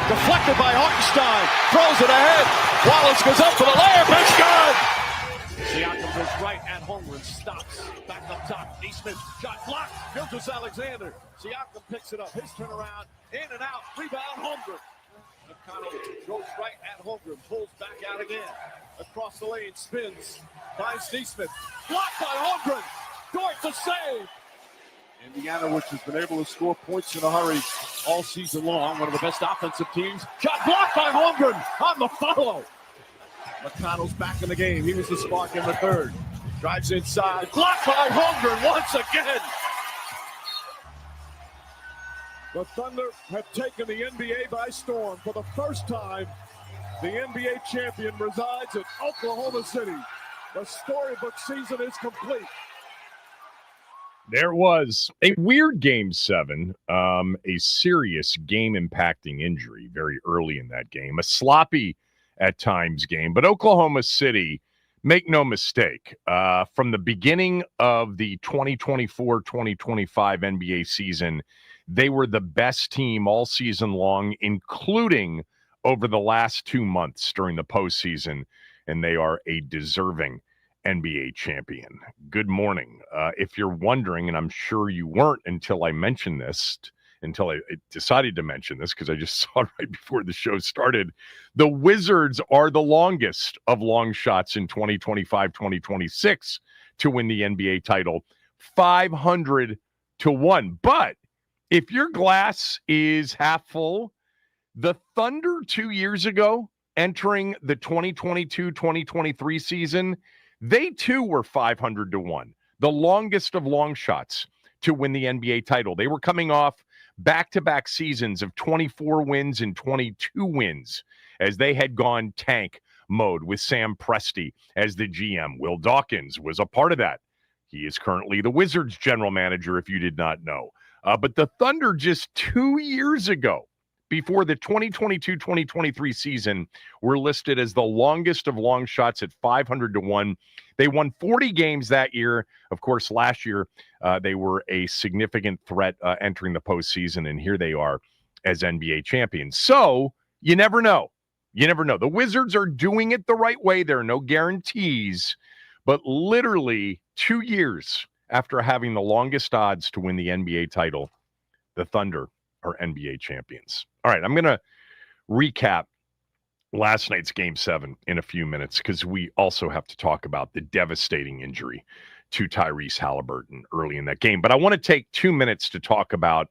Deflected by Hartenstein. Throws it ahead. Wallace goes up for the layup. It's good. Siakam goes right at Holmgren. Stops. Back up top. Neesmith. Shot blocked. Gilgeous Alexander. Siakam picks it up. His turnaround. In and out. Rebound. Holmgren. McConnell goes right at Holmgren. Pulls back out again. Across the lane. Spins. Finds Neesmith. Blocked by Holmgren. Dort to save. Indiana, which has been able to score points in a hurry all season long. One of the best offensive teams. Shot blocked by Holmgren on the follow. McConnell's back in the game. He was the spark in the third. Drives inside. Blocked by Holmgren once again. The Thunder have taken the NBA by storm. For the first time, the NBA champion resides in Oklahoma City. The storybook season is complete. There was a weird Game 7, a serious game-impacting injury very early in that game, a sloppy at times game. But Oklahoma City, make no mistake, from the beginning of the 2024-2025 NBA season, they were the best team all season long, including over the last 2 months during the postseason, and they are a deserving NBA champion. Good morning. If you're wondering, and I'm sure you weren't until I mentioned this, until I decided to mention this because I just saw it right before the show started, the Wizards are the longest of long shots in 2025-2026 to win the NBA title, 500-1. But if your glass is half full, the Thunder 2 years ago, entering the 2022-2023 season, they too were 500-1, the longest of long shots to win the NBA title. They were coming off back-to-back seasons of 24 wins and 22 wins as they had gone tank mode with Sam Presti as the GM. Will Dawkins was a part of that. He is currently the Wizards general manager, if you did not know. But the Thunder just 2 years ago, before the 2022-2023 season, were listed as the longest of long shots at 500-1. They won 40 games that year. Of course, last year, they were a significant threat entering the postseason, and here they are as NBA champions. So you never know. You never know. The Wizards are doing it the right way. There are no guarantees, but literally 2 years after having the longest odds to win the NBA title, the Thunder are NBA champions. All right, I'm going to recap last night's Game 7 in a few minutes because we also have to talk about the devastating injury to Tyrese Halliburton early in that game. But I want to take 2 minutes to talk about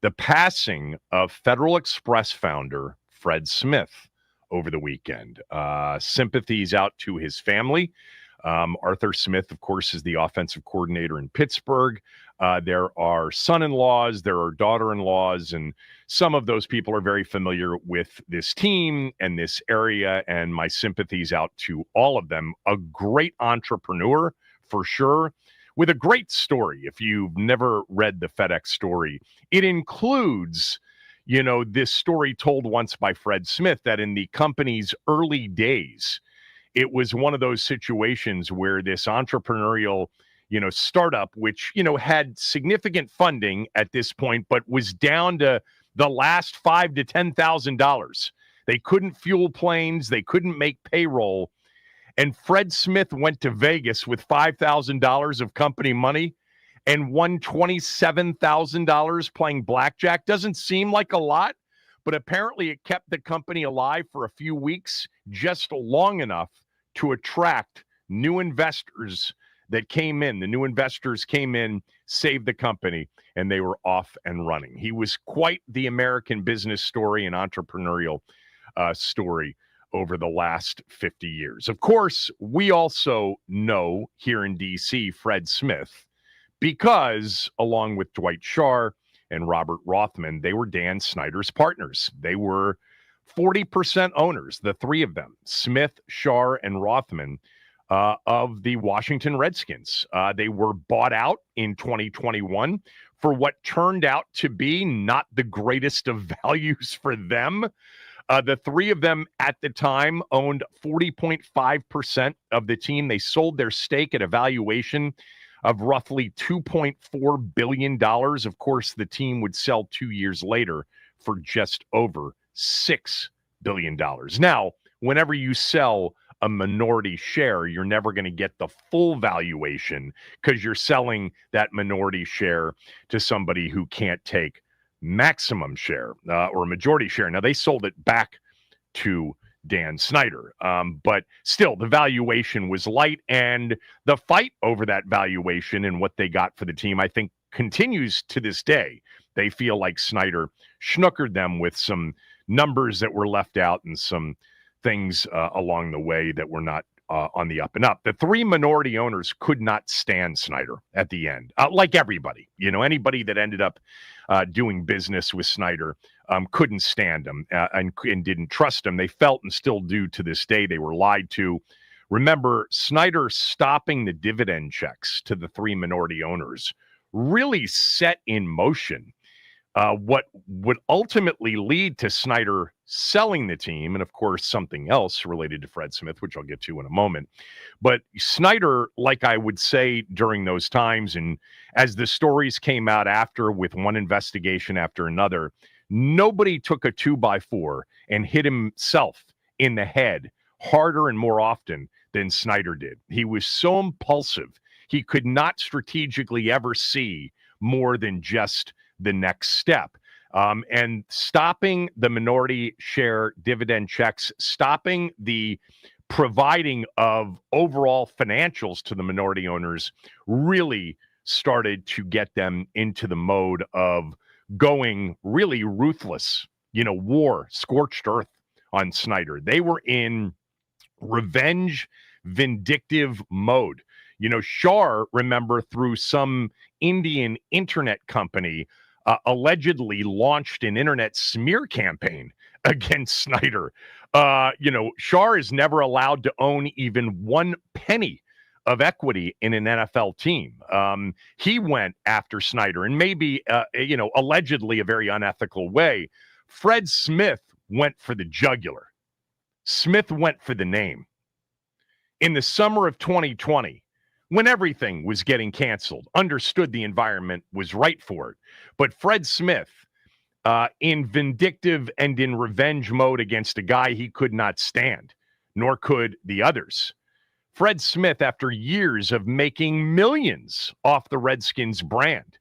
the passing of Federal Express founder Fred Smith over the weekend. Sympathies out to his family. Arthur Smith, of course, is the offensive coordinator in Pittsburgh. There are son-in-laws, there are daughter-in-laws, and some of those people are very familiar with this team and this area, and my sympathies out to all of them. A great entrepreneur, for sure, with a great story. If you've never read the FedEx story, it includes, this story told once by Fred Smith that in the company's early days, it was one of those situations where this entrepreneurial startup, which, had significant funding at this point, but was down to the last $5,000 to $10,000. They couldn't fuel planes. They couldn't make payroll. And Fred Smith went to Vegas with $5,000 of company money and won $27,000 playing blackjack. Doesn't seem like a lot, but apparently it kept the company alive for a few weeks, just long enough to attract new investors that came in. The new investors came in, saved the company, and they were off and running. He was quite the American business story and entrepreneurial story over the last 50 years. Of course, we also know here in D.C. Fred Smith because, along with Dwight Schrute and Robert Rothman, they were Dan Snyder's partners. They were 40% owners, the three of them, Smith, Schrute, and Rothman, of the Washington Redskins. They were bought out in 2021 for what turned out to be not the greatest of values for them. The three of them at the time owned 40.5% of the team. They sold their stake at a valuation of roughly $2.4 billion. Of course, the team would sell 2 years later for just over $6 billion. Now, whenever you sell a minority share, you're never going to get the full valuation because you're selling that minority share to somebody who can't take maximum share or majority share. Now, they sold it back to Dan Snyder. But still, the valuation was light, and the fight over that valuation and what they got for the team, I think, continues to this day. They feel like Snyder schnookered them with some numbers that were left out and some things along the way that were not on the up and up. The three minority owners could not stand Snyder at the end, like everybody. Anybody that ended up doing business with Snyder couldn't stand him and didn't trust him. They felt and still do to this day they were lied to. Remember, Snyder stopping the dividend checks to the three minority owners really set in motion what would ultimately lead to Snyder selling the team, and of course something else related to Fred Smith, which I'll get to in a moment. But Snyder, like I would say during those times, and as the stories came out after with one investigation after another, nobody took a 2x4 and hit himself in the head harder and more often than Snyder did. He was so impulsive. He could not strategically ever see more than just the next step. And stopping the minority share dividend checks, stopping the providing of overall financials to the minority owners really started to get them into the mode of going really ruthless, war, scorched earth on Snyder. They were in revenge, vindictive mode. Shar, remember, through some Indian internet company, allegedly launched an internet smear campaign against Snyder. Shar is never allowed to own even 1 penny of equity in an NFL team. He went after Snyder, and maybe, allegedly a very unethical way. Fred Smith went for the jugular. Smith went for the name. In the summer of 2020, when everything was getting canceled, understood the environment was right for it. But Fred Smith, in vindictive and in revenge mode against a guy he could not stand, nor could the others. Fred Smith, after years of making millions off the Redskins brand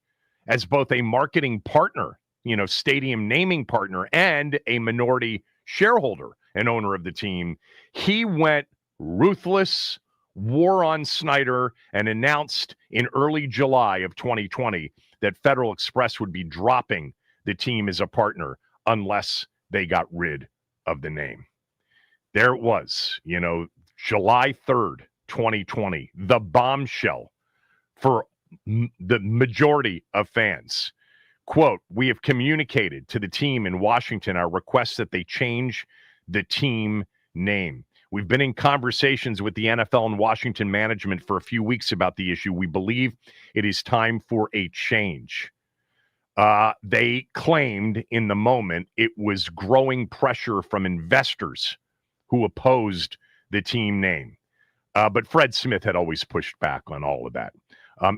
as both a marketing partner, stadium naming partner, and a minority shareholder and owner of the team, he went ruthless, war on Snyder, and announced in early July of 2020 that Federal Express would be dropping the team as a partner unless they got rid of the name. There it was, July 3rd, 2020, the bombshell for the majority of fans. Quote, "We have communicated to the team in Washington our request that they change the team name. We've been in conversations with the NFL and Washington management for a few weeks about the issue. We believe it is time for a change." They claimed in the moment it was growing pressure from investors who opposed the team name. But Fred Smith had always pushed back on all of that,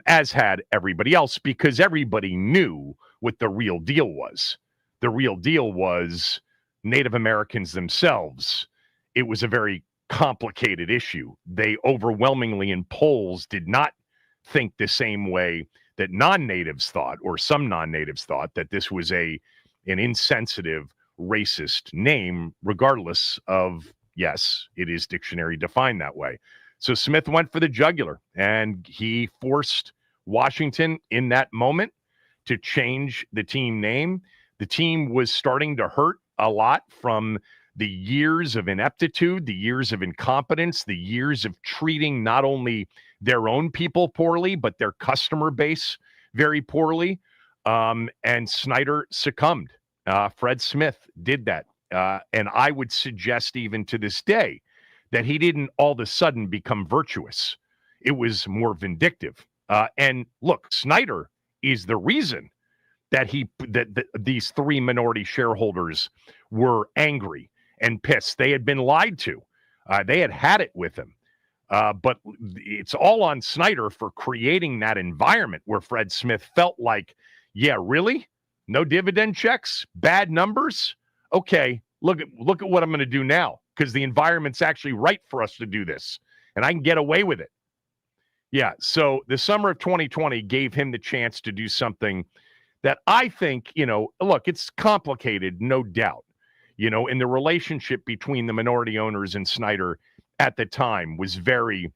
as had everybody else, because everybody knew what the real deal was. The real deal was Native Americans themselves. It was a very complicated issue. They overwhelmingly in polls did not think the same way that non-natives thought, or some non-natives thought, that this was an insensitive, racist name, regardless of, yes, it is dictionary defined that way. So Smith went for the jugular, and he forced Washington in that moment to change the team name. The team was starting to hurt a lot from the years of ineptitude, the years of incompetence, the years of treating not only their own people poorly, but their customer base very poorly. And Snyder succumbed. Fred Smith did that. And I would suggest even to this day that he didn't all of a sudden become virtuous. It was more vindictive. And look, Snyder is the reason that these three minority shareholders were angry and pissed. They had been lied to. They had it with him. But it's all on Snyder for creating that environment where Fred Smith felt like, yeah, really? No dividend checks? Bad numbers? Okay, Look at what I'm going to do now because the environment's actually right for us to do this, and I can get away with it. Yeah, so the summer of 2020 gave him the chance to do something that I think, look, it's complicated, no doubt, and the relationship between the minority owners and Snyder at the time was very,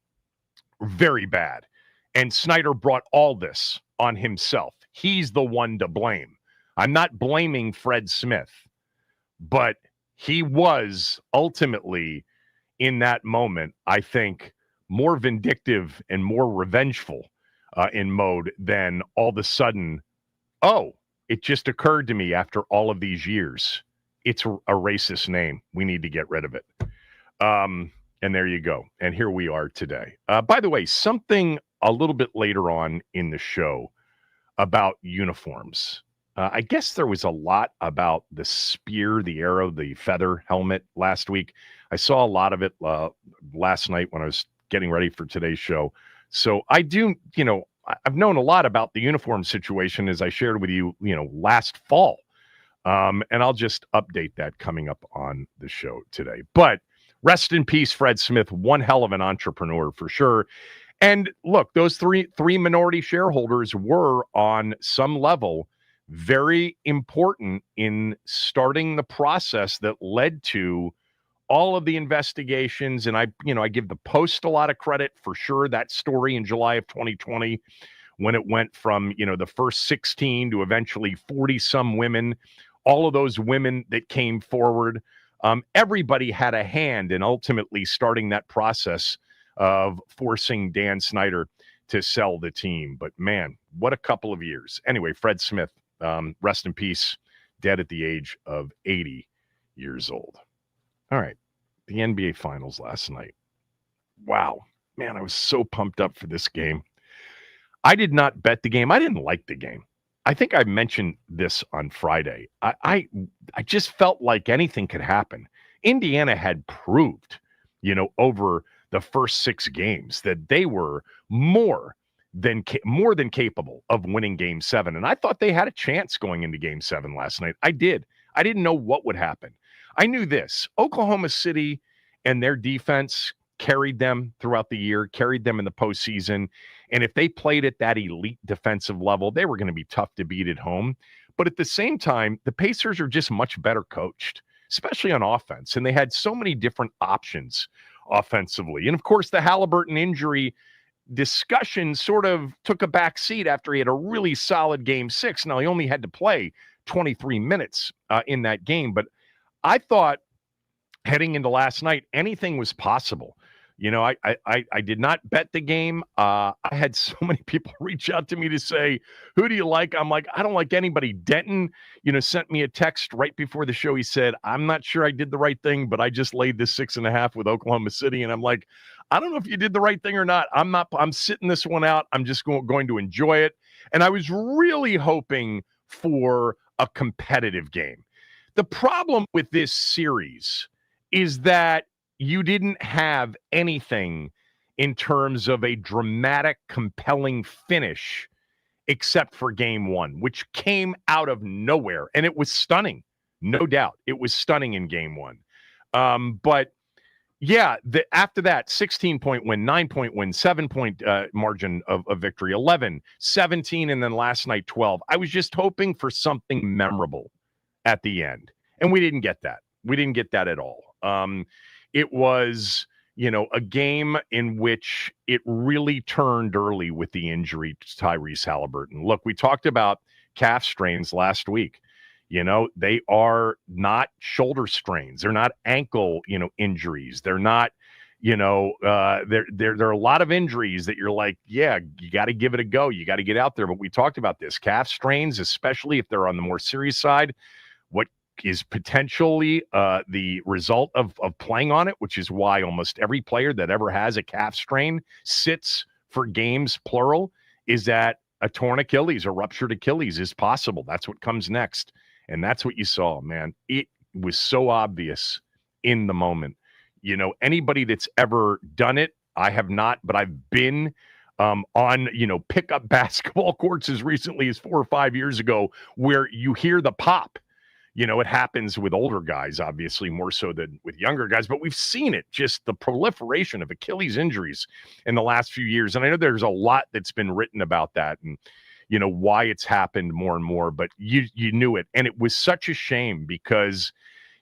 very bad. And Snyder brought all this on himself. He's the one to blame. I'm not blaming Fred Smith, but he was ultimately in that moment, I think, more vindictive and more revengeful in mode than all of a sudden, oh, it just occurred to me after all of these years. It's a racist name. We need to get rid of it. And there you go. And here we are today. By the way, something a little bit later on in the show about uniforms. I guess there was a lot about the spear, the arrow, the feather helmet last week. I saw a lot of it last night when I was getting ready for today's show. So I do, I've known a lot about the uniform situation as I shared with you, last fall. And I'll just update that coming up on the show today. But rest in peace, Fred Smith, one hell of an entrepreneur for sure. And look, those three minority shareholders were on some level very important in starting the process that led to all of the investigations. And I give the Post a lot of credit for sure. That story in July of 2020, when it went from, the first 16 to eventually 40 some women, all of those women that came forward, everybody had a hand in ultimately starting that process of forcing Dan Snyder to sell the team. But man, what a couple of years. Anyway, Fred Smith, rest in peace, dead at the age of 80 years old. All right, the NBA Finals last night. Wow, man, I was so pumped up for this game. I did not bet the game. I didn't like the game. I think I mentioned this on Friday. I just felt like anything could happen. Indiana had proved, over the first 6 games that they were more than capable of winning Game 7. And I thought they had a chance going into Game 7 last night. I did. I didn't know what would happen. I knew this. Oklahoma City and their defense carried them throughout the year, carried them in the postseason. And if they played at that elite defensive level, they were going to be tough to beat at home. But at the same time, the Pacers are just much better coached, especially on offense. And they had so many different options offensively. And of course, the Halliburton injury discussion sort of took a back seat after he had a really solid Game 6. Now, he only had to play 23 minutes in that game. But I thought heading into last night, anything was possible. I did not bet the game. I had so many people reach out to me to say, who do you like? I'm like, I don't like anybody. Denton, sent me a text right before the show. He said, I'm not sure I did the right thing, but I just laid this 6.5 with Oklahoma City. And I'm like, I don't know if you did the right thing or not. I'm sitting this one out. I'm just going to enjoy it. And I was really hoping for a competitive game. The problem with this series is that you didn't have anything in terms of a dramatic, compelling finish except for Game 1, which came out of nowhere. And it was stunning, no doubt. It was stunning in Game 1. But yeah, after that, 16-point win, 9-point win, 7-point margin of victory, 11, 17, and then last night, 12. I was just hoping for something memorable at the end. And we didn't get that. We didn't get that at all. It was, a game in which it really turned early with the injury to Tyrese Halliburton. Look, we talked about calf strains last week. They are not shoulder strains. They're not ankle, injuries. They're not, there are a lot of injuries that you're like, yeah, you got to give it a go. You got to get out there. But we talked about this. Calf strains, especially if they're on the more serious side, what is potentially the result of playing on it, which is why almost every player that ever has a calf strain sits for games, plural, is that a torn Achilles, a ruptured Achilles is possible. That's what comes next. And that's what you saw, man. It was so obvious in the moment. Anybody that's ever done it, I have not, but I've been on, pickup basketball courts as recently as 4 or 5 years ago where you hear the pop. It happens with older guys, obviously, more so than with younger guys, but we've seen it, just the proliferation of Achilles injuries in the last few years. And I know there's a lot that's been written about that and, why it's happened more and more, but you knew it. And it was such a shame because,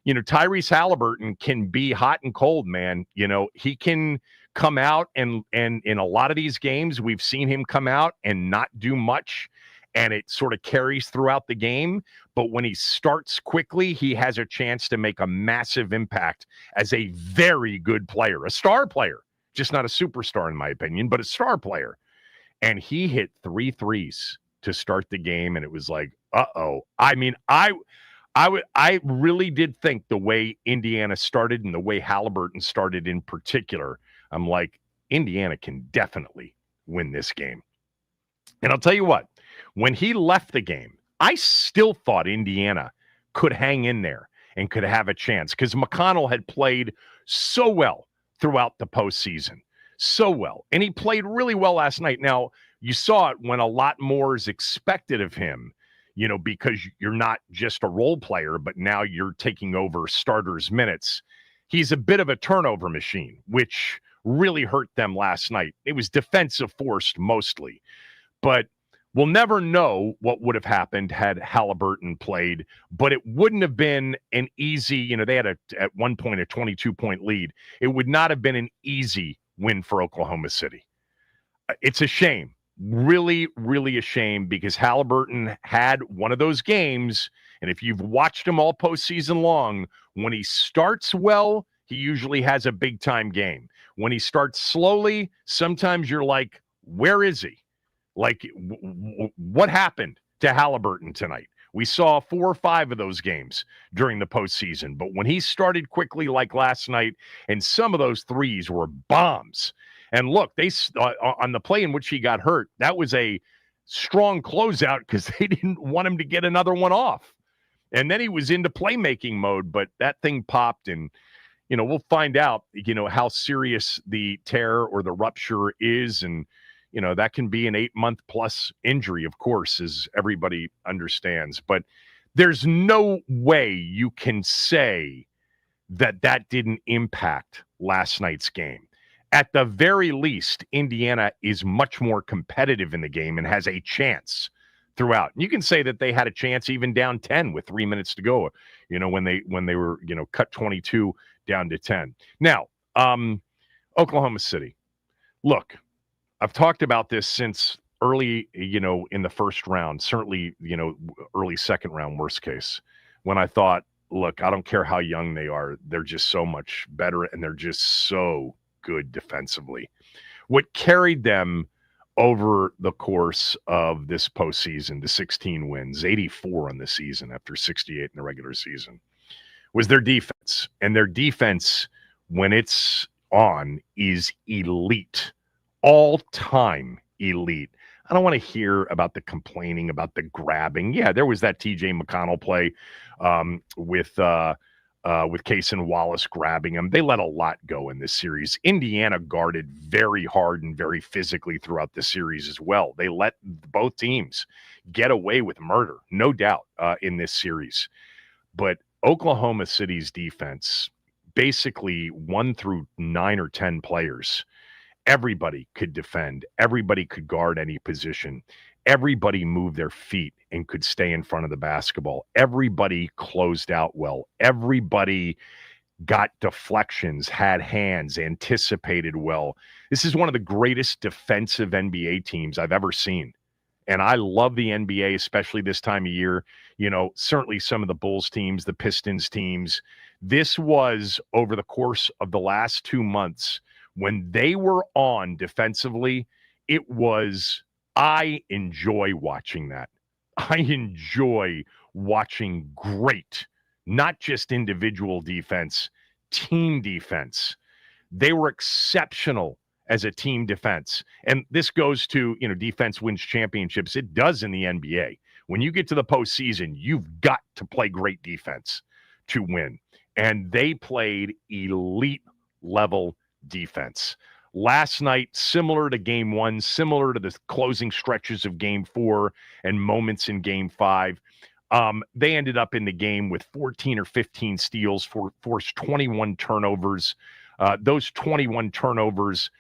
Tyrese Halliburton can be hot and cold, man. He can come out and in a lot of these games, we've seen him come out and not do much. And it sort of carries throughout the game. But when he starts quickly, he has a chance to make a massive impact as a very good player, a star player, just not a superstar in my opinion, but a star player. And he hit 3 threes to start the game. And it was like, uh-oh. I mean, I really did think the way Indiana started and the way Halliburton started in particular, I'm like, Indiana can definitely win this game. And I'll tell you what, when he left the game, I still thought Indiana could hang in there and could have a chance because McConnell had played so well throughout the postseason, so well. And he played really well last night. Now, you saw it when a lot more is expected of him, because you're not just a role player, but now you're taking over starters' minutes. He's a bit of a turnover machine, which really hurt them last night. It was defensive forced mostly. But we'll never know what would have happened had Halliburton played, but it wouldn't have been an easy, they had at one point a 22-point lead. It would not have been an easy win for Oklahoma City. It's a shame, really, really a shame because Halliburton had one of those games, and if you've watched him all postseason long, when he starts well, he usually has a big-time game. When he starts slowly, sometimes you're like, where is he? Like, what happened to Halliburton tonight? We saw 4 or 5 of those games during the postseason. But when he started quickly like last night, and some of those threes were bombs. And look, they on the play in which he got hurt, that was a strong closeout because they didn't want him to get another one off. And then he was into playmaking mode, but that thing popped. And, we'll find out, how serious the tear or the rupture is. And, that can be an 8-month plus injury, of course, as everybody understands. But there's no way you can say that didn't impact last night's game. At the very least, Indiana is much more competitive in the game and has a chance throughout. And you can say that they had a chance even down 10 with 3 minutes to go, when they were, cut 22 down to 10. Now, Oklahoma City. Look, I've talked about this since early, in the first round, certainly, early second round, worst case, when I thought, look, I don't care how young they are. They're just so much better and they're just so good defensively. What carried them over the course of this postseason to 16 wins, 84 on the season after 68 in the regular season, was their defense. And their defense, when it's on, is elite. All-time elite. I don't want to hear about the complaining, about the grabbing. Yeah, there was that T.J. McConnell play with Cason Wallace grabbing him. They let a lot go in this series. Indiana guarded very hard and very physically throughout the series as well. They let both teams get away with murder, no doubt, in this series. But Oklahoma City's defense, basically 1 through 9 or 10 players, everybody could defend. Everybody could guard any position. Everybody moved their feet and could stay in front of the basketball. Everybody closed out well. Everybody got deflections, had hands, anticipated well. This is one of the greatest defensive NBA teams I've ever seen. And I love the NBA, especially this time of year. Certainly some of the Bulls teams, the Pistons teams. This was over the course of the last 2 months. When they were on defensively, I enjoy watching that. I enjoy watching great, not just individual defense, team defense. They were exceptional as a team defense. And this goes to, defense wins championships. It does in the NBA. When you get to the postseason, you've got to play great defense to win. And they played elite level defense. Last night, similar to game 1, similar to the closing stretches of game 4 and moments in game 5, They ended up in the game with 14 or 15 steals, forced 21 turnovers. Those 21 turnovers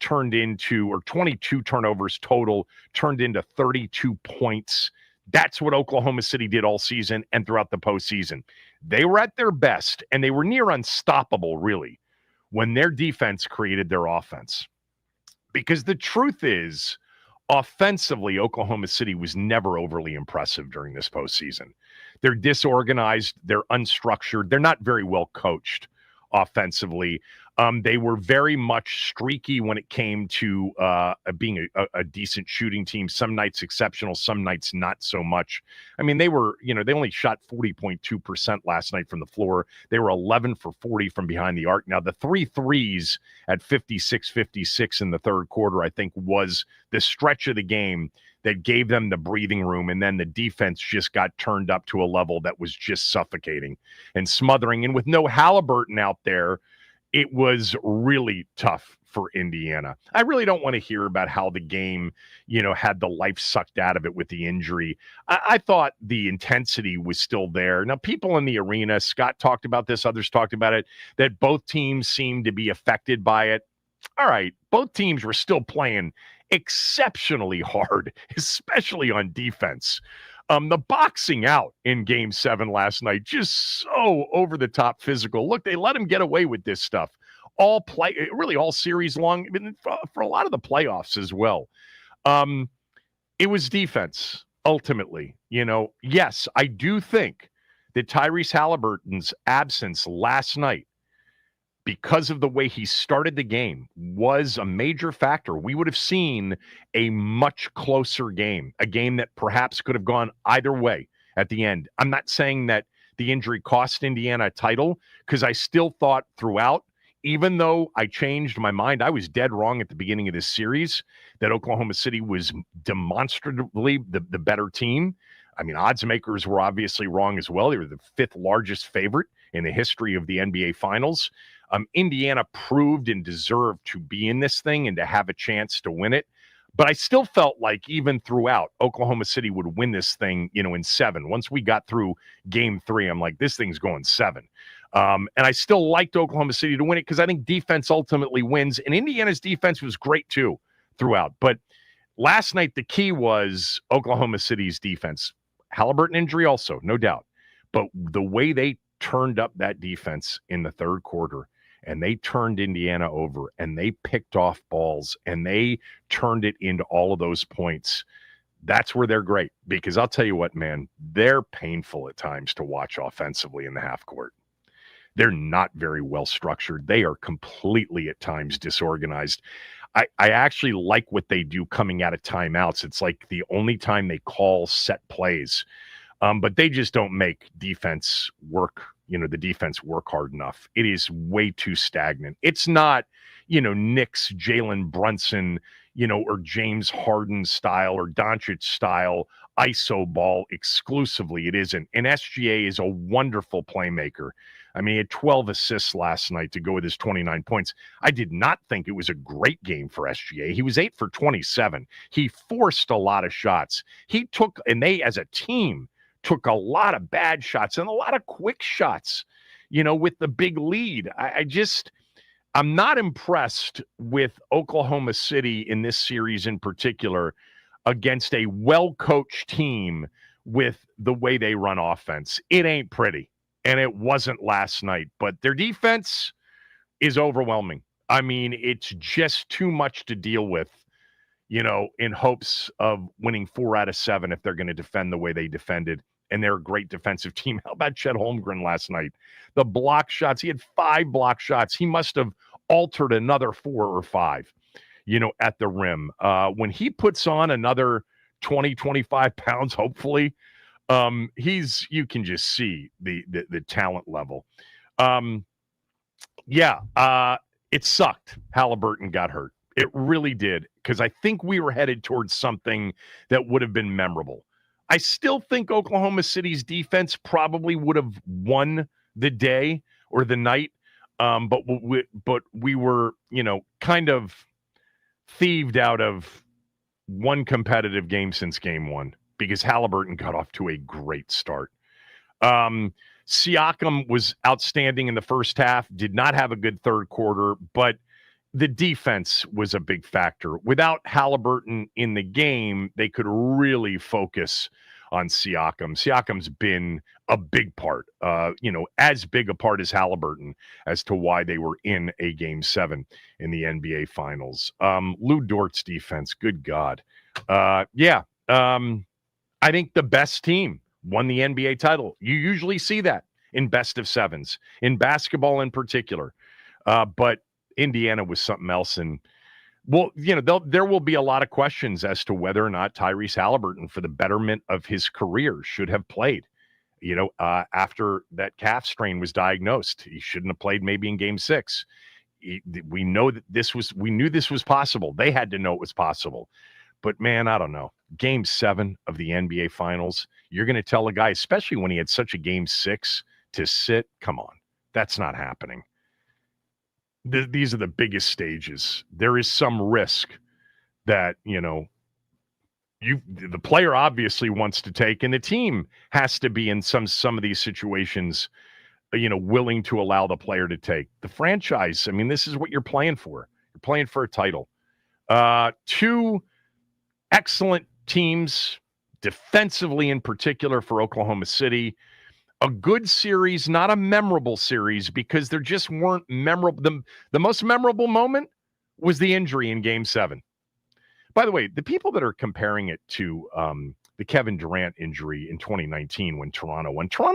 turned into, or 22 turnovers total, turned into 32 points. That's what Oklahoma City did all season and throughout the postseason. They were at their best, and they were near unstoppable, really, when their defense created their offense. Because the truth is, offensively, Oklahoma City was never overly impressive during this postseason. They're disorganized. They're unstructured. They're not very well coached offensively. They were very much streaky when it came to being a decent shooting team. Some nights exceptional, some nights not so much. I mean, they were, they only shot 40.2% last night from the floor. They were 11 for 40 from behind the arc. Now, the 3 threes at 56-56 in the third quarter, I think, was the stretch of the game that gave them the breathing room, and then the defense just got turned up to a level that was just suffocating and smothering. And with no Halliburton out there, it was really tough for Indiana. I really don't want to hear about how the game, had the life sucked out of it with the injury. I thought the intensity was still there. Now, people in the arena, Scott talked about this, others talked about it, that both teams seemed to be affected by it. All right, both teams were still playing exceptionally hard, especially on defense. The boxing out in Game 7 last night, just so over-the-top physical. Look, they let him get away with this stuff all series long, for a lot of the playoffs as well. It was defense, ultimately. Yes, I do think that Tyrese Halliburton's absence last night, because of the way he started the game, was a major factor. We would have seen a much closer game, a game that perhaps could have gone either way at the end. I'm not saying that the injury cost Indiana a title, because I still thought throughout, even though I changed my mind, I was dead wrong at the beginning of this series, that Oklahoma City was demonstratively the better team. I mean, odds makers were obviously wrong as well. They were the 5th largest favorite in the history of the NBA Finals. Indiana proved and deserved to be in this thing and to have a chance to win it. But I still felt like even throughout, Oklahoma City would win this thing, in 7. Once we got through Game 3, I'm like, this thing's going 7. And I still liked Oklahoma City to win it because I think defense ultimately wins. And Indiana's defense was great too throughout. But last night, the key was Oklahoma City's defense. Halliburton injury also, no doubt. But the way they turned up that defense in the third quarter, and they turned Indiana over, and they picked off balls, and they turned it into all of those points. That's where they're great, because I'll tell you what, man, they're painful at times to watch offensively in the half court. They're not very well structured. They are completely at times disorganized. I actually like what they do coming out of timeouts. It's like the only time they call set plays. But they just don't make defense work, the defense work hard enough. It is way too stagnant. It's not, Knicks, Jalen Brunson, or James Harden style or Doncic style ISO ball exclusively. It isn't. And SGA is a wonderful playmaker. I mean, he had 12 assists last night to go with his 29 points. I did not think it was a great game for SGA. He was 8 for 27. He forced a lot of shots. And they, as a team, took a lot of bad shots and a lot of quick shots, with the big lead. I'm not impressed with Oklahoma City in this series in particular against a well-coached team with the way they run offense. It ain't pretty, and it wasn't last night, but their defense is overwhelming. I mean, it's just too much to deal with, in hopes of winning 4 out of 7 if they're going to defend the way they defended. And they're a great defensive team. How about Chet Holmgren last night? The block shots. He had 5 block shots. He must have altered another 4 or 5, at the rim. When he puts on another 20, 25 pounds, hopefully, you can just see the talent level. It sucked. Halliburton got hurt. It really did, because I think we were headed towards something that would have been memorable. I still think Oklahoma City's defense probably would have won the day or the night, but we were, kind of thieved out of one competitive game since Game 1. because Halliburton got off to a great start. Siakam was outstanding in the first half, did not have a good third quarter, but the defense was a big factor. Without Halliburton in the game, they could really focus on Siakam. Siakam's been a big part, as big a part as Halliburton as to why they were in a Game 7 in the NBA Finals. Lou Dort's defense, good God. I think the best team won the NBA title. You usually see that in best of sevens, in basketball in particular. But Indiana was something else. And, well, there will be a lot of questions as to whether or not Tyrese Halliburton, for the betterment of his career, should have played. After that calf strain was diagnosed, he shouldn't have played maybe in Game 6. We knew this was possible. They had to know it was possible. But, man, I don't know. Game 7 of the NBA Finals, you're going to tell a guy, especially when he had such a Game 6, to sit? Come on. That's not happening. These are the biggest stages. There is some risk that, the player obviously wants to take, and the team has to be in some of these situations, willing to allow the player to take. The franchise, this is what you're playing for. You're playing for a title. Two excellent teams, defensively in particular for Oklahoma City. A good series, not a memorable series, because there just weren't memorable. The most memorable moment was the injury in Game 7. By the way, the people that are comparing it to the Kevin Durant injury in 2019 when Toronto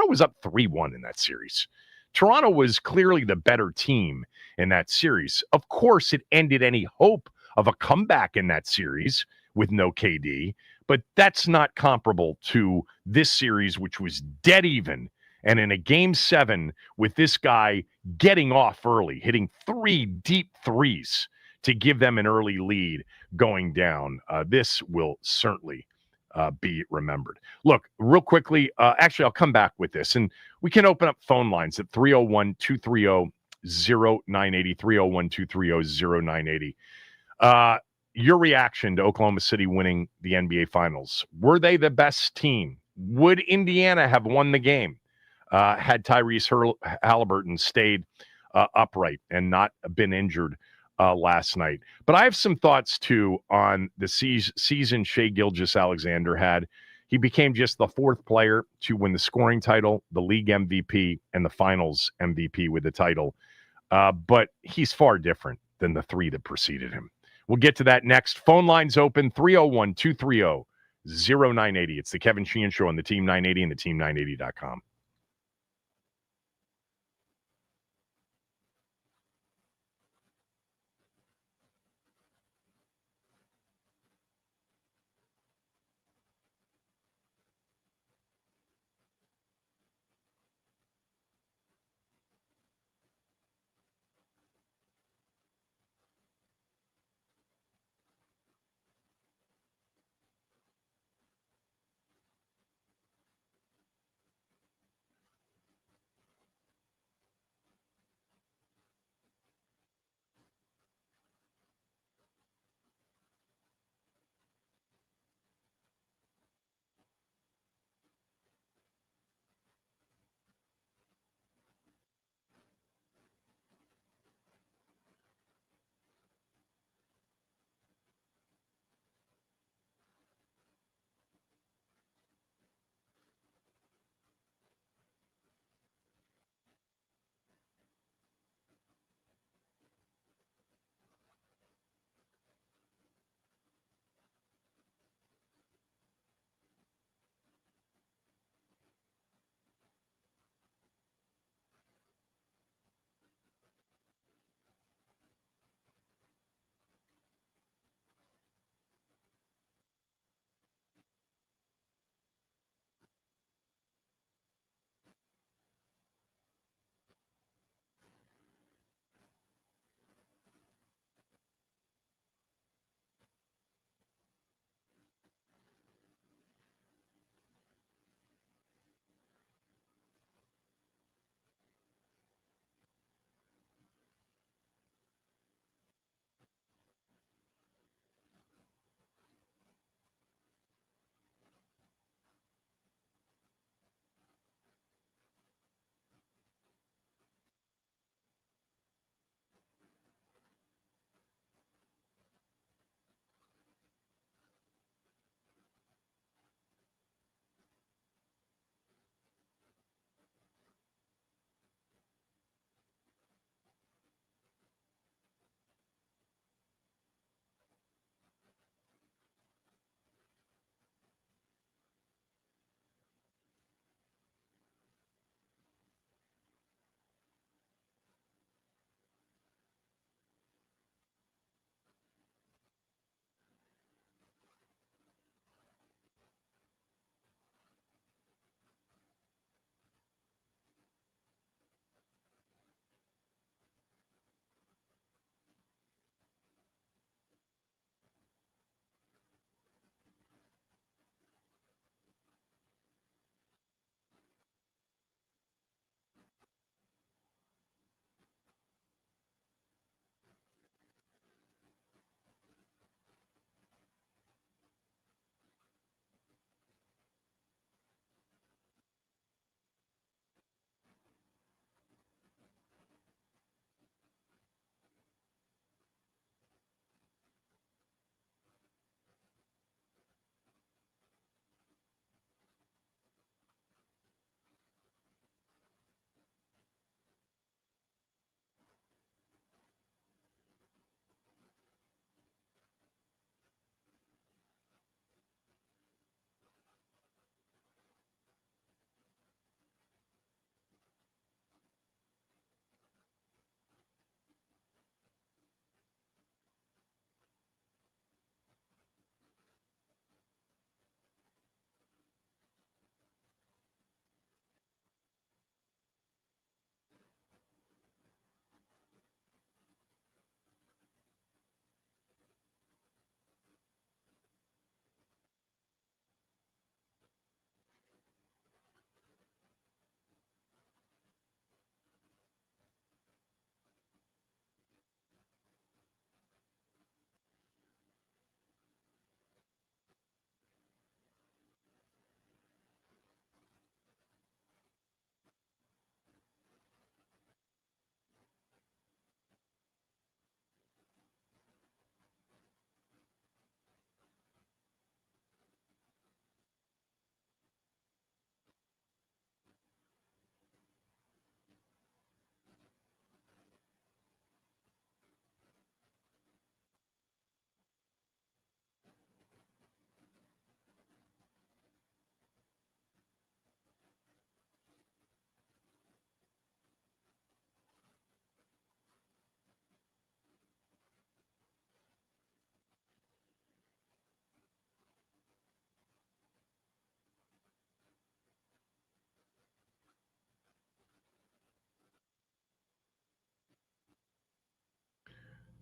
was up 3-1 in that series. Toronto was clearly the better team in that series. Of course, it ended any hope of a comeback in that series with no KD, but that's not comparable to this series, which was dead even. And in a Game 7 with this guy getting off early, hitting 3 deep threes to give them an early lead going down, this will certainly be remembered. Look, real quickly, actually, I'll come back with this, and we can open up phone lines at 301-230-0980, 301-230-0980. Your reaction to Oklahoma City winning the NBA Finals. Were they the best team? Would Indiana have won the game had Tyrese Halliburton stayed upright and not been injured last night? But I have some thoughts, too, on the season Shai Gilgeous-Alexander had. He became just the fourth player to win the scoring title, the league MVP, and the finals MVP with the title. But he's far different than the three that preceded him. We'll get to that next. Phone lines open, 301-230-0980. It's the Kevin Sheehan Show on the Team 980 and the Team980.com.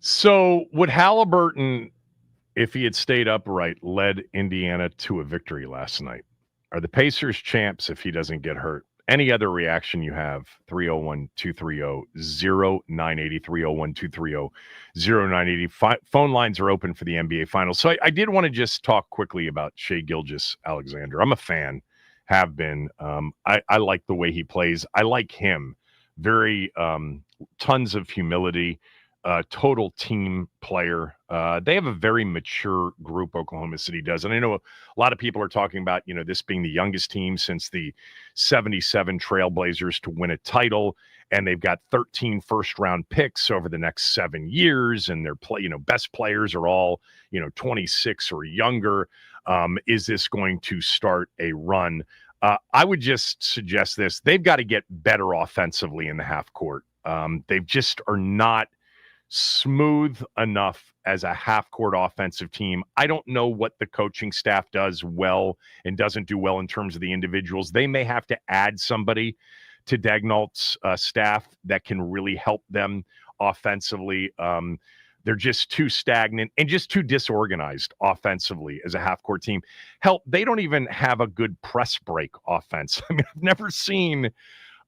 So would Halliburton, if he had stayed upright, led Indiana to a victory last night? Are the Pacers champs if he doesn't get hurt? Any other reaction you have? 301-230-0980, 301-230-0980. Phone lines are open for the NBA Finals. So I did want to just talk quickly about Shai Gilgeous-Alexander. I'm a fan, have been. I like the way he plays. I like him. Very tons of humility. Total team player. They have a very mature group, Oklahoma City does. And I know a lot of people are talking about, this being the youngest team since the 77 Trailblazers to win a title. And they've got 13 first-round picks over the next 7 years. And their best players are all, 26 or younger. Is this going to start a run? I would just suggest this. They've got to get better offensively in the half court. They just are not smooth enough as a half-court offensive team. I don't know what the coaching staff does well and doesn't do well in terms of the individuals. They may have to add somebody to Dagnall's staff that can really help them offensively. They're just too stagnant and just too disorganized offensively as a half-court team. Hell, they don't even have a good press break offense. I mean, I've never seen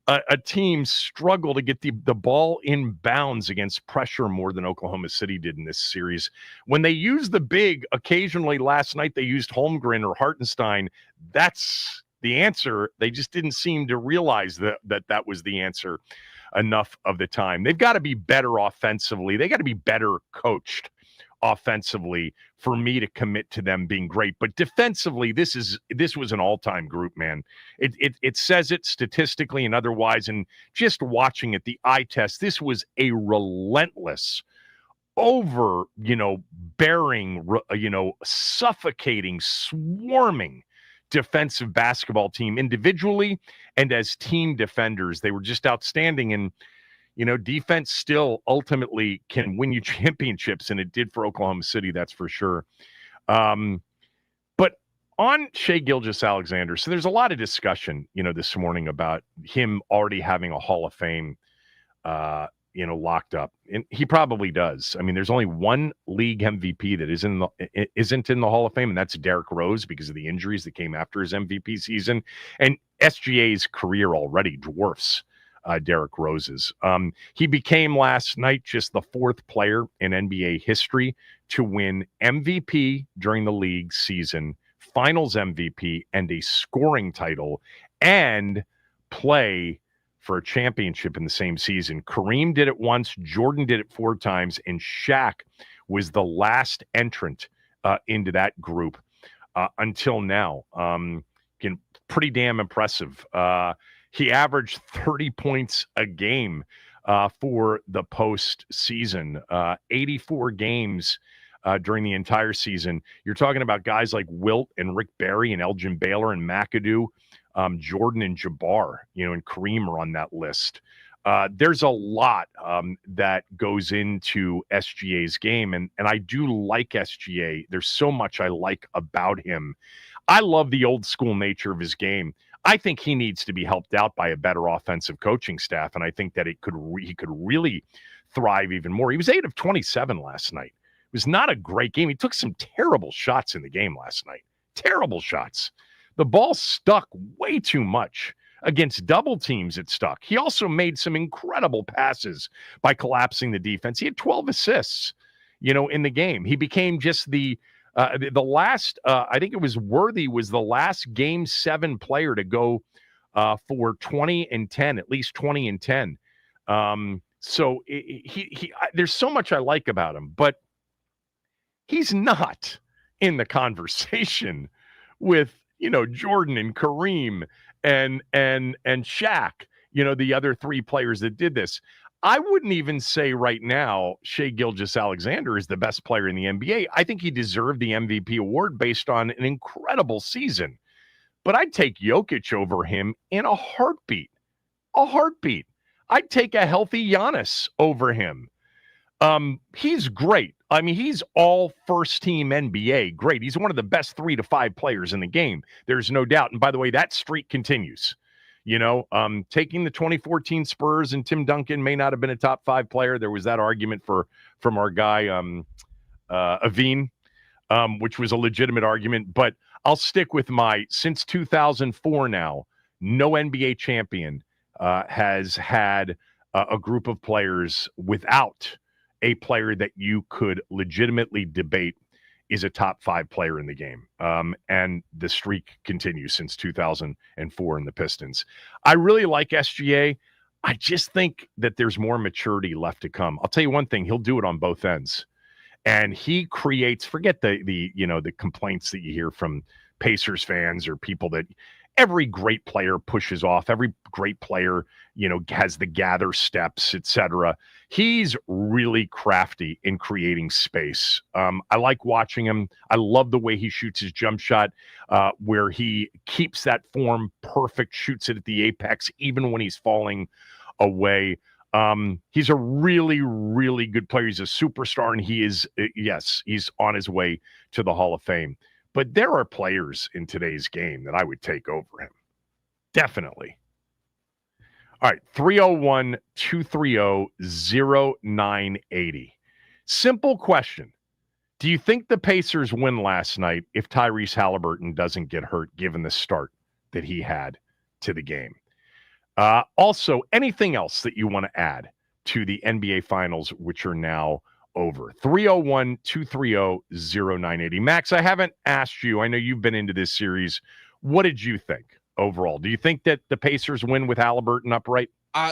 a team struggle to get the ball in bounds against pressure more than Oklahoma City did in this series. When they use the big, occasionally last night they used Holmgren or Hartenstein. That's the answer. They just didn't seem to realize that was the answer enough of the time. They've got to be better offensively. They got to be better coached offensively for me to commit to them being great. But defensively, this was an all-time group, man. It says it statistically and otherwise, and just watching it, the eye test, this was a relentless, bearing, suffocating, swarming defensive basketball team individually and as team defenders. They were just outstanding. And defense still ultimately can win you championships, and it did for Oklahoma City, that's for sure. But on Shai Gilgeous-Alexander, so there's a lot of discussion, this morning about him already having a Hall of Fame, locked up. And he probably does. I mean, there's only one league MVP that isn't in the Hall of Fame, and that's Derrick Rose because of the injuries that came after his MVP season. And SGA's career already dwarfs Derrick Rose's. He became last night just the fourth player in NBA history to win MVP during the league season, Finals MVP, and a scoring title, and play for a championship in the same season. Kareem did it once, Jordan did it 4 times, and Shaq was the last entrant into that group until now. Pretty damn impressive. He averaged 30 points a game for the postseason, 84 games during the entire season. You're talking about guys like Wilt and Rick Barry and Elgin Baylor and McAdoo, Jordan and Jabbar, and Kareem are on that list. There's a lot that goes into SGA's game, and I do like SGA. There's so much I like about him. I love the old school nature of his game. I think he needs to be helped out by a better offensive coaching staff, and I think that he could really thrive even more. He was 8 of 27 last night. It was not a great game. He took some terrible shots in the game last night. Terrible shots. The ball stuck way too much. Against double teams, it stuck. He also made some incredible passes by collapsing the defense. He had 12 assists, in the game. He became just the last, I think it was Worthy was the last Game 7 player to go for 20 and 10, at least 20 and 10. So there's so much I like about him, but he's not in the conversation with, Jordan and Kareem and Shaq, the other 3 players that did this. I wouldn't even say right now Shai Gilgeous-Alexander is the best player in the NBA. I think he deserved the MVP award based on an incredible season. But I'd take Jokic over him in a heartbeat. A heartbeat. I'd take a healthy Giannis over him. He's great. I mean, he's all first-team NBA. Great. He's one of the best 3 to 5 players in the game. There's no doubt. And by the way, that streak continues. Taking the 2014 Spurs and Tim Duncan may not have been a top 5 player. There was that argument from our guy Aveen, which was a legitimate argument. But I'll stick with since 2004 now, no NBA champion has had a group of players without a player that you could legitimately debate is a top 5 player in the game. And the streak continues since 2004 in the Pistons. I really like SGA. I just think that there's more maturity left to come. I'll tell you one thing, he'll do it on both ends. And he creates, forget the complaints that you hear from Pacers fans or people that every great player pushes off. Every great player, has the gather steps, etc. He's really crafty in creating space. I like watching him. I love the way he shoots his jump shot, where he keeps that form perfect, shoots it at the apex, even when he's falling away. He's a really, really good player. He's a superstar, and he is, he's on his way to the Hall of Fame. But there are players in today's game that I would take over him. Definitely. All right, 301-230-0980. Simple question. Do you think the Pacers win last night if Tyrese Halliburton doesn't get hurt, given the start that he had to the game? Also, anything else that you want to add to the NBA Finals, which are now over? 301-230-0980. Max, I haven't asked you. I know you've been into this series. What did you think overall? Do you think that the Pacers win with Halliburton upright?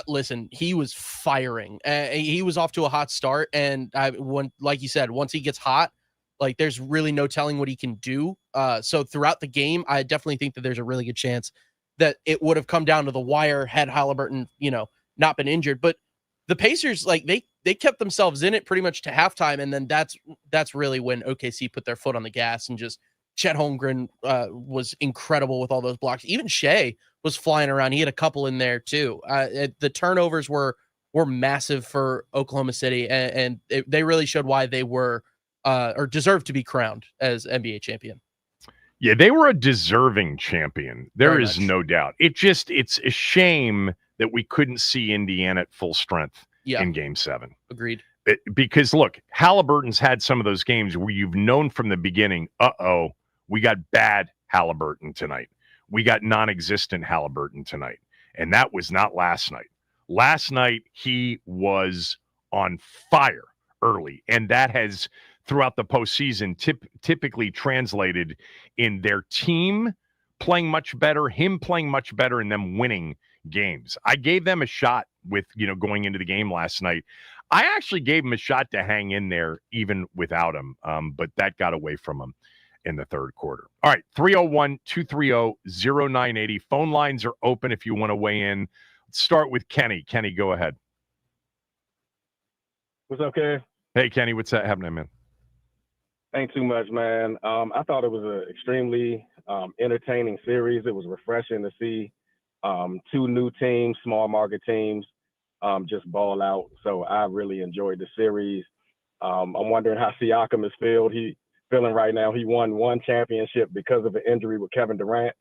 Listen, he was firing. He was off to a hot start, and like you said, once he gets hot, like there's really no telling what he can do. So throughout the game, I definitely think that there's a really good chance that it would have come down to the wire had Halliburton, not been injured. But the Pacers, like they kept themselves in it pretty much to halftime, and then that's really when OKC put their foot on the gas, and just Chet Holmgren was incredible with all those blocks. Even Shea was flying around. He had a couple in there too. The turnovers were massive for Oklahoma City, and they really showed why they were or deserved to be crowned as NBA champion. Yeah, they were a deserving champion. There Very is much. no doubt. It's a shame that we couldn't see Indiana at full strength in Game 7. Agreed. Because, look, Halliburton's had some of those games where you've known from the beginning, we got bad Halliburton tonight. We got non-existent Halliburton tonight. And that was not last night. Last night, he was on fire early. And that has, throughout the postseason, typically translated in their team playing much better, him playing much better, and them winning games. I gave them a shot with, going into the game last night. I actually gave him a shot to hang in there even without him, but that got away from him in the third quarter. All right, 301-230-0980. Phone lines are open if you want to weigh in. Let's start with Kenny. Kenny, go ahead. What's up, Kev? Hey, Kenny, what's that happening, man? Ain't too much, man. I thought it was an extremely entertaining series. It was refreshing to see two new teams, small market teams, just ball out. So I really enjoyed the series. I'm wondering how Siakam is feeling right now. He won one championship because of an injury with Kevin Durant,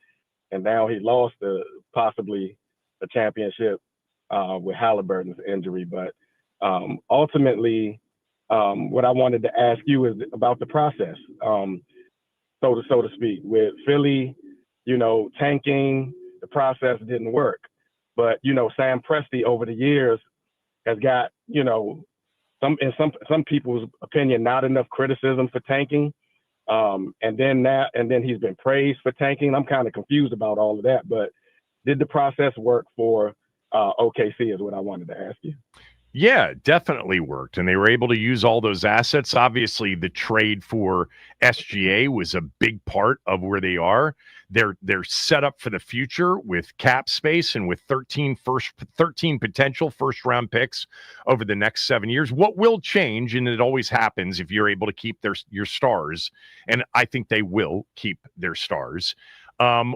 and now he lost possibly a championship with Halliburton's injury. But ultimately, what I wanted to ask you is about the process, so to speak. With Philly, tanking, the process didn't work. But Sam Presti over the years has got some people's opinion, not enough criticism for tanking, and then he's been praised for tanking. I'm kind of confused about all of that. But did the process work for OKC? Is what I wanted to ask you. Yeah, it definitely worked. And they were able to use all those assets. Obviously, the trade for SGA was a big part of where they are. They're set up for the future with cap space and with 13 potential first-round picks over the next 7 years. What will change, and it always happens if you're able to keep your stars, and I think they will keep their stars,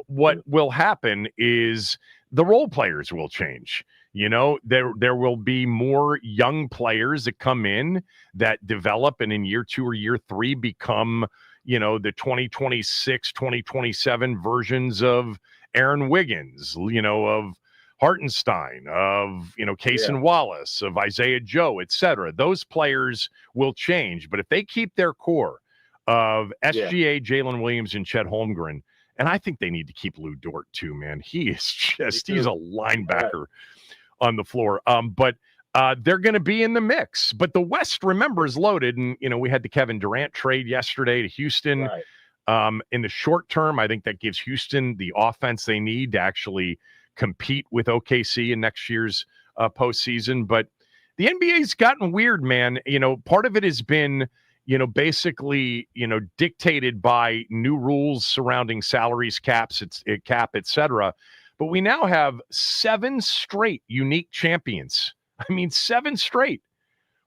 what will happen is the role players will change. There will be more young players that come in that develop and in year 2 or year 3 become, the 2026, 2027 versions of Aaron Wiggins, Hartenstein, of Cason Wallace, of Isaiah Joe, etc. Those players will change, but if they keep their core of SGA, Jalen Williams, and Chet Holmgren, and I think they need to keep Lou Dort too, man. He is he's a linebacker on the floor. But they're going to be in the mix. But the West, remember, is loaded. And, we had the Kevin Durant trade yesterday to Houston. Right. In the short term, I think that gives Houston the offense they need to actually compete with OKC in next year's postseason. But the NBA's gotten weird, man. Part of it has been basically, dictated by new rules surrounding salaries, cap, etc. But we now have 7 straight unique champions. I mean, 7 straight.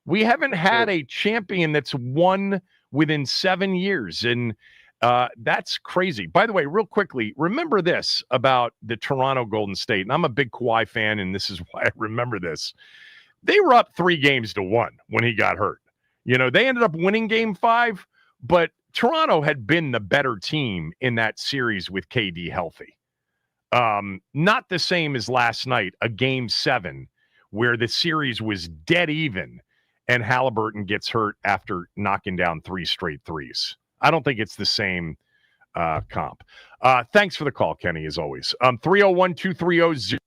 We haven't had a champion that's won within 7 years. And that's crazy. By the way, real quickly, remember this about the Toronto Golden State. And I'm a big Kawhi fan, and this is why I remember this. They were up 3-1 when he got hurt. They ended up winning game 5, but Toronto had been the better team in that series with KD healthy. Not the same as last night, a game 7, where the series was dead even and Halliburton gets hurt after knocking down 3 straight threes. I don't think it's the same comp. Thanks for the call, Kenny, as always. 301-230-0980.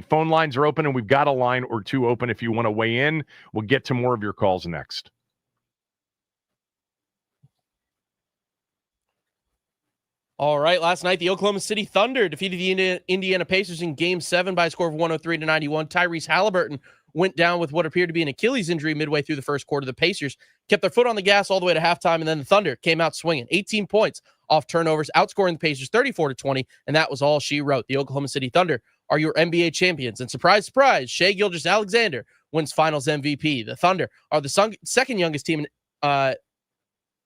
Phone lines are open, and we've got a line or two open if you want to weigh in. We'll get to more of your calls next. All right, last night, the Oklahoma City Thunder defeated the Indiana Pacers in Game 7 by a score of 103-91. Tyrese Halliburton went down with what appeared to be an Achilles injury midway through the first quarter. The Pacers kept their foot on the gas all the way to halftime, and then the Thunder came out swinging. 18 points off turnovers, outscoring the Pacers 34-20, and that was all she wrote. The Oklahoma City Thunder are your NBA champions, and surprise, surprise, Shai Gilgeous-Alexander wins Finals MVP. The Thunder are the second youngest team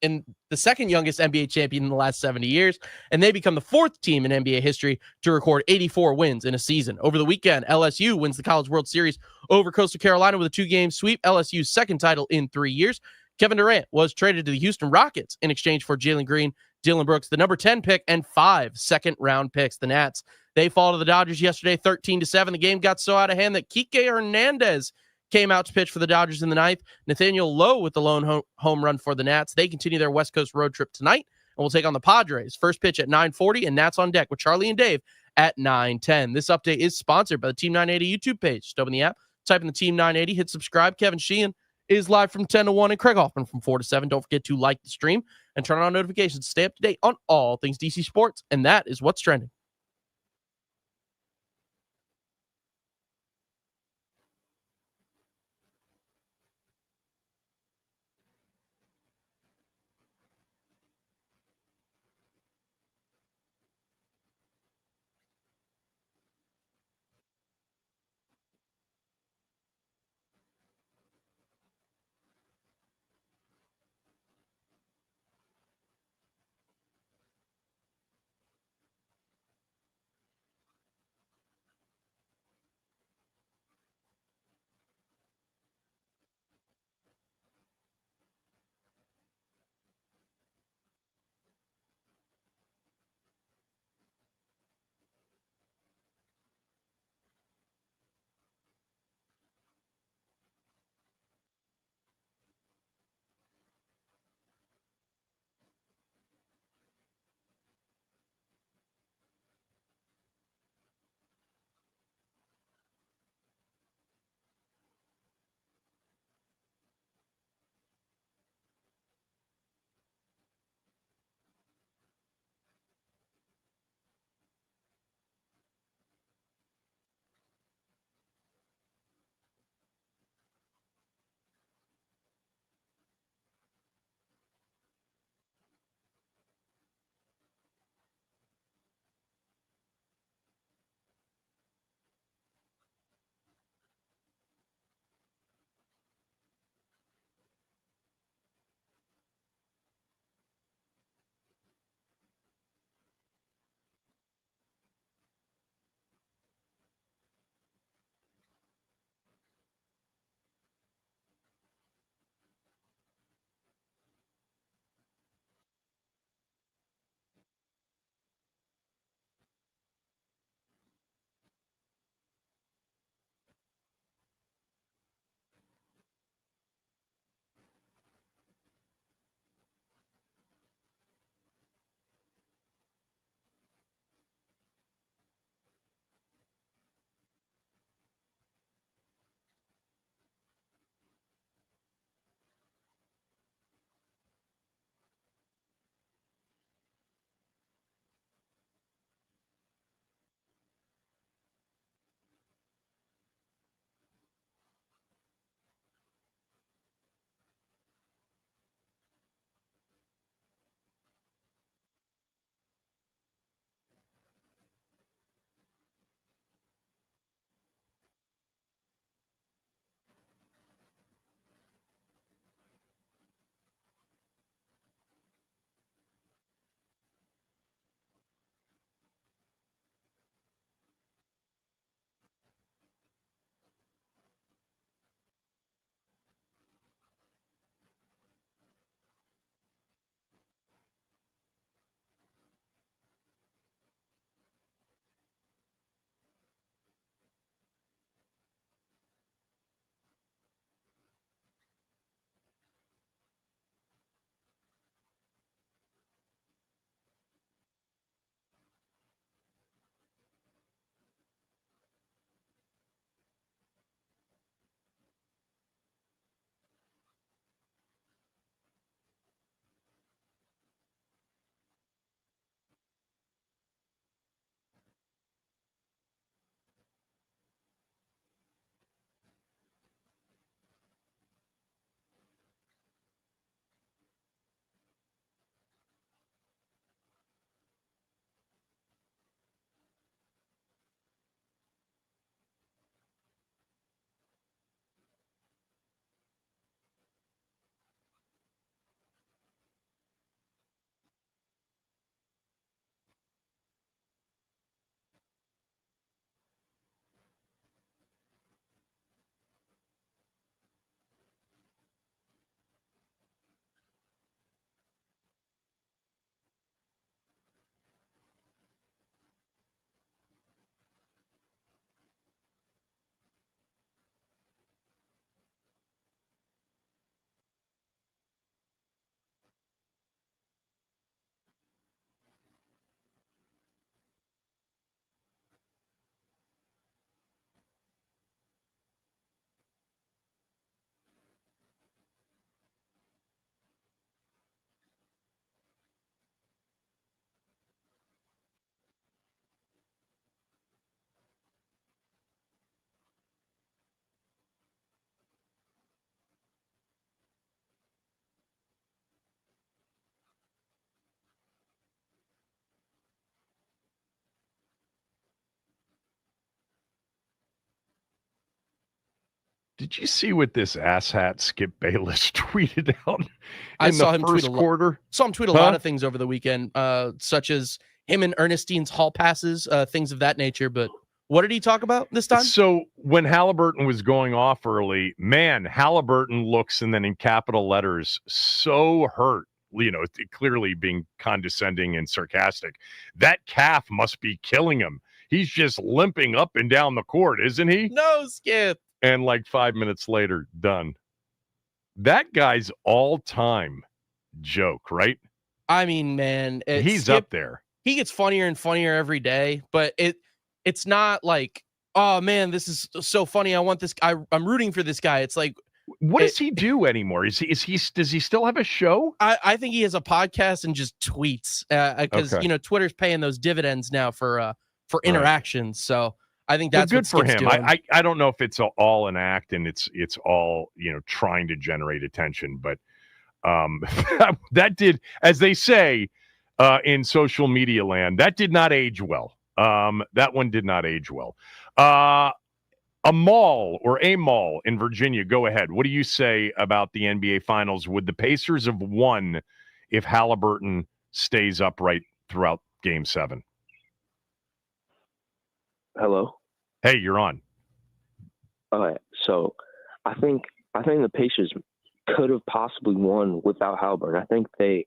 in the second youngest NBA champion in the last 70 years, and they become the 4th team in NBA history to record 84 wins in a season. Over the weekend, LSU wins the College World Series over Coastal Carolina with a 2-game sweep, LSU's second title in 3 years. Kevin Durant was traded to the Houston Rockets in exchange for Jalen Green, Dylan Brooks, the number 10 pick, and 5 second-round picks. The Nats, they fall to the Dodgers yesterday 13-7. The game got so out of hand that Kike Hernandez came out to pitch for the Dodgers in the 9th. Nathaniel Lowe with the lone home run for the Nats. They continue their West Coast road trip tonight, and will take on the Padres. First pitch at 9:40, and Nats on deck with Charlie and Dave at 9:10. This update is sponsored by the Team 980 YouTube page. Just open the app, type in the Team 980, hit subscribe. Kevin Sheehan is live from 10 to 1, and Craig Hoffman from 4 to 7. Don't forget to like the stream and turn on notifications to stay up to date on all things DC sports, and that is what's trending. Did you see what this asshat Skip Bayless tweeted out I in saw the him first quarter? Saw him tweet a lot of things over the weekend, such as him and Ernestine's hall passes, things of that nature. But what did he talk about this time? So when Halliburton was going off early, man, Halliburton looks, and then in capital letters, so hurt. You know, clearly being condescending and sarcastic. That calf must be killing him. He's just limping up and down the court, isn't he? No, Skip. And like 5 minutes later, done. That guy's all-time joke, right? I mean, man, He's Skip, up there. He gets funnier and funnier every day, but it's not like, oh man, this is so funny. I want this. I'm rooting for this guy. It's like, what does he do anymore? Does he still have a show? I think he has a podcast and just tweets because Okay. Twitter's paying those dividends now for interactions. So I think that's good for Skip's him. doing. I don't know if it's all an act and it's all trying to generate attention, but that did, as they say in social media land, that did not age well. That one did not age well. A mall in Virginia. Go ahead. What do you say about the NBA Finals? Would the Pacers have won if Halliburton stays upright throughout Game 7? Hello. Hey, you're on. All right. So I think the Pacers could have possibly won without Halliburton. I think they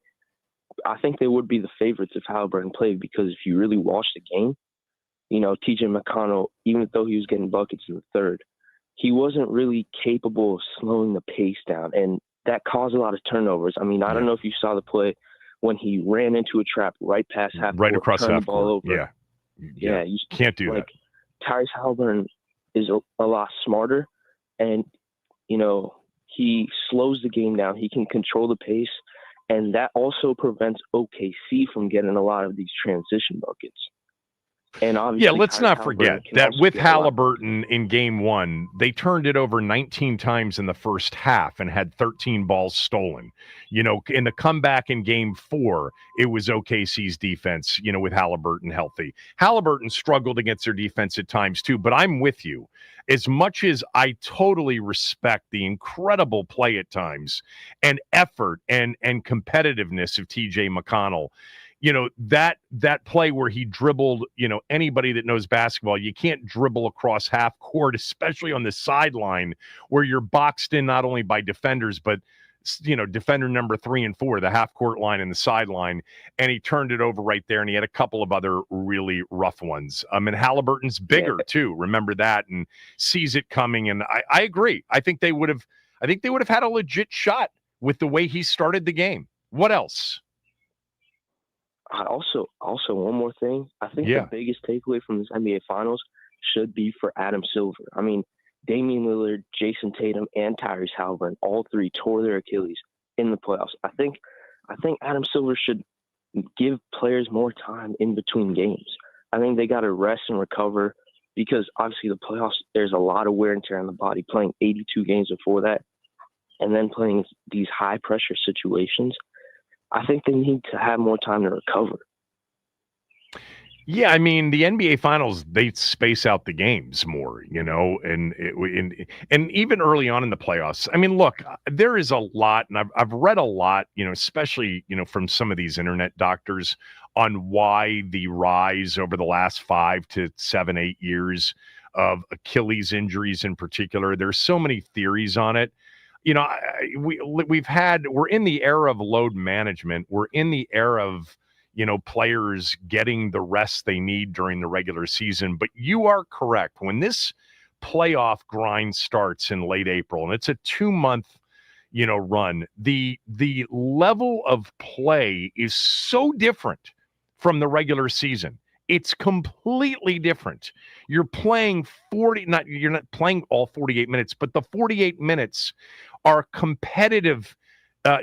would be the favorites if Halliburton played, because if you really watch the game, TJ McConnell, even though he was getting buckets in the third, he wasn't really capable of slowing the pace down, and that caused a lot of turnovers. I mean, I don't know if you saw the play when he ran into a trap right past half right court, across turned half the ball court. over. Yeah. You Can't do that. Tyrese Halliburton is a lot smarter, and he slows the game down. He can control the pace, and that also prevents OKC from getting a lot of these transition buckets. And obviously, let's Tyrese not forget Halliburton that with get a lot- Halliburton in Game 1, they turned it over 19 times in the first half and had 13 balls stolen. In the comeback in Game 4, it was OKC's defense, with Halliburton healthy. Halliburton struggled against their defense at times too, but I'm with you. As much as I totally respect the incredible play at times and effort and competitiveness of TJ McConnell, that play where he dribbled, anybody that knows basketball, you can't dribble across half court, especially on the sideline where you're boxed in not only by defenders, but, defender number 3 and 4, the half court line and the sideline. And he turned it over right there. And he had a couple of other really rough ones. And Halliburton's bigger too. Remember that, and sees it coming. And I agree. I think they would have had a legit shot with the way he started the game. What else? Also one more thing. I think the biggest takeaway from this NBA Finals should be for Adam Silver. I mean, Damian Lillard, Jason Tatum, and Tyrese Halliburton, all three tore their Achilles in the playoffs. I think Adam Silver should give players more time in between games. I think they got to rest and recover, because obviously the playoffs, there's a lot of wear and tear on the body, playing 82 games before that and then playing these high pressure situations. I think they need to have more time to recover. Yeah, I mean, the NBA Finals, they space out the games more, and even early on in the playoffs. I mean, look, there is a lot, and I've read a lot, especially, from some of these internet doctors on why the rise over the last 5 to 7, 8 years of Achilles injuries in particular. There's so many theories on it. We're in the era of load management. We're in the era of, players getting the rest they need during the regular season. But you are correct. When this playoff grind starts in late April, and it's a 2-month, run, the level of play is so different from the regular season. It's completely different. You're playing you're not playing all 48 minutes, but the 48 minutes are competitive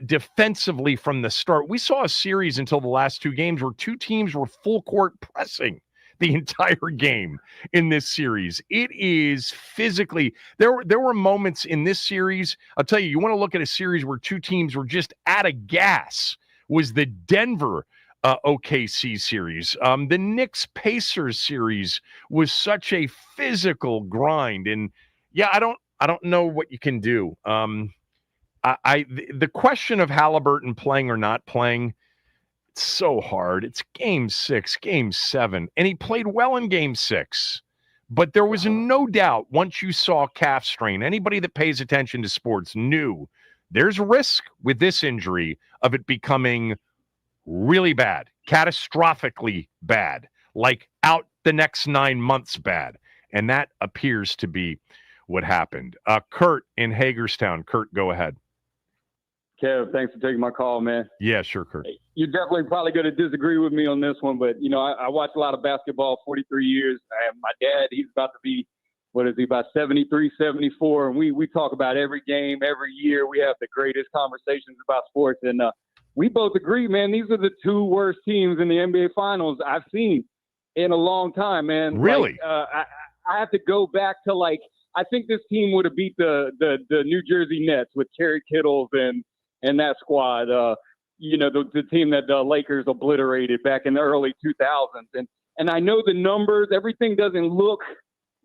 defensively from the start. We saw a series until the last 2 games where 2 teams were full court pressing the entire game in this series. It is physically, there were moments in this series. I'll tell you, you want to look at a series where 2 teams were just out of gas, was the Denver OKC series. The Knicks Pacers series was such a physical grind. And yeah, I don't know what you can do. The question of Halliburton playing or not playing, it's so hard. It's game 6, game 7, and he played well in game 6. But there was no doubt once you saw calf strain, anybody that pays attention to sports knew there's risk with this injury of it becoming really bad, catastrophically bad, like out the next 9 months bad. And that appears to be what happened. Kurt in Hagerstown. Kurt, go ahead. Kev, thanks for taking my call, man. Yeah, sure, Kurt. You're definitely probably going to disagree with me on this one, but, I watch a lot of basketball, 43 years. My dad, he's about to be, about 73, 74, and we talk about every game, every year. We have the greatest conversations about sports, and we both agree, man, these are the 2 worst teams in the NBA Finals I've seen in a long time, man. Really? I have to go back to, I think this team would have beat the New Jersey Nets with Kerry Kittles and that squad, the team that the Lakers obliterated back in the early 2000s. And I know the numbers, everything doesn't look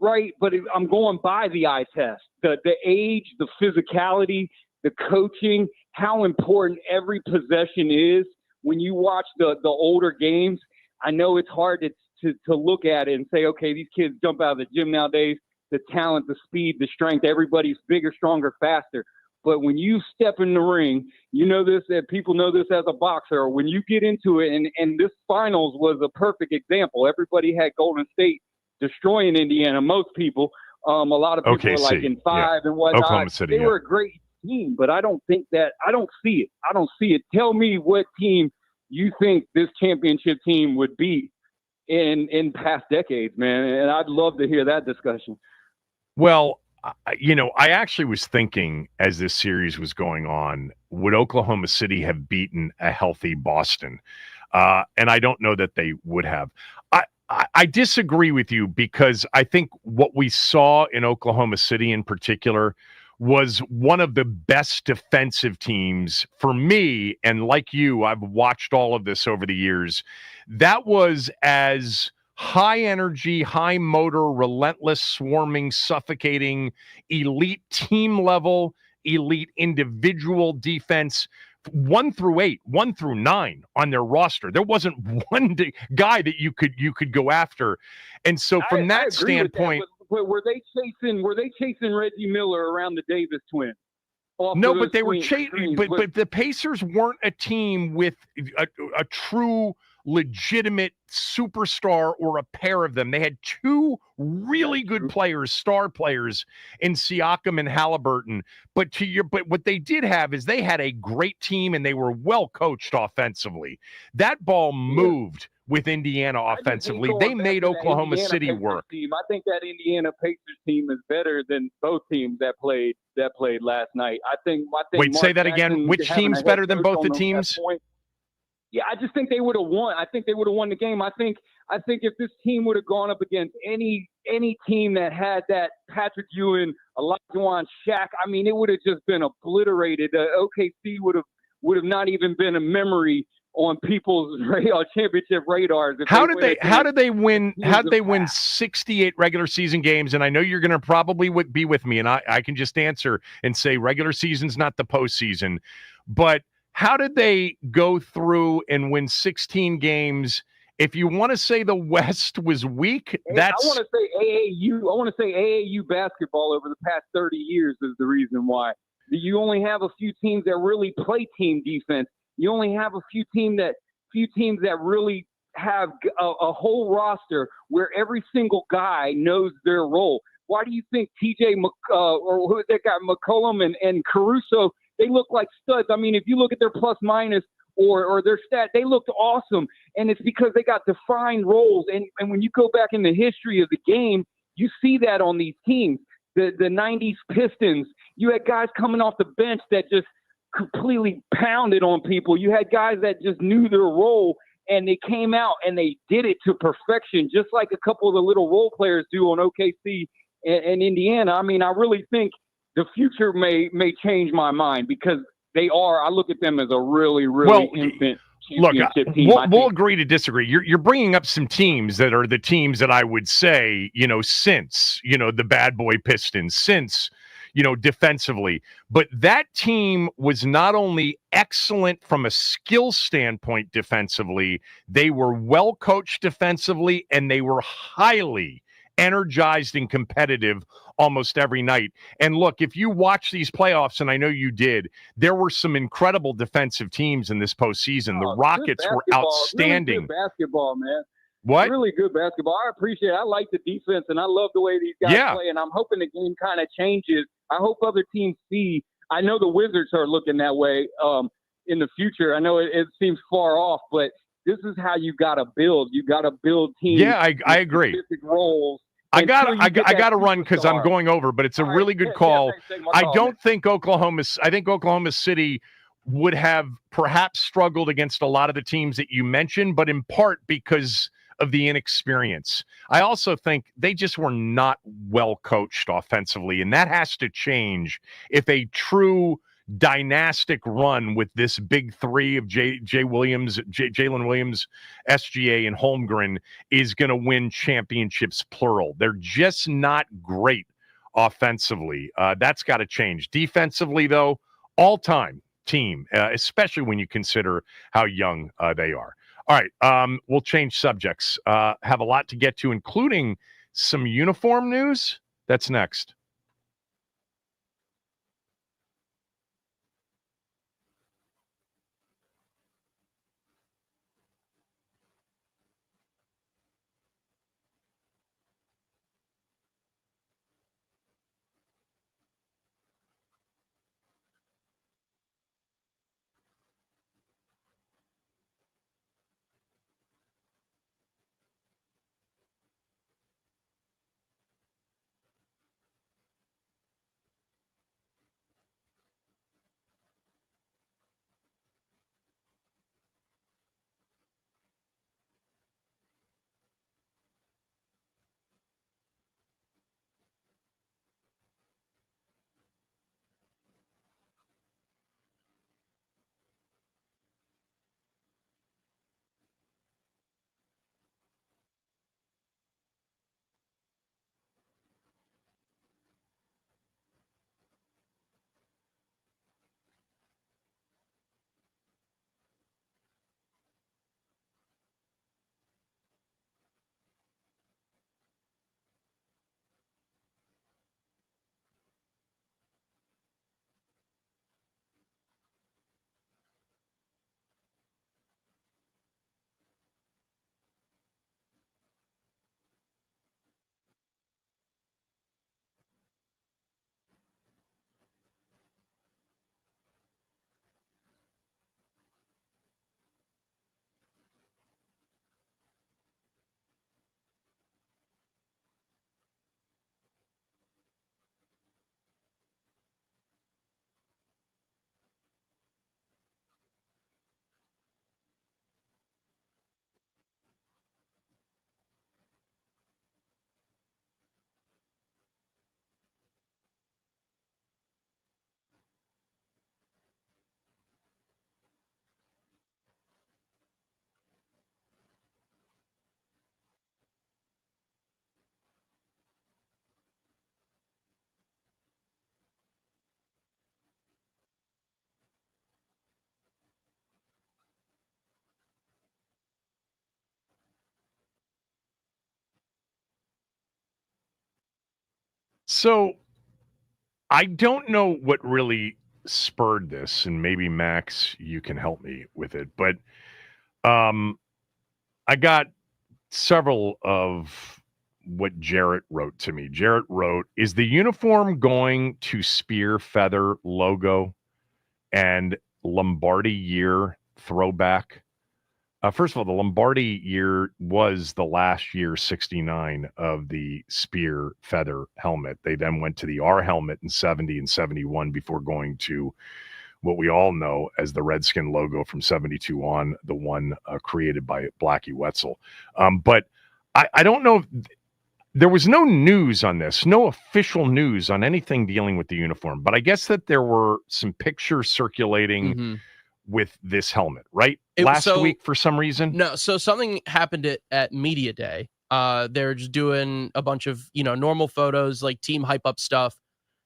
right, but I'm going by the eye test. The age, the physicality, the coaching, how important every possession is. When you watch the older games, I know it's hard to look at it and say, okay, these kids jump out of the gym nowadays, the talent, the speed, the strength, everybody's bigger, stronger, faster. But when you step in the ring, you know this, and people know this as a boxer, when you get into it, and this finals was a perfect example. Everybody had Golden State destroying Indiana, most people. A lot of people were like in 5 and whatnot. Oklahoma City, they were a great team, but I don't see it. I don't see it. Tell me what team you think this championship team would be in past decades, man. And I'd love to hear that discussion. Well, I actually was thinking as this series was going on, would Oklahoma City have beaten a healthy Boston? And I don't know that they would have. I disagree with you because I think what we saw in Oklahoma City in particular was one of the best defensive teams for me. And like you, I've watched all of this over the years. That was as high energy, high motor, relentless, swarming, suffocating, elite team level, elite individual defense, 1 through 8, 1 through 9 on their roster. There wasn't one guy that you could go after. And so from that standpoint, were they chasing Reggie Miller around the Davis twins? No, but they were chasing. But the Pacers weren't a team with a true, legitimate superstar or a pair of them. They had 2 really good players, star players in Siakam and Halliburton. But what they did have is they had a great team and they were well coached offensively. That ball moved with Indiana offensively. They made Oklahoma City work. Team. I think that Indiana Pacers team is better than both teams that played last night. I think Wait, Mark say that Jackson again. Which team's better than both the teams? Yeah, I just think they would have won. I think they would have won the game. I think if this team would have gone up against any team that had that Patrick Ewing, Olajuwon, Shaq, I mean, it would have just been obliterated. OKC would have not even been a memory on people's championship radars. How did they win 68 regular season games? And I know you're going to probably be with me, and I can just answer and say regular season's not the postseason, but how did they go through and win 16 games? If you want to say the West was weak, that's... I want to say AAU basketball over the past 30 years is the reason why. You only have a few teams that really play team defense. You only have a few teams that really have a whole roster where every single guy knows their role. Why do you think TJ or who that guy McCollum and Caruso, they look like studs? I mean, if you look at their plus minus or their stat, they looked awesome. And it's because they got defined roles. And when you go back in the history of the game, you see that on these teams. The 90s Pistons, you had guys coming off the bench that just completely pounded on people. You had guys that just knew their role, and they came out and they did it to perfection, just like a couple of the little role players do on OKC and Indiana. I mean, I really think the future may change my mind because I look at them as a really, really infant championship team. We'll agree to disagree. You're bringing up some teams that are the teams that I would say, since, the bad boy Pistons, since, defensively. But that team was not only excellent from a skill standpoint defensively, they were well coached defensively, and they were highly energized and competitive almost every night. And look, if you watch these playoffs, and I know you did, there were some incredible defensive teams in this postseason. The Rockets were outstanding. Really good basketball, man. What? Really good basketball. I appreciate it. I like the defense, and I love the way these guys play, and I'm hoping the game kind of changes. I hope other teams see. I know the Wizards are looking that way in the future. I know it seems far off, but this is how you got to build. You got to build teams. Yeah, I agree. Specific roles. I got to run because I'm going over, but it's a really good call. I think Oklahoma City would have perhaps struggled against a lot of the teams that you mentioned, but in part because of the inexperience. I also think they just were not well coached offensively, and that has to change if a true dynastic run with this big three of Jalen Williams, SGA, and Holmgren is going to win championships, plural. They're just not great offensively. That's got to change. Defensively, though, all-time team, especially when you consider how young they are. All right, we'll change subjects. Have a lot to get to, including some uniform news. That's next. So I don't know what really spurred this, and maybe Max, you can help me with it. But I got several of what Jarrett wrote to me. Jarrett wrote, "Is the uniform going to spear feather logo and Lombardi year throwback?" First of all, the Lombardi year was the last year 69 of the spear feather helmet. They then went to the R helmet in 70 and 71 before going to what we all know as the Redskin logo from 72 on, the one created by Blackie Wetzel. But I don't know. There was no news on this, no official news on anything dealing with the uniform. But I guess that there were some pictures circulating with this helmet, right? Last week for some reason? No, so something happened at Media Day. They're just doing a bunch of, normal photos, like team hype up stuff.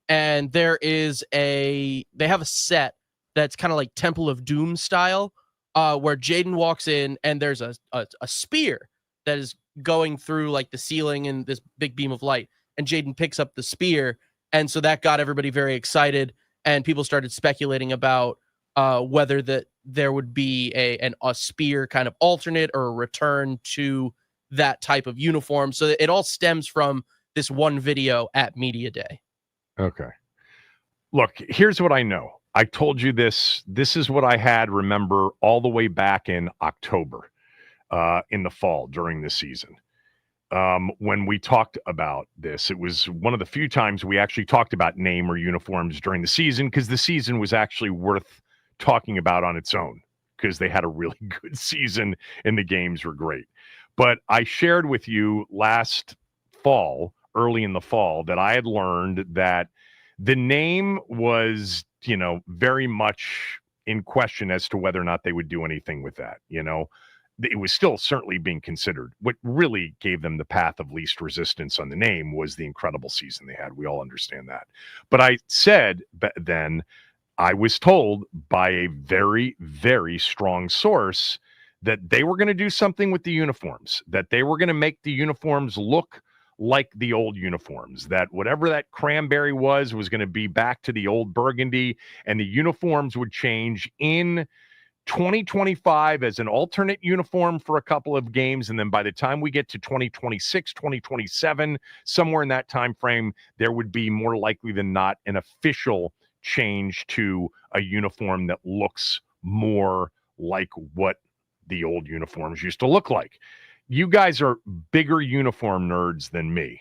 and they have a set that's kind of like Temple of Doom style, where Jaden walks in and there's a spear that is going through like the ceiling and this big beam of light, and Jaden picks up the spear, and so that got everybody very excited, and people started speculating about whether there would be a spear kind of alternate or a return to that type of uniform. So it all stems from this one video at Media Day. Okay. Look, here's what I know. I told you this. This is what I had, remember, all the way back in October, in the fall during the season. When we talked about this, it was one of the few times we actually talked about name or uniforms during the season, because the season was actually worth talking about on its own, because they had a really good season and the games were great. But I shared with you last fall, early in the fall, that I had learned that the name was, very much in question as to whether or not they would do anything with that. It was still certainly being considered. What really gave them the path of least resistance on the name was the incredible season they had. We all understand that. But I said then, I was told by a very, very strong source that they were going to do something with the uniforms, that they were going to make the uniforms look like the old uniforms, that whatever that cranberry was going to be back to the old burgundy, and the uniforms would change in 2025 as an alternate uniform for a couple of games. And then by the time we get to 2026, 2027, somewhere in that time frame, there would be more likely than not an official change to a uniform that looks more like what the old uniforms used to look like. You guys are bigger uniform nerds than me.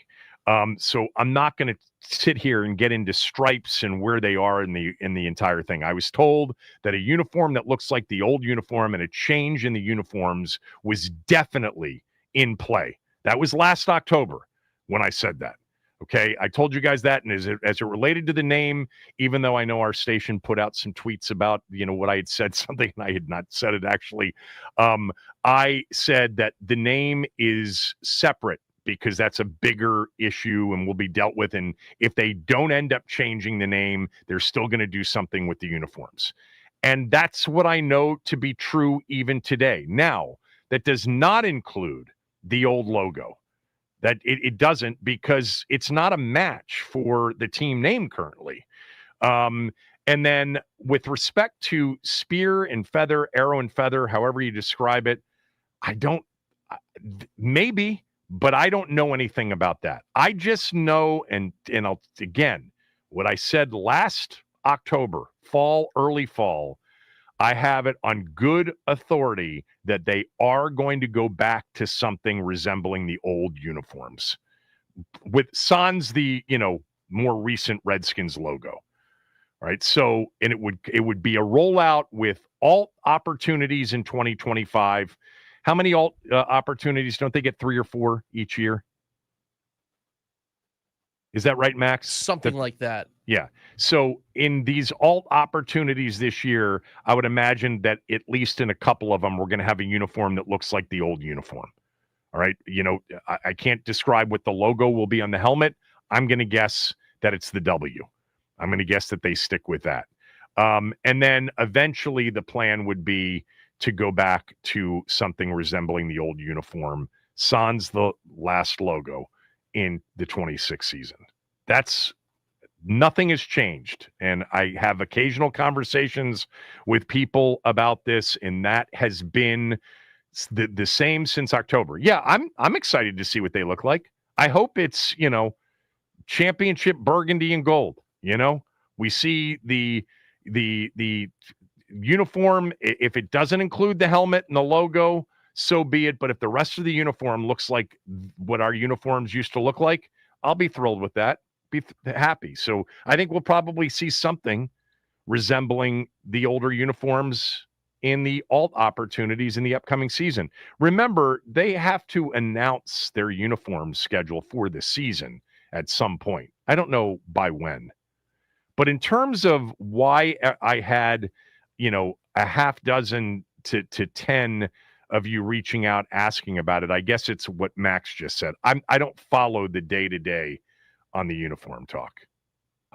So I'm not going to sit here and get into stripes and where they are in the entire thing. I was told that a uniform that looks like the old uniform and a change in the uniforms was definitely in play. That was last October when I said that. Okay, I told you guys that, and as it related to the name, even though I know our station put out some tweets about what I had said something, and I had not said it actually, I said that the name is separate because that's a bigger issue and will be dealt with. And if they don't end up changing the name, they're still going to do something with the uniforms, and that's what I know to be true even today. Now, that does not include the old logo. That it doesn't, because it's not a match for the team name currently. And then with respect to spear and feather, arrow and feather, however you describe it, maybe, but I don't know anything about that. I just know, and I'll, again, what I said last October, early fall, I have it on good authority that they are going to go back to something resembling the old uniforms, with sans the more recent Redskins logo. All right. So, and it would be a rollout with alt opportunities in 2025. How many alt opportunities? Don't they get 3 or 4 each year? Is that right, Max? Something like that. Yeah. So in these alt opportunities this year, I would imagine that at least in a couple of them, we're going to have a uniform that looks like the old uniform. All right. I can't describe what the logo will be on the helmet. I'm going to guess that it's the W. I'm going to guess that they stick with that. And then eventually the plan would be to go back to something resembling the old uniform, sans the last logo in the 26 season. Nothing has changed. And I have occasional conversations with people about this, and that has been the same since October. Yeah, I'm excited to see what they look like. I hope it's, championship burgundy and gold. We see the uniform. If it doesn't include the helmet and the logo, so be it. But if the rest of the uniform looks like what our uniforms used to look like, I'll be thrilled with that. Be happy. So I think we'll probably see something resembling the older uniforms in the alt opportunities in the upcoming season. Remember, they have to announce their uniform schedule for the season at some point. I don't know by when. But in terms of why I had, a half dozen to 10 of you reaching out asking about it, I guess it's what Max just said. I don't follow the day-to-day on the uniform talk.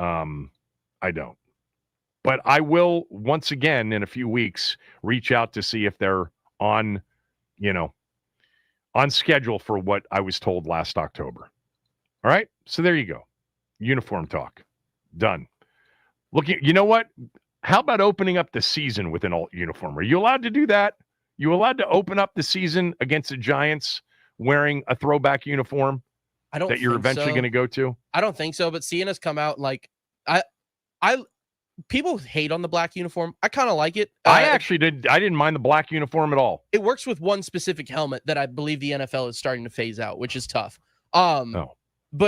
I don't. But I will, once again, in a few weeks, reach out to see if they're on schedule for what I was told last October. All right? So there you go. Uniform talk. Done. You know what? How about opening up the season with an alt uniform? Are you allowed to do that? You allowed to open up the season against the Giants wearing a throwback uniform that you're eventually going to go to? I don't think so, but seeing us come out people hate on the black uniform. I kind of like it. I actually did. I didn't mind the black uniform at all. It works with one specific helmet that I believe the NFL is starting to phase out, which is tough. But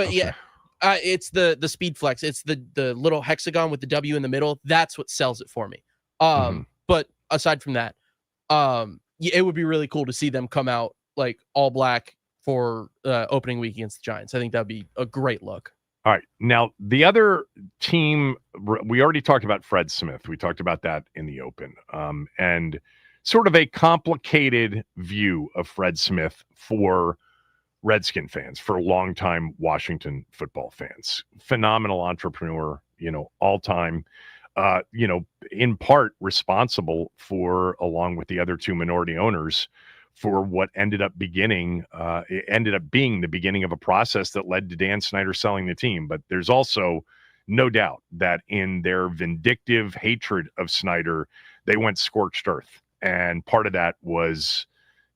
okay. Yeah, it's the Speed Flex. It's the little hexagon with the W in the middle. That's what sells it for me. But aside from that, it would be really cool to see them come out like all black for opening week against the Giants. I think that'd be a great look. All right. Now, the other team, we already talked about Fred Smith. We talked about that in the open. And sort of a complicated view of Fred Smith for Redskin fans, for longtime Washington football fans. Phenomenal entrepreneur, all time, in part responsible for, along with the other two minority owners, for what ended up being the beginning of a process that led to Dan Snyder selling the team. But there's also no doubt that in their vindictive hatred of Snyder, they went scorched earth. And part of that was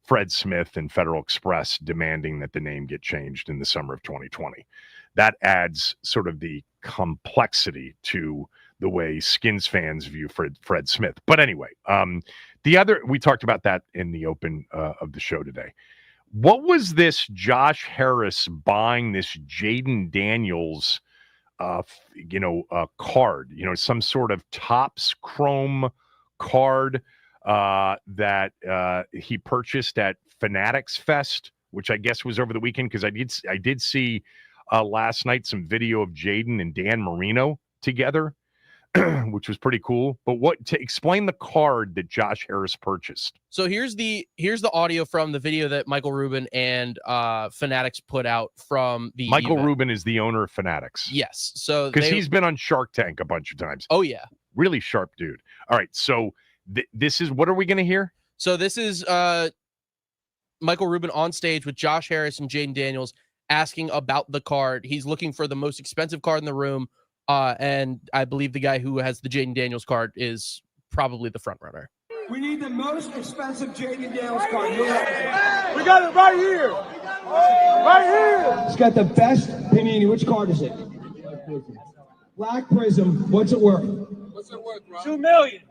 Fred Smith and Federal Express demanding that the name get changed in the summer of 2020. That adds sort of the complexity to the way Skins fans view Fred Smith. But anyway, we talked about that in the open of the show today. What was this Josh Harris buying this Jaden Daniels, card, some sort of Topps Chrome card that he purchased at Fanatics Fest, which I guess was over the weekend, because I did see last night some video of Jaden and Dan Marino together, which was pretty cool. But to explain the card that Josh Harris purchased. So here's the audio from the video that Michael Rubin and Fanatics put out from the Michael event. Rubin is the owner of Fanatics. Yes. So because he's been on Shark Tank a bunch of times. Oh yeah. Really sharp dude. All right. So this is, what are we going to hear? So this is Michael Rubin on stage with Josh Harris and Jaden Daniels asking about the card. He's looking for the most expensive card in the room. And I believe the guy who has the Jaden Daniels card is probably the front runner. We need the most expensive Jaden Daniels card. We got it right here. Right here. It's got the best Panini. Which card is it? Black Prism. What's it worth? What's it worth, bro? $2 million.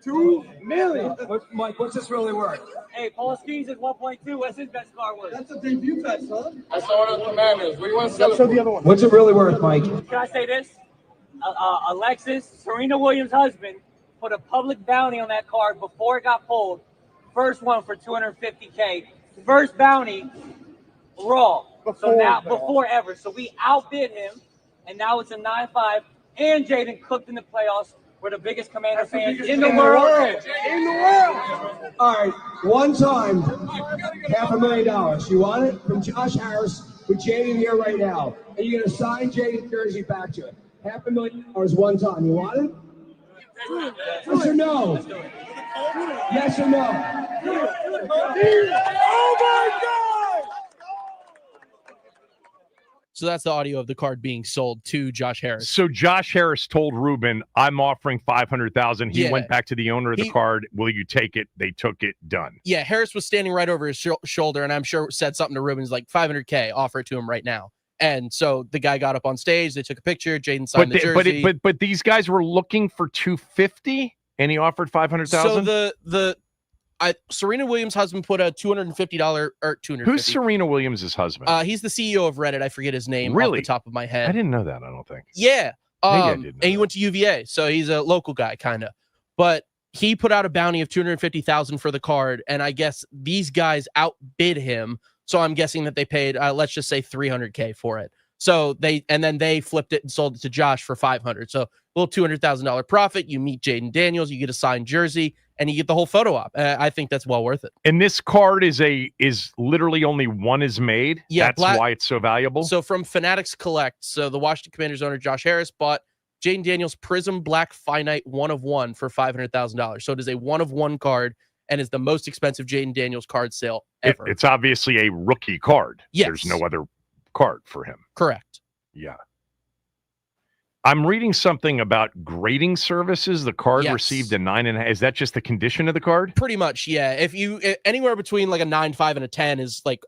$2 million. Mike, what's this really worth? Hey, Paul Skeens is 1.2. What's his best card worth? That's a debut bet, son. That's all the Commanders. What do you want to sell it for? The other one. What's it really worth, Mike? Can I say this? Alexis, Serena Williams' husband, put a public bounty on that card before it got pulled. First one for $250K. First bounty, raw. Before ever. So we outbid him, and now it's a 9-5. And Jaden cooked in the playoffs. We're the biggest Commander fans in the world. In the world. All right, one time, $500,000. You want it? From Josh Harris with Jaden here right now. And you're going to sign Jaden's jersey back to it. $500,000 one time. You want it? Yes or no? Yes or no? Oh my God! So that's the audio of the card being sold to Josh Harris. So Josh Harris told Rubin, "I'm offering $500,000." He went back to the owner of the card. Will you take it? They took it. Done. Yeah, Harris was standing right over his shoulder, and I'm sure said something to Rubin. He's like, $500K, offer it to him right now. And so the guy got up on stage. They took a picture. Jaden signed the jersey. But these guys were looking for $250, and he offered $500,000. So Serena Williams' husband put a $250 or $250. Who's Serena Williams' husband? He's the CEO of Reddit. I forget his name really? Off the top of my head. I didn't know that. I don't think. Yeah. Maybe I did. And he went to UVA, so he's a local guy, kind of. But he put out a bounty of $250,000 for the card, and I guess these guys outbid him. So I'm guessing that they paid, let's just say $300K for it. So then they flipped it and sold it to Josh for $500. So a little $200,000 profit. You meet Jaden Daniels, you get a signed jersey, and you get the whole photo op. I think that's well worth it. And this card is literally only one is made. Yeah, that's why it's so valuable. So from Fanatics Collect, so the Washington Commanders owner Josh Harris bought Jaden Daniels Prism Black Finite 1/1 for $500,000. So it is a 1/1 card and is the most expensive Jaden Daniels card sale ever. It's obviously a rookie card. Yes. There's no other card for him. Correct. Yeah. I'm reading something about grading services. The card received a 9.5. Is that just the condition of the card? Pretty much, yeah. If you anywhere between like a 9.5 and a 10 is like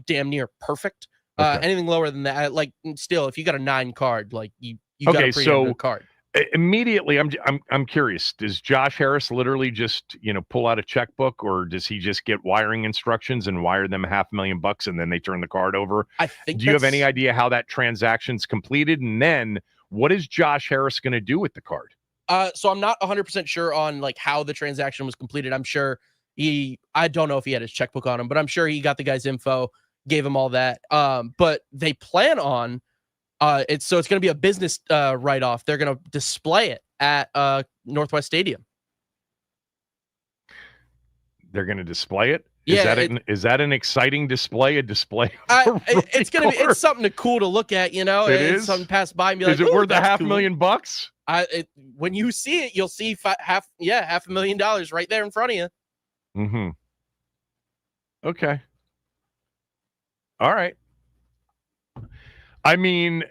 damn near perfect. Okay. Anything lower than that, like still, if you got a 9 card, like you got a pretty good card. Immediately, I'm curious. Does Josh Harris literally just pull out a checkbook, or does he just get wiring instructions and wire them $500,000 and then they turn the card over? I think. Do you have any idea how that transaction's completed? And then what is Josh Harris going to do with the card? So I'm not 100% sure on like how the transaction was completed. I'm sure I don't know if he had his checkbook on him, but I'm sure he got the guy's info, gave him all that. But they plan on it's going to be a business write-off. They're going to display it at Northwest Stadium. They're going to display it? Yeah, is that an exciting display? A display? It's going to be. It's something cool to look at. It is something pass by and be like, is it worth $500,000? $500,000? When you see it, you'll see $500,000 right there in front of you. Mm-hmm. Okay. All right. I mean,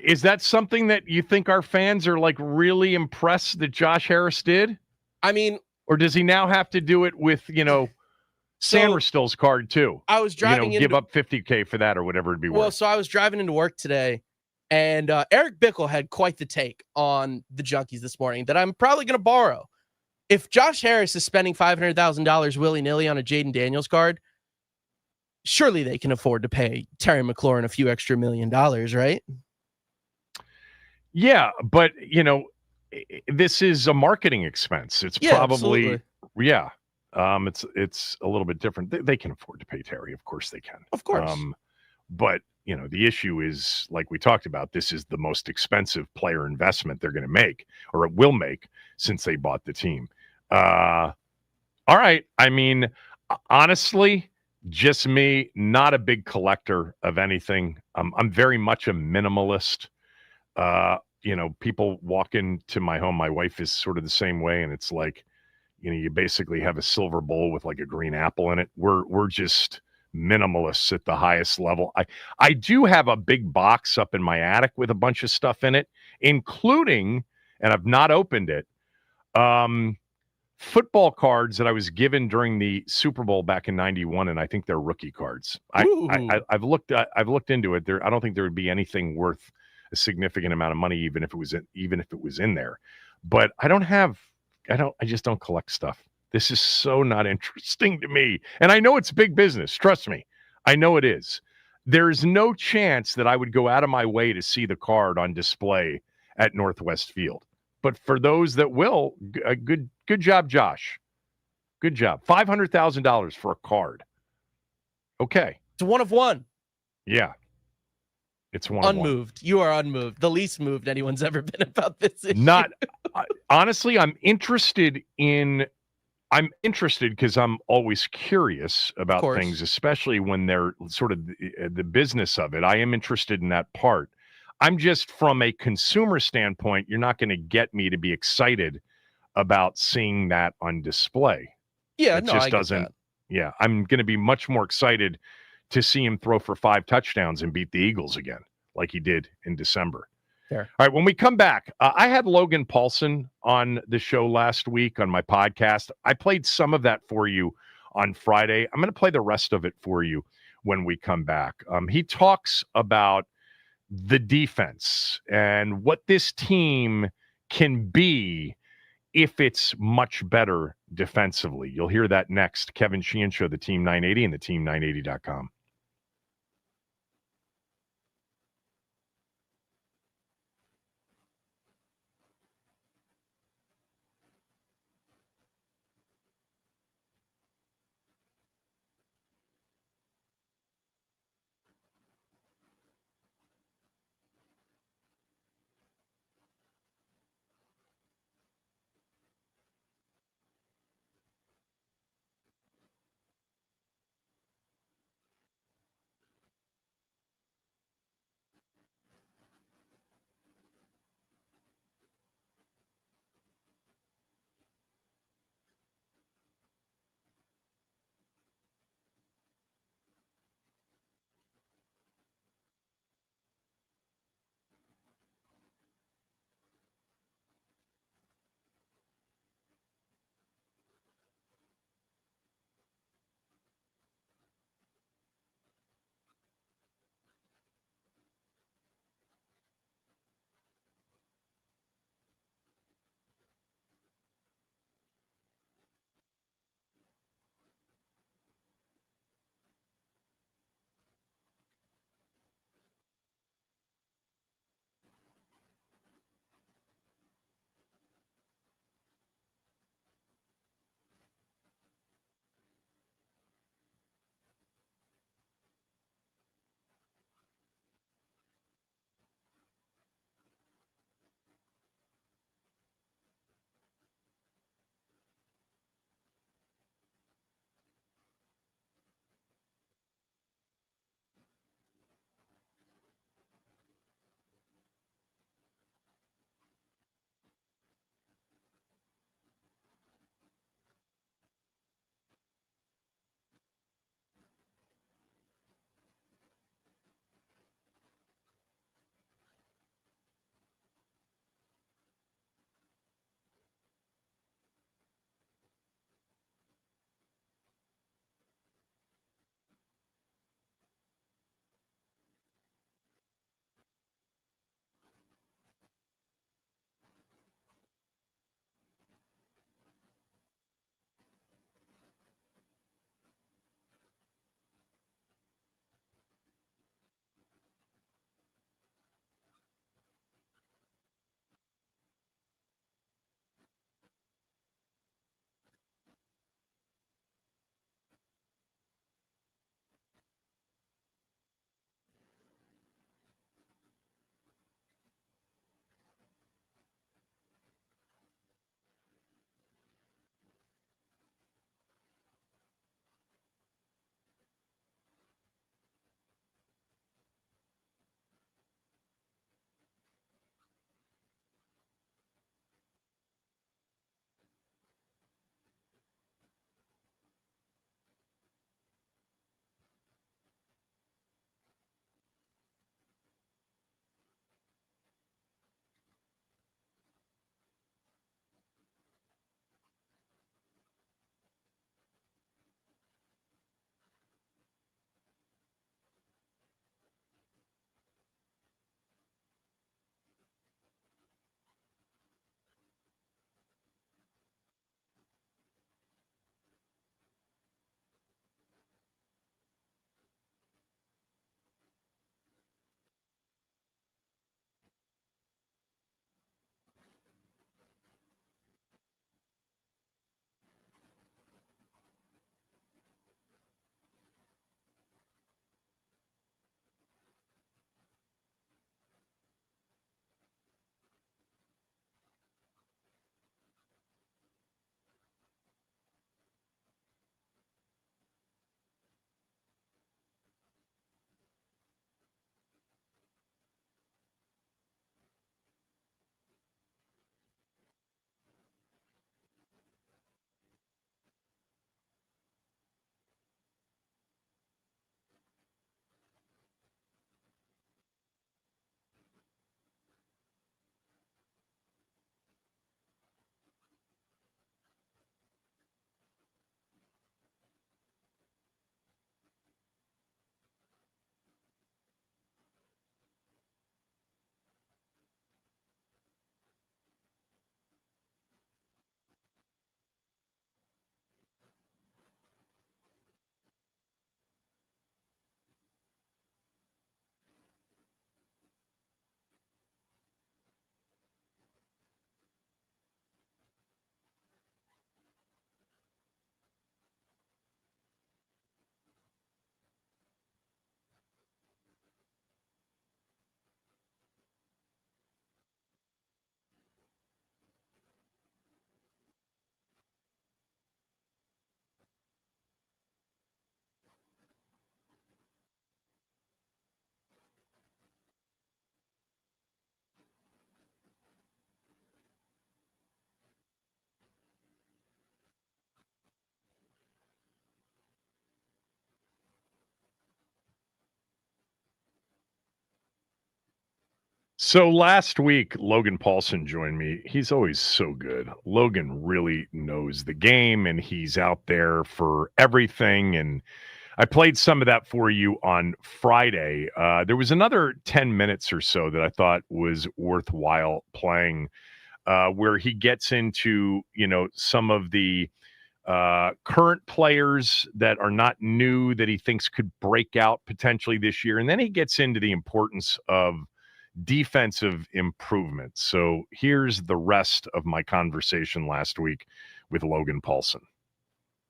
is that something that you think our fans are like really impressed that Josh Harris did? I mean, or does he now have to do it with, Samerstill's card too? I was driving give up $50K for that or whatever it'd be worth. Well, so I was driving into work today, and Eric Bickle had quite the take on the Junkies this morning that I'm probably going to borrow. If Josh Harris is spending $500,000 willy-nilly on a Jaden Daniels card, surely they can afford to pay Terry McLaurin a few extra $1 million, right? Yeah, but this is a marketing expense. It's probably absolutely. It's a little bit different. They can afford to pay Terry, of course they can. Of course. But the issue is, like we talked about, this is the most expensive player investment they're going to make, or it will make, since they bought the team. All right. I mean, honestly, just me, not a big collector of anything. I'm very much a minimalist. People walk into my home. My wife is sort of the same way, and it's like, you basically have a silver bowl with like a green apple in it. We're just minimalists at the highest level. I do have a big box up in my attic with a bunch of stuff in it, including, and I've not opened it, football cards that I was given during the Super Bowl back in '91, and I think they're rookie cards. I've looked into it. I don't think there would be anything worth a significant amount of money, even if it was in there. But I just don't collect stuff. This is so not interesting to me. And I know it's big business. Trust me. I know it is. There's no chance that I would go out of my way to see the card on display at Northwest Field. But for those that will, good job, Josh. Good job. $500,000 for a card. Okay. It's 1/1. Yeah. It's 1/1. Unmoved. You are unmoved. The least moved anyone's ever been about this issue. Honestly, I'm interested because I'm always curious about things, especially when they're sort of the business of it. I am interested in that part. I'm just, from a consumer standpoint, you're not going to get me to be excited about seeing that on display. Yeah, it just doesn't. Yeah, I'm going to be much more excited to see him throw for 5 touchdowns and beat the Eagles again, like he did in December. Fair. All right, when we come back, I had Logan Paulson on the show last week on my podcast. I played some of that for you on Friday. I'm going to play the rest of it for you when we come back. He talks about the defense and what this team can be if it's much better defensively. You'll hear that next. Kevin Sheehan Show, the Team 980 and the team980.com. So last week, Logan Paulson joined me. He's always so good. Logan really knows the game, and he's out there for everything. And I played some of that for you on Friday. There was another 10 minutes or so that I thought was worthwhile playing, where he gets into, some of the current players that are not new that he thinks could break out potentially this year. And then he gets into the importance of defensive improvement. So here's the rest of my conversation last week with Logan Paulson.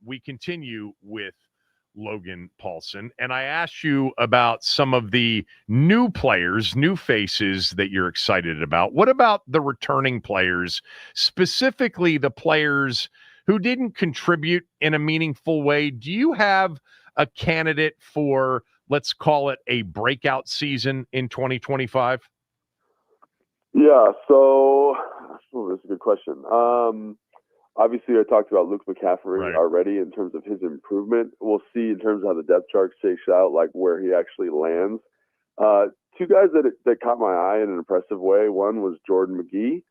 We continue with Logan Paulson, and I asked you about some of the new players, new faces that you're excited about. What about the returning players, specifically the players who didn't contribute in a meaningful way? Do you have a candidate for, let's call it, a breakout season in 2025? Yeah, so that's a good question. Obviously, I talked about Luke McCaffrey already in terms of his improvement. We'll see in terms of how the depth chart shakes out, like where he actually lands. Two guys that caught my eye in an impressive way. One was Jordan McGee.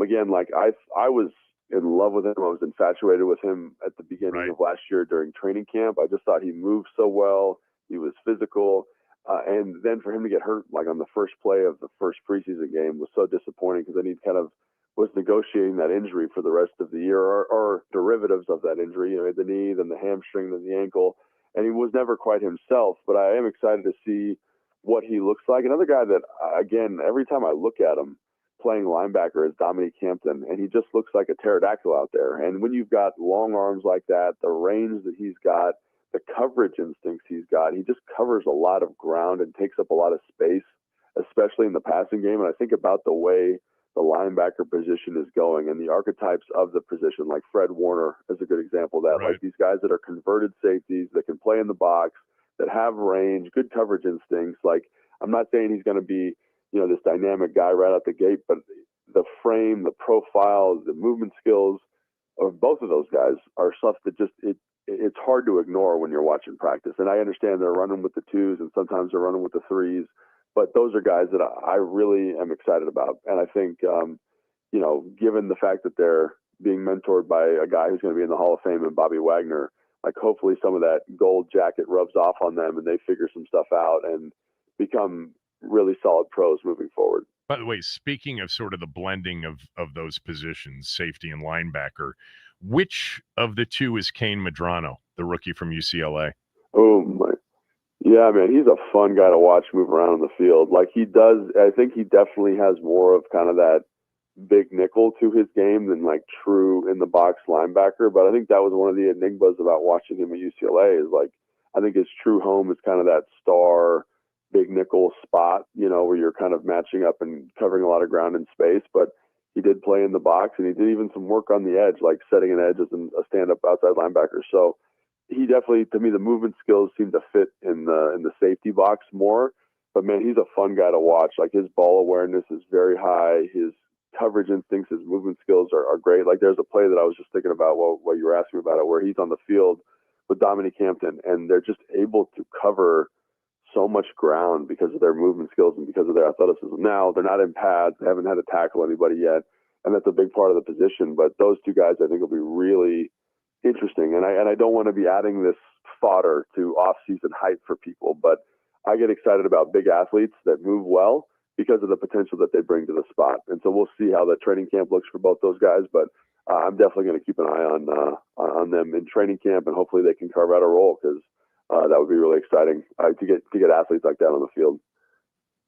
Again, like I was in love with him. I was infatuated with him at the beginning of last year during training camp. I just thought he moved so well. He was physical. And then for him to get hurt, like on the first play of the first preseason game, was so disappointing because then he kind of was negotiating that injury for the rest of the year, or derivatives of that injury, the knee, then the hamstring, then the ankle, and he was never quite himself. But I am excited to see what he looks like. Another guy that, again, every time I look at him playing linebacker is Dominique Hampton, and he just looks like a pterodactyl out there. And when you've got long arms like that, the range that he's got, the coverage instincts he's got, he just covers a lot of ground and takes up a lot of space, especially in the passing game. And I think about the way the linebacker position is going and the archetypes of the position, like Fred Warner is a good example of that. Like these guys that are converted safeties that can play in the box, that have range, good coverage instincts. Like, I'm not saying he's going to be, this dynamic guy right out the gate, but the frame, the profile, the movement skills of both of those guys are stuff that just, it's hard to ignore when you're watching practice. And I understand they're running with the twos and sometimes they're running with the threes, but those are guys that I really am excited about. And I think, given the fact that they're being mentored by a guy who's going to be in the Hall of Fame and Bobby Wagner, like hopefully some of that gold jacket rubs off on them and they figure some stuff out and become really solid pros moving forward. By the way, speaking of sort of the blending of those positions, safety and linebacker, which of the two is Kane Medrano, the rookie from UCLA? Oh, my. Yeah, man, he's a fun guy to watch move around on the field. Like I think he definitely has more of kind of that big nickel to his game than like true in the box linebacker. But I think that was one of the enigmas about watching him at UCLA is like, I think his true home is kind of that star big nickel spot, where you're kind of matching up and covering a lot of ground in space. But he did play in the box and he did even some work on the edge, like setting an edge as a stand-up outside linebacker. So he definitely, to me, the movement skills seem to fit in the safety box more. But man, he's a fun guy to watch. Like his ball awareness is very high. His coverage instincts, his movement skills are great. Like there's a play that I was just thinking about while you were asking about it, where he's on the field with Dominique Hampton, and they're just able to cover so much ground because of their movement skills and because of their athleticism. Now they're not in pads; they haven't had to tackle anybody yet, and that's a big part of the position. But those two guys, I think, will be really interesting. And I don't want to be adding this fodder to off-season hype for people, but I get excited about big athletes that move well because of the potential that they bring to the spot. And so we'll see how the training camp looks for both those guys, but I'm definitely going to keep an eye on them in training camp, and hopefully they can carve out a role because that would be really exciting to get athletes like that on the field.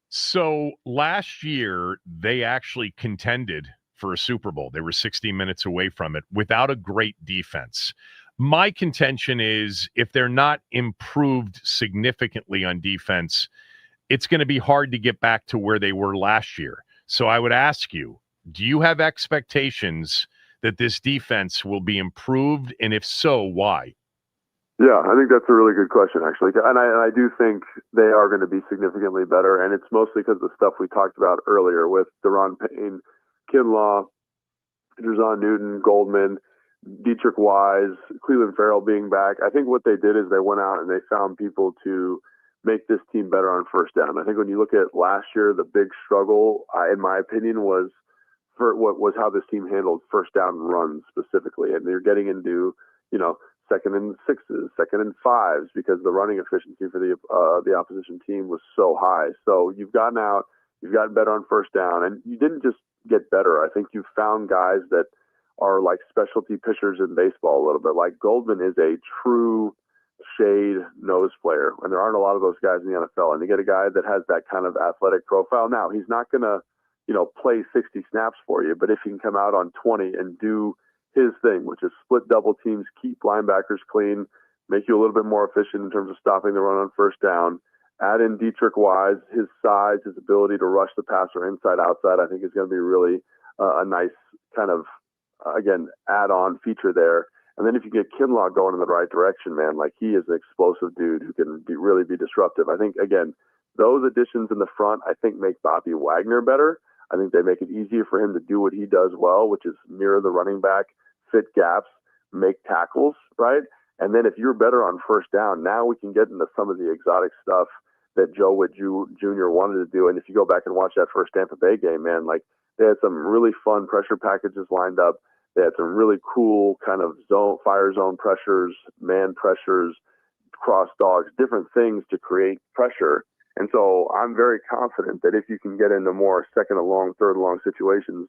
So last year they actually contended for a Super Bowl. They were 60 minutes away from it without a great defense. My contention is if they're not improved significantly on defense, it's going to be hard to get back to where they were last year. So I would ask you, do you have expectations that this defense will be improved? And if so, why? Yeah, I think that's a really good question, actually. And I do think they are going to be significantly better. And it's mostly because of the stuff we talked about earlier with Daron Payne, Kinlaw, Drazon Newton, Goldman, Dietrich Wise, Cleveland Farrell being back. I think what they did is they went out and they found people to make this team better on first down. I think when you look at last year, the big struggle, in my opinion, was how this team handled first down runs specifically. And they're getting into, second and sixes, second and fives, because the running efficiency for the opposition team was so high. So you've gotten better on first down, and you didn't just get better. I think you found guys that are like specialty pitchers in baseball a little bit. Like Goldman is a true shade nose player, and there aren't a lot of those guys in the NFL. And you get a guy that has that kind of athletic profile. Now, he's not going to, play 60 snaps for you, but if he can come out on 20 and do his thing, which is split double teams, keep linebackers clean, make you a little bit more efficient in terms of stopping the run on first down, add in Dietrich Wise, his size, his ability to rush the passer inside, outside, I think is going to be really a nice kind of, again, add-on feature there. And then if you get Kinlaw going in the right direction, man, like he is an explosive dude who can really be disruptive. I think, again, those additions in the front, I think, make Bobby Wagner better. I think they make it easier for him to do what he does well, which is mirror the running back, fit gaps, make tackles, right? And then if you're better on first down, now we can get into some of the exotic stuff that Joe Wood Jr. wanted to do. And if you go back and watch that first Tampa Bay game, man, like they had some really fun pressure packages lined up. They had some really cool kind of fire zone pressures, man pressures, cross dogs, different things to create pressure. And so I'm very confident that if you can get into more second and long, third and long situations,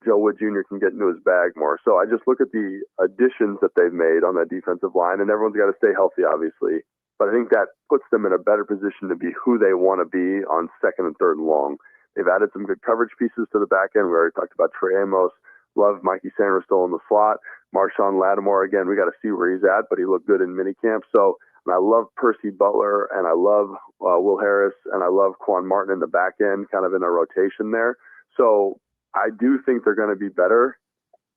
Joe Wood Jr. can get into his bag more. So I just look at the additions that they've made on that defensive line, and everyone's got to stay healthy, obviously. But I think that puts them in a better position to be who they want to be on second and third and long. They've added some good coverage pieces to the back end. We already talked about Trey Amos. Love Mikey Sanders still in the slot. Marshawn Lattimore, again, we got to see where he's at, but he looked good in minicamp. So I love Percy Butler, and I love Will Harris, and I love Quan Martin in the back end, kind of in a rotation there. So I do think they're going to be better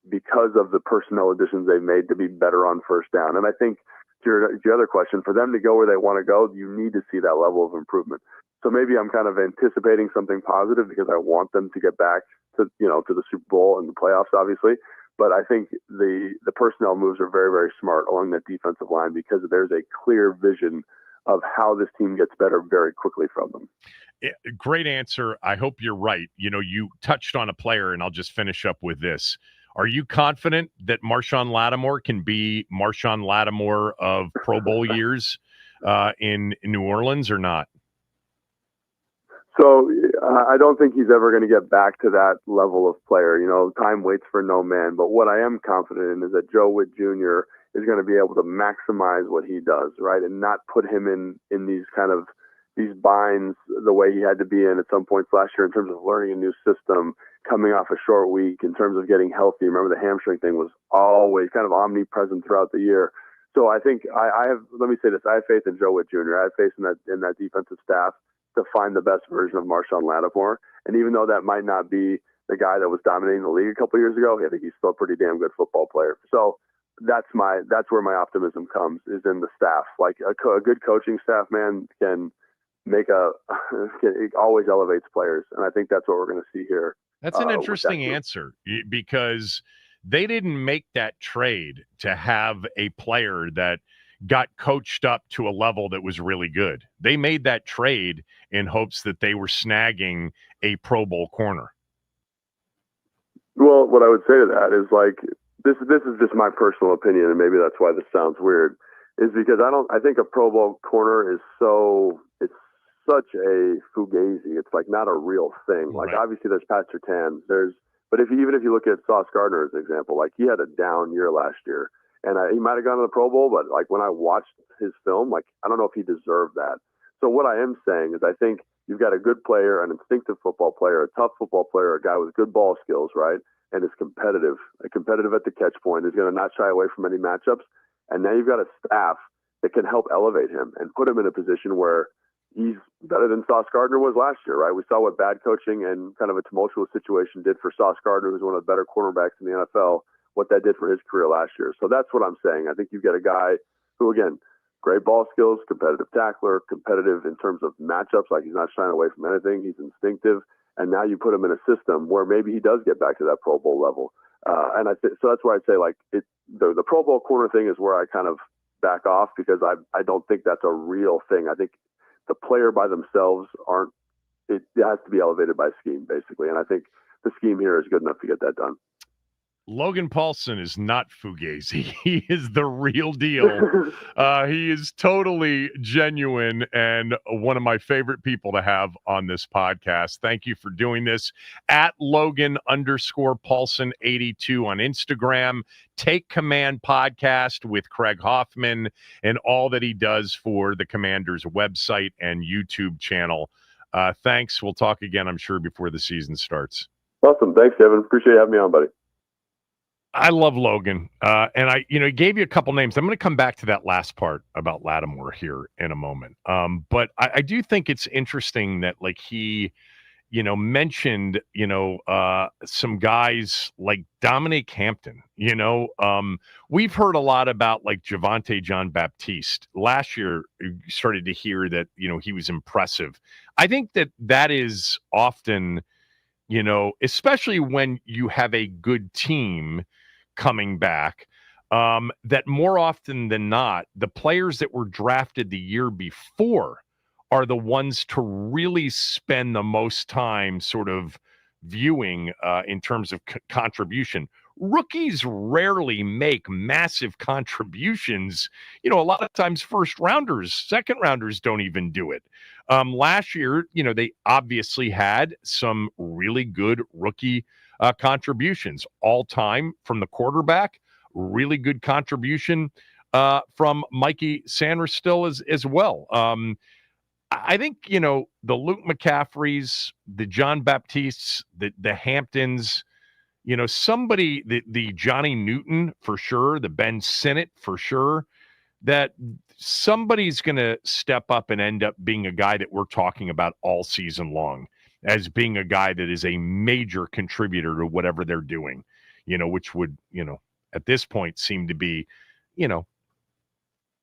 because of the personnel additions they've made to be better on first down. And I think to your other question, for them to go where they want to go, you need to see that level of improvement. So maybe I'm kind of anticipating something positive because I want them to get back to the Super Bowl and the playoffs, obviously. But I think the personnel moves are very, very smart along that defensive line because there's a clear vision of how this team gets better very quickly from them. Great answer. I hope you're right. You touched on a player, and I'll just finish up with this. Are you confident that Marshawn Lattimore can be Marshawn Lattimore of Pro Bowl years in New Orleans or not? So I don't think he's ever going to get back to that level of player. Time waits for no man. But what I am confident in is that Joe Wood Jr. is going to be able to maximize what he does, right, and not put him in these binds the way he had to be in at some points last year in terms of learning a new system, coming off a short week, in terms of getting healthy. Remember, the hamstring thing was always kind of omnipresent throughout the year. So I think I have. Let me say this: I have faith in Joe Wood Jr. I have faith in that defensive staff to find the best version of Marshawn Lattimore. And even though that might not be the guy that was dominating the league a couple of years ago, I think he's still a pretty damn good football player. So that's where my optimism comes, is in the staff. Like a good coaching staff, man, can make it always elevates players. And I think that's what we're going to see here. That's an interesting answer, because they didn't make that trade to have a player that got coached up to a level that was really good. They made that trade in hopes that they were snagging a Pro Bowl corner. Well, what I would say to that is, like, this is just my personal opinion, and maybe that's why this sounds weird, is because I think a Pro Bowl corner is it's such a fugazi. It's like not a real thing. Like, right. Obviously there's Pat Surtain, but even if you look at Sauce Gardner as an example, like he had a down year last year. And he might have gone to the Pro Bowl, but like when I watched his film, like I don't know if he deserved that. So what I am saying is I think you've got a good player, an instinctive football player, a tough football player, a guy with good ball skills, right? And is competitive at the catch point, is going to not shy away from any matchups. And now you've got a staff that can help elevate him and put him in a position where he's better than Sauce Gardner was last year, right? We saw what bad coaching and kind of a tumultuous situation did for Sauce Gardner, who's one of the better cornerbacks in the NFL, what that did for his career last year. So that's what I'm saying. I think you've got a guy who, again, great ball skills, competitive tackler, competitive in terms of matchups, like he's not shying away from anything. He's instinctive. And now you put him in a system where maybe he does get back to that Pro Bowl level. So that's where I'd say, like, the Pro Bowl corner thing is where I kind of back off, because I don't think that's a real thing. I think the player by themselves aren't. It has to be elevated by scheme, basically, and I think the scheme here is good enough to get that done. Logan Paulsen is not Fugazi. He is the real deal. He is totally genuine and one of my favorite people to have on this podcast. Thank you for doing this. At Logan_Paulsen82 on Instagram. Take Command podcast with Craig Hoffman and all that he does for the Commanders website and YouTube channel. Thanks. We'll talk again, I'm sure, before the season starts. Awesome. Thanks, Kevin. Appreciate having me on, buddy. I love Logan. And I gave you a couple names. I'm going to come back to that last part about Lattimore here in a moment. But I do think it's interesting that like he, mentioned, some guys like Dominic Hampton, we've heard a lot about like Javonte Jean-Baptiste. Last year, you started to hear that, he was impressive. I think that is often, especially when you have a good team coming back, that more often than not, the players that were drafted the year before are the ones to really spend the most time sort of viewing in terms of contribution. Rookies rarely make massive contributions. A lot of times first rounders, second rounders don't even do it. Last year, they obviously had some really good rookie contributions all time from the quarterback. Really good contribution from Mikey Sanders still as well. I think, the Luke McCaffreys, the John Baptistes, the Hamptons, somebody, the Johnny Newton for sure, the Ben Sinnott for sure, that somebody's going to step up and end up being a guy that we're talking about all season long as being a guy that is a major contributor to whatever they're doing, which would, at this point seem to be,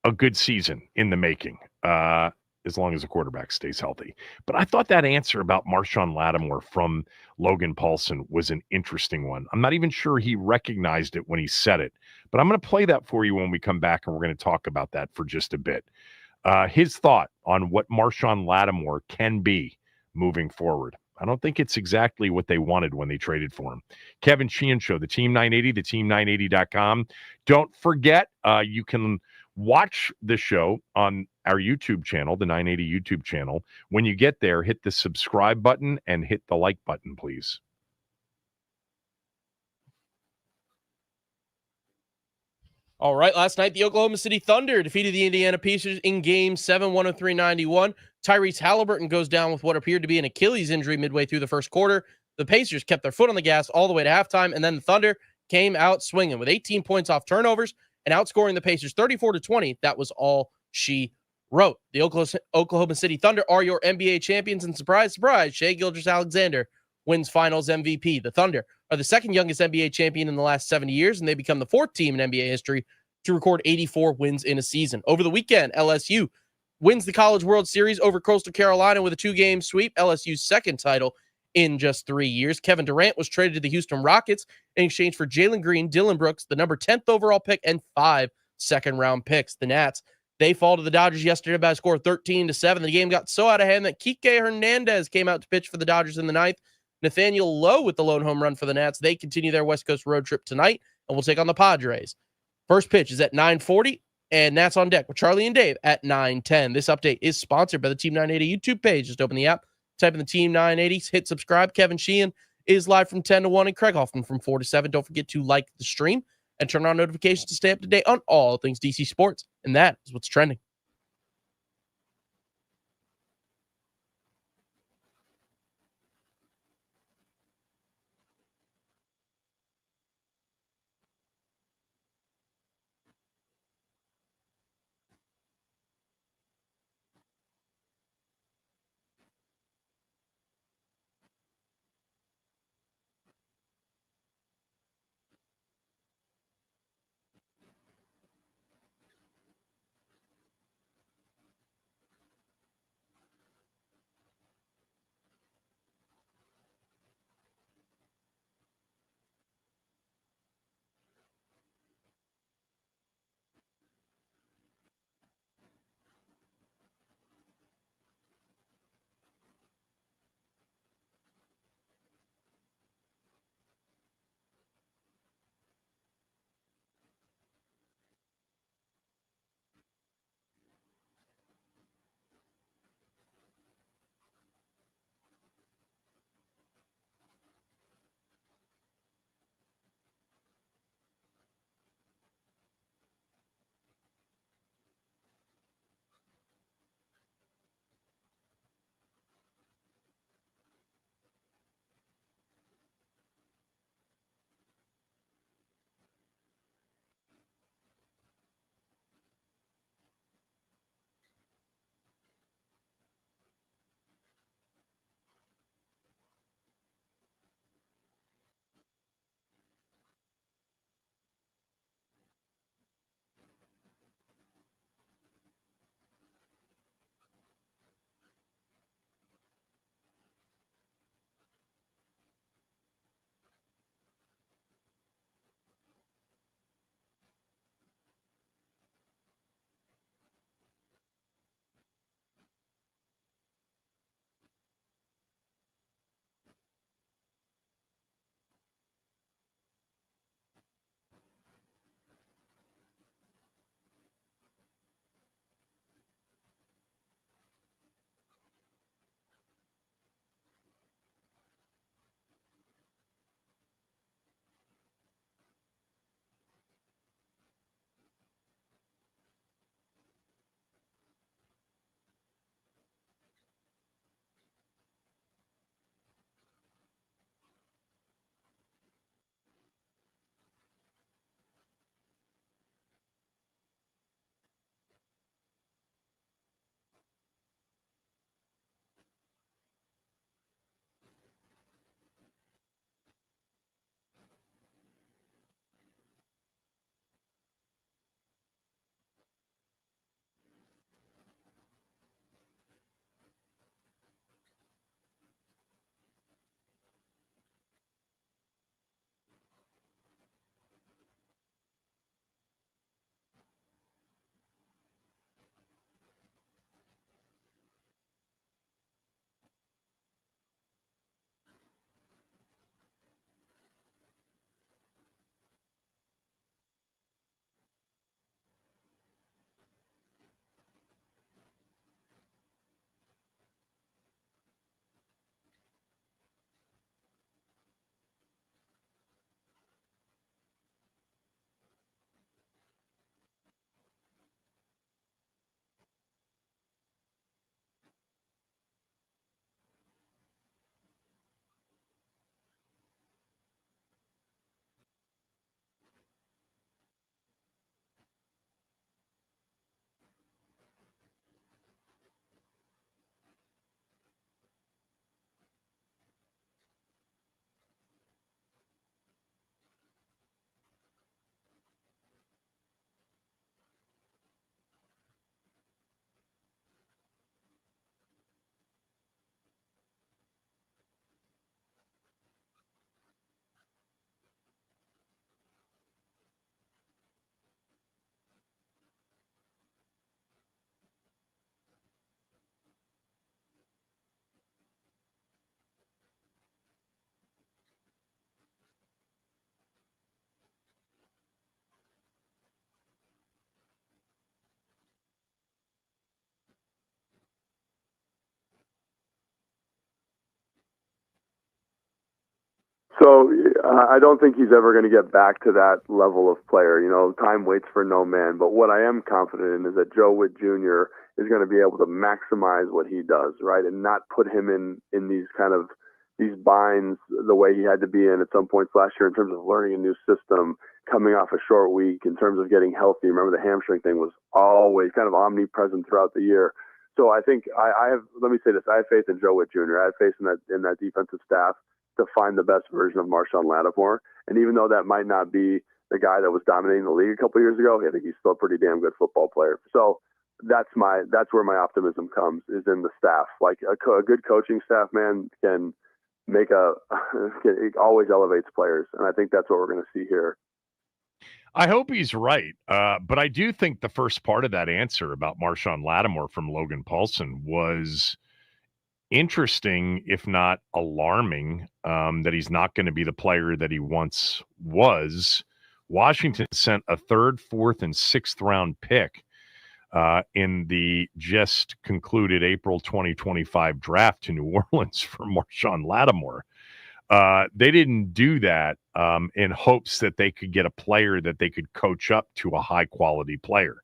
a good season in the making, as long as the quarterback stays healthy. But I thought that answer about Marshawn Lattimore from Logan Paulsen was an interesting one. I'm not even sure he recognized it when he said it, but I'm going to play that for you when we come back, and we're going to talk about that for just a bit. His thought on what Marshawn Lattimore can be moving forward. I don't think it's exactly what they wanted when they traded for him. Kevin Sheehan Show, the Team 980, the team980.com. Don't forget, you can watch the show on our YouTube channel, the 980 YouTube channel. When you get there, hit the subscribe button and hit the like button, please. All right, last night, the Oklahoma City Thunder defeated the Indiana Pacers in Game 7, 103-91. Tyrese Halliburton goes down with what appeared to be an Achilles injury midway through the first quarter. The Pacers kept their foot on the gas all the way to halftime, and then the Thunder came out swinging with 18 points off turnovers and outscoring the Pacers 34-20. That was all she wrote. The Oklahoma City Thunder are your NBA champions, and surprise, surprise, Shai Gilgeous-Alexander wins Finals MVP. The Thunder are the second youngest NBA champion in the last 70 years, and they become the fourth team in NBA history to record 84 wins in a season. Over the weekend, LSU wins the College World Series over Coastal Carolina with a 2-game sweep, LSU's second title in just 3 years. Kevin Durant was traded to the Houston Rockets in exchange for Jalen Green, Dylan Brooks, the number 10th overall pick, and 5 second-round picks. The Nats, they fall to the Dodgers yesterday by a score of 13-7. The game got so out of hand that Kike Hernandez came out to pitch for the Dodgers in the ninth. Nathaniel Lowe with the lone home run for the Nats. They continue their West Coast road trip tonight, and will take on the Padres. First pitch is at 9:40, and Nats on deck with Charlie and Dave at 9:10. This update is sponsored by the Team 980 YouTube page. Just open the app, type in the Team 980, hit subscribe. Kevin Sheehan is live from 10 to 1, and Craig Hoffman from 4 to 7. Don't forget to like the stream and turn on notifications to stay up to date on all things DC sports. And that is what's trending. So I don't think he's ever going to get back to that level of player. Time waits for no man. But what I am confident in is that Joe Witt Jr. is going to be able to maximize what he does, right, and not put him in these binds the way he had to be in at some points last year in terms of learning a new system, coming off a short week, in terms of getting healthy. Remember, the hamstring thing was always kind of omnipresent throughout the year. So I think I have. Let me say this: I have faith in Joe Witt Jr. I have faith in that defensive staff to find the best version of Marshawn Lattimore. And even though that might not be the guy that was dominating the league a couple of years ago, I think he's still a pretty damn good football player. So that's where my optimism comes, is in the staff. Like a good coaching staff, man, can make it always elevates players. And I think that's what we're going to see here. I hope he's right. But I do think the first part of that answer about Marshawn Lattimore from Logan Paulson was interesting, if not alarming, that he's not going to be the player that he once was. Washington sent a 3rd, 4th, and 6th round pick in the just concluded April 2025 draft to New Orleans for Marshawn Lattimore. They didn't do that in hopes that they could get a player that they could coach up to a high-quality player.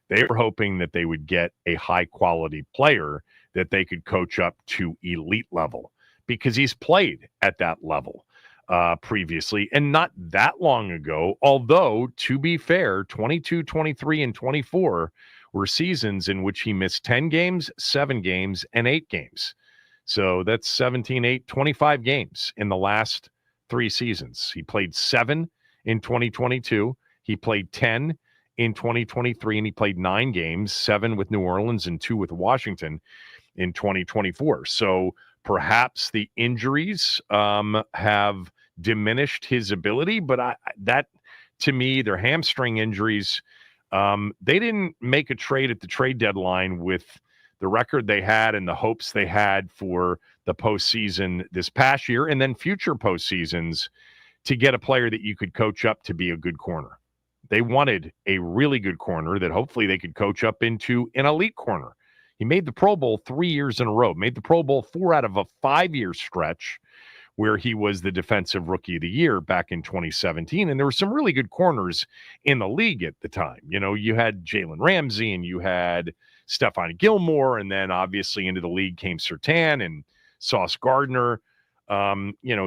They were hoping that they would get a high-quality player that they could coach up to elite level, because he's played at that level previously and not that long ago. Although, to be fair, 22, 23, and 24 were seasons in which he missed 10 games, 7 games, and 8 games. So that's 17, 8, 25 games in the last 3 seasons. He played 7 in 2022. He played 10 in 2023, and he played 9 games, 7 with New Orleans and 2 with Washington in 2024. So perhaps the injuries have diminished his ability, but that to me, their hamstring injuries, they didn't make a trade at the trade deadline with the record they had and the hopes they had for the postseason this past year and then future postseasons to get a player that you could coach up to be a good corner. They wanted a really good corner that hopefully they could coach up into an elite corner. He made the Pro Bowl 3 years in a row, made the Pro Bowl 4 out of a 5-year stretch where he was the Defensive Rookie of the Year back in 2017. And there were some really good corners in the league at the time. You had Jalen Ramsey and you had Stephon Gilmore, and then obviously into the league came Surtain and Sauce Gardner.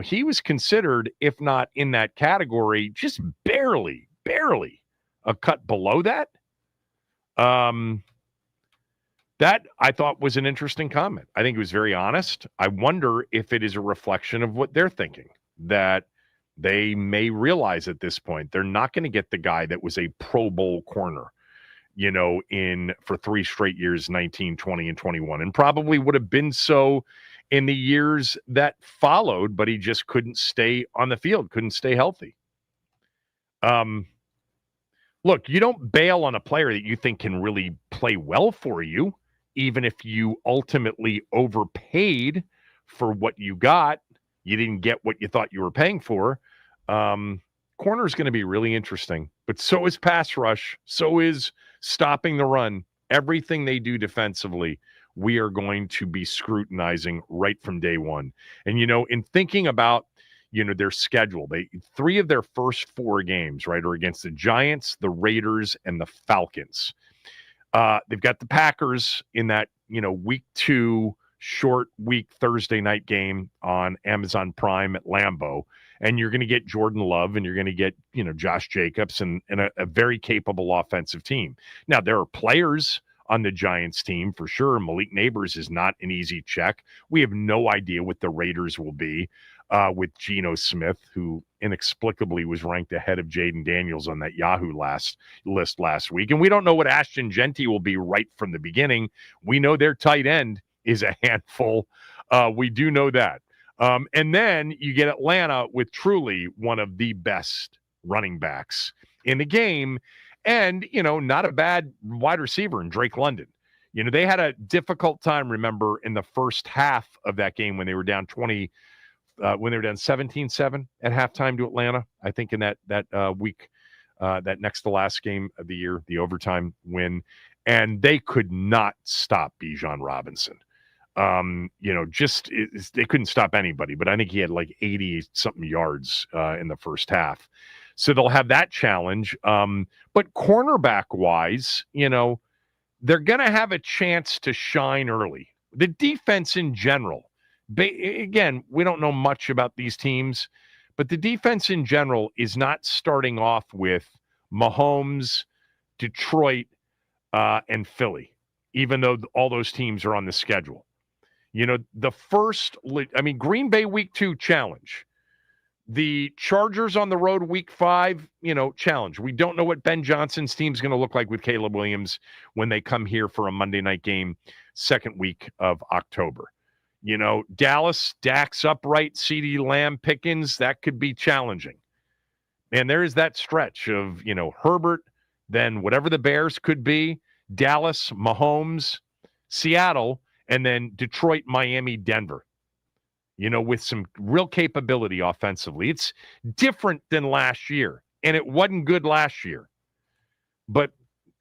He was considered, if not in that category, just barely a cut below that. That I thought was an interesting comment. I think it was very honest. I wonder if it is a reflection of what they're thinking, that they may realize at this point they're not going to get the guy that was a Pro Bowl corner, for 3 straight years, 19, 20, and 21, and probably would have been so in the years that followed, but he just couldn't stay on the field, couldn't stay healthy. Look, you don't bail on a player that you think can really play well for you, even if you ultimately overpaid for what you got. You didn't get what you thought you were paying for. Corner is going to be really interesting, but so is pass rush. So is stopping the run. Everything they do defensively, we are going to be scrutinizing right from day one. And, in thinking about, their schedule, 3 of their first 4 games, right, are against the Giants, the Raiders, and the Falcons. They've got the Packers in that, week 2 short week Thursday night game on Amazon Prime at Lambeau. And you're going to get Jordan Love and you're going to get, Josh Jacobs and a very capable offensive team. Now, there are players on the Giants team for sure. Malik Neighbors is not an easy check. We have no idea what the Raiders will be with Geno Smith, who inexplicably was ranked ahead of Jaden Daniels on that Yahoo list last week. And we don't know what Ashton Genty will be right from the beginning. We know their tight end is a handful. We do know that. And then you get Atlanta with truly one of the best running backs in the game. And, not a bad wide receiver in Drake London. They had a difficult time, remember, in the first half of that game when they were down 17-7 at halftime to Atlanta. I think in that week, that next to last game of the year, the overtime win. And they could not stop Bijan Robinson. They couldn't stop anybody, but I think he had like 80-something yards in the first half. So they'll have that challenge. But cornerback-wise, they're going to have a chance to shine early. The defense in general, again, we don't know much about these teams, but the defense in general is not starting off with Mahomes, Detroit, and Philly, even though all those teams are on the schedule. Green Bay week 2 challenge. The Chargers on the road week 5, challenge. We don't know what Ben Johnson's team's going to look like with Caleb Williams when they come here for a Monday night game, second week of October. Dallas, Dax upright, CeeDee Lamb, Pickens, that could be challenging. And there is that stretch of, Herbert, then whatever the Bears could be, Dallas, Mahomes, Seattle, and then Detroit, Miami, Denver. With some real capability offensively. It's different than last year, and it wasn't good last year. But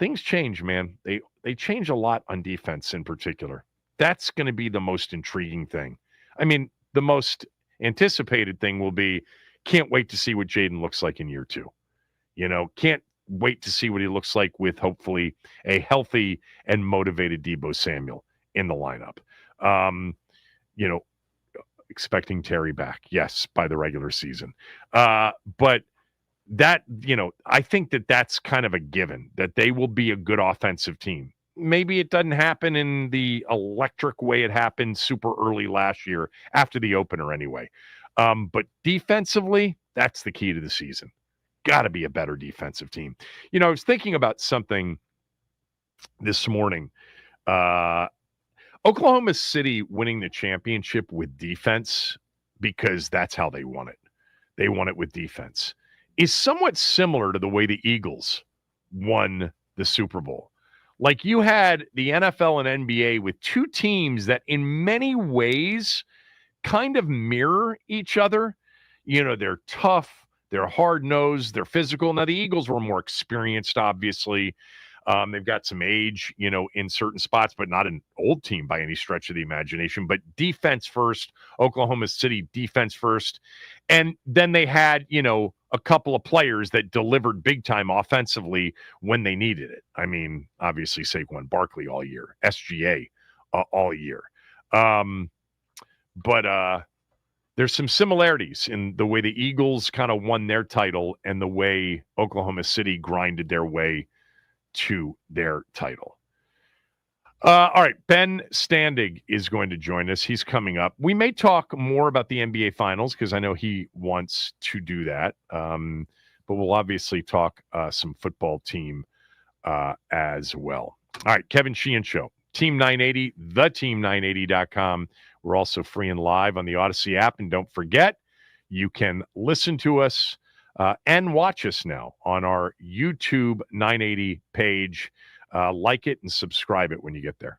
things change, man. They change a lot on defense in particular. That's going to be the most intriguing thing. I mean, the most anticipated thing will be, can't wait to see what Jaden looks like in year 2. Can't wait to see what he looks like with hopefully a healthy and motivated Deebo Samuel in the lineup. Expecting Terry back, yes, by the regular season. But that, I think that's kind of a given, that they will be a good offensive team. Maybe it doesn't happen in the electric way it happened super early last year after the opener anyway. But defensively, that's the key to the season. Got to be a better defensive team. I was thinking about something this morning. Oklahoma City winning the championship with defense, because that's how they won it. They won it with defense, is somewhat similar to the way the Eagles won the Super Bowl. Like, you had the NFL and NBA with two teams that in many ways kind of mirror each other. They're tough, they're hard-nosed, they're physical. Now, the Eagles were more experienced, obviously. They've got some age, in certain spots, but not an old team by any stretch of the imagination. But defense first, Oklahoma City defense first. And then they had, a couple of players that delivered big time offensively when they needed it. I mean, obviously Saquon Barkley all year, SGA all year. But there's some similarities in the way the Eagles kind of won their title and the way Oklahoma City grinded their way to their title. All right, Ben Standig is going to join us. He's coming up. We may talk more about the NBA Finals because I know he wants to do that. But we'll obviously talk some football team as well. All right, Kevin Sheehan Show, Team 980, theteam980.com. We're also free and live on the Odyssey app. And don't forget, you can listen to us and watch us now on our YouTube 980 page. Like it and subscribe it when you get there.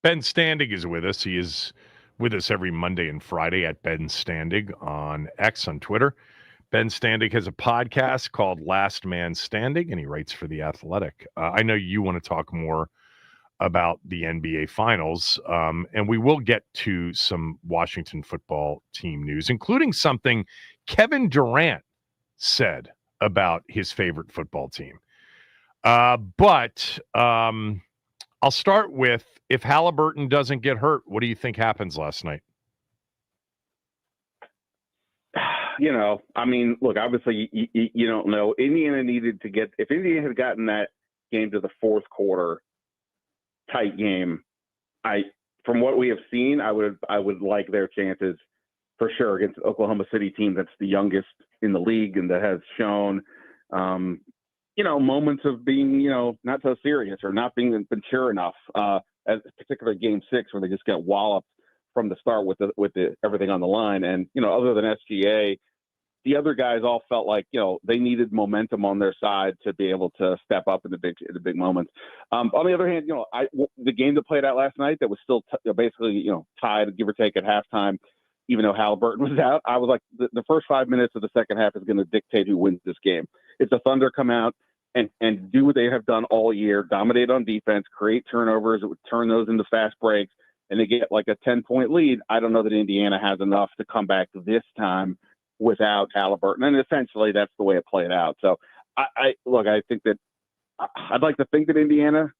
Ben Standig is with us. He is with us every Monday and Friday at Ben Standig on X on Twitter. Ben Standig has a podcast called Last Man Standing, and he writes for The Athletic. I know you want to talk more about the NBA Finals, and we will get to some Washington football team news, including something Kevin Durant said about his favorite football team. But I'll start with, if Halliburton doesn't get hurt, what do you think happens last night? You know, I mean, look, obviously you don't know. Indiana needed to get – if Indiana had gotten that game to the fourth quarter, tight game, from what we have seen, I would like their chances for sure against the Oklahoma City team that's the youngest in the league and that has shown moments of being, not so serious or not being mature enough, as particularly game 6 where they just get walloped from the start with the everything on the line. And, other than SGA, the other guys all felt like, they needed momentum on their side to be able to step up in the big moments. On the other hand, the game that played out last night that was still basically, tied, give or take, at halftime, even though Halliburton was out, I was like, the first 5 minutes of the second half is going to dictate who wins this game. If the Thunder come out and do what they have done all year, dominate on defense, create turnovers, it would turn those into fast breaks, and they get like a 10-point lead, I don't know that Indiana has enough to come back this time without Halliburton. And essentially that's the way it played out. So I think that I'd like to think that Indiana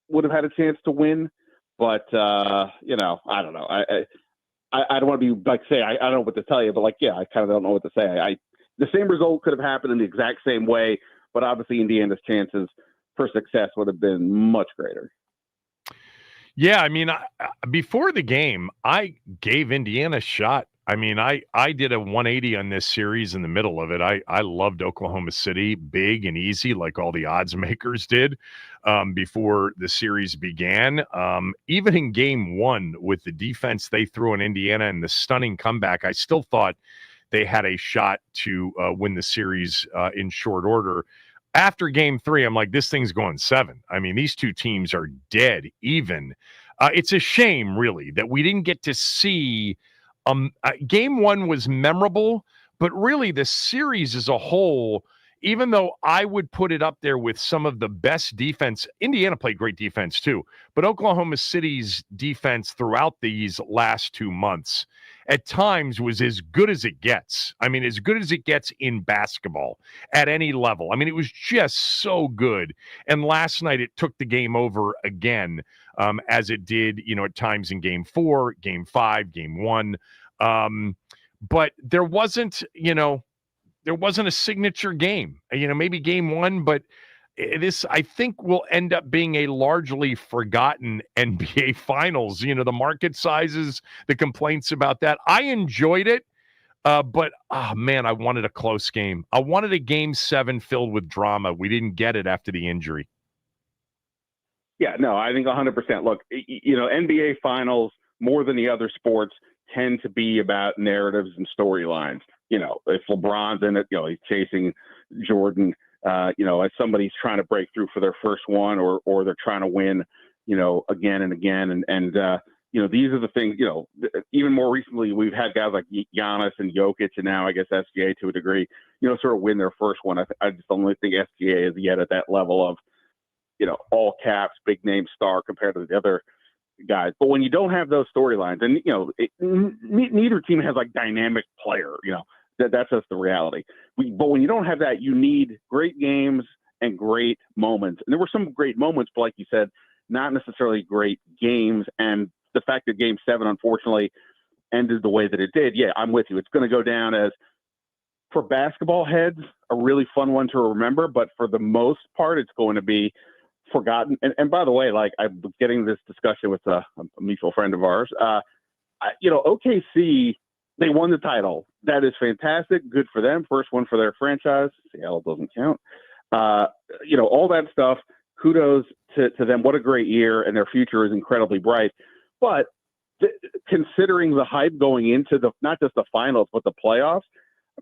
would have had a chance to win, but I don't know. I don't want to be I don't know what to tell you, but I kind of don't know what to say. The same result could have happened in the exact same way, but obviously Indiana's chances for success would have been much greater. Yeah, I mean, before the game, I gave Indiana a shot. I mean, I did a 180 on this series in the middle of it. I loved Oklahoma City, big and easy, like all the odds makers did before the series began. Even in game 1, with the defense they threw in Indiana and the stunning comeback, I still thought they had a shot to win the series in short order. After game 3, I'm like, this thing's going 7. I mean, these two teams are dead even. It's a shame, really, that we didn't get to see game 1 was memorable, but really the series as a whole, even though I would put it up there with some of the best defense, Indiana played great defense too, but Oklahoma City's defense throughout these last 2 months at times was as good as it gets. I mean, as good as it gets in basketball at any level. I mean, it was just so good. And last night it took the game over again, as it did, at times in game 4, game 5, game 1. But there wasn't a signature game, maybe game 1, but this, I think, will end up being a largely forgotten NBA Finals. The market sizes, the complaints about that. I enjoyed it, but, man, I wanted a close game. I wanted a game 7 filled with drama. We didn't get it after the injury. Yeah, no, I think 100%. Look, NBA Finals, more than the other sports, tend to be about narratives and storylines. If LeBron's in it, he's chasing Jordan, as somebody's trying to break through for their first one, or they're trying to win, again and again. And these are the things, even more recently, we've had guys like Giannis and Jokic, and now I guess SGA to a degree, sort of win their first one. I just don't think SGA is yet at that level of, all caps, big name star compared to the other guys. But when you don't have those storylines, and neither team has like dynamic player, that's just the reality. But when you don't have that, you need great games and great moments. And there were some great moments, but like you said, not necessarily great games. And the fact that game 7, unfortunately, ended the way that it did, yeah, I'm with you. It's going to go down as, for basketball heads, a really fun one to remember. But for the most part, it's going to be forgotten. And by the way, like, I was getting this discussion with a mutual friend of ours. OKC, they won the title. That is fantastic. Good for them. First one for their franchise. Seattle doesn't count. All that stuff. Kudos to them. What a great year, and their future is incredibly bright. But considering the hype going into not just the finals, but the playoffs,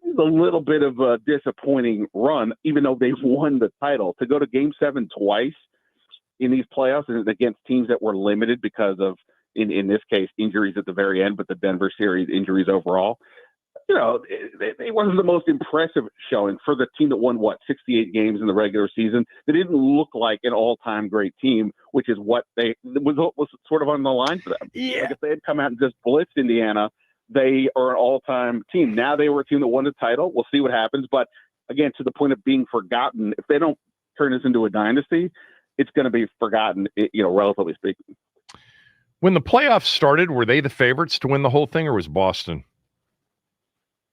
it's a little bit of a disappointing run, even though they've won the title. To go to game 7 twice, in these playoffs and against teams that were limited because of, in this case, injuries at the very end, but the Denver series injuries overall. It wasn't the most impressive showing for the team that won, 68 games in the regular season. They didn't look like an all-time great team, which is what was sort of on the line for them. Yeah. Like if they had come out and just blitzed Indiana, they are an all-time team. Now they were a team that won the title. We'll see what happens. But, again, to the point of being forgotten, if they don't turn this into a dynasty, it's going to be forgotten, relatively speaking. When the playoffs started, were they the favorites to win the whole thing, or was Boston?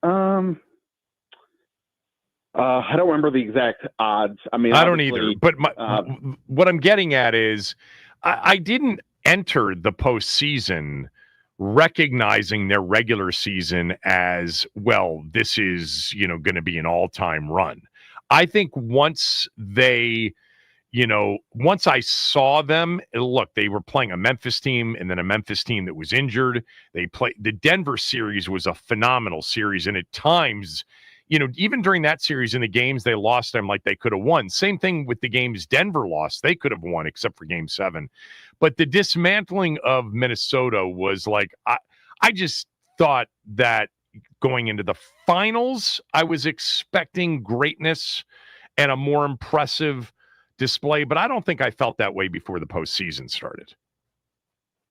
I don't remember the exact odds. I mean, I don't either. But what I'm getting at is I didn't enter the postseason recognizing their regular season as, well, this is, going to be an all-time run. I think once I saw them, look, they were playing a Memphis team and then a Memphis team that was injured. The Denver series was a phenomenal series. And at times, even during that series in the games they lost, I'm like, they could have won. Same thing with the games Denver lost. They could have won except for game 7. But the dismantling of Minnesota was like, I just thought that going into the finals, I was expecting greatness and a more impressive display, but I don't think I felt that way before the postseason started.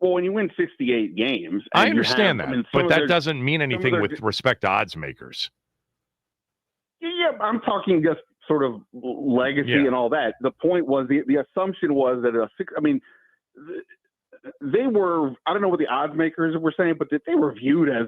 Well, when you win 68 games, I understand that, but that doesn't mean anything with respect to odds makers. Yeah, I'm talking just sort of legacy and all that. The point was the assumption was that they were, I don't know what the odds makers were saying, but that they were viewed as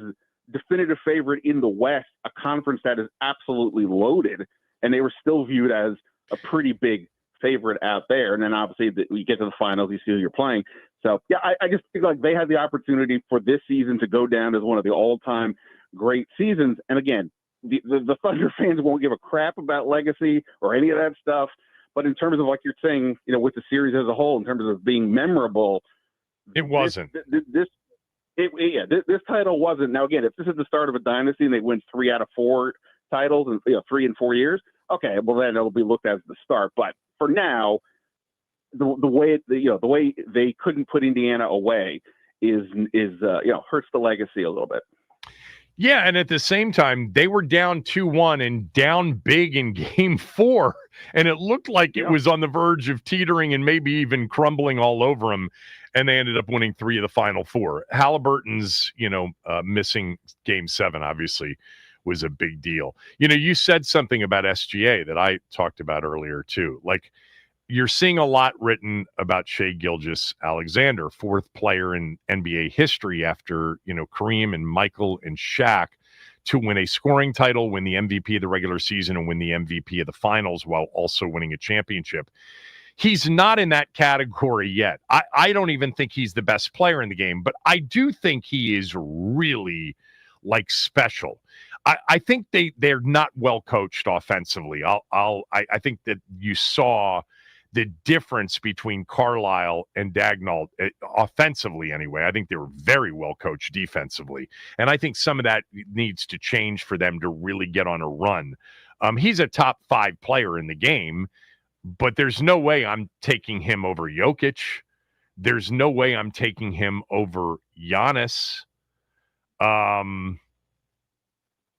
definitive favorite in the West, a conference that is absolutely loaded, and they were still viewed as a pretty big favorite out there. And then obviously we get to the finals, you see who you're playing. So yeah, I just feel like they had the opportunity for this season to go down as one of the all-time great seasons. And again, the Thunder fans won't give a crap about legacy or any of that stuff. But in terms of, like you're saying, with the series as a whole, in terms of being memorable, it wasn't. This title wasn't. Now again, if this is the start of a dynasty and they win 3 out of 4 titles in 3 and 4 years, okay, well then it'll be looked at as the start. But for now, the way they couldn't put Indiana away is hurts the legacy a little bit. Yeah, and at the same time, they were down 2-1 and down big in game 4, and it looked like it was on the verge of teetering and maybe even crumbling all over them, and they ended up winning 3 of the final 4. Halliburton's, missing game 7, obviously, was a big deal. You said something about SGA that I talked about earlier, too. Like, you're seeing a lot written about Shai Gilgeous-Alexander, 4th player in NBA history after, Kareem and Michael and Shaq, to win a scoring title, win the MVP of the regular season, and win the MVP of the finals while also winning a championship. He's not in that category yet. I don't even think he's the best player in the game, but I do think he is really, special. I think they're not well coached offensively. I think that you saw the difference between Carlisle and Dagnall, offensively anyway. I think they were very well coached defensively. And I think some of that needs to change for them to really get on a run. He's a top 5 player in the game, but there's no way I'm taking him over Jokic. There's no way I'm taking him over Giannis.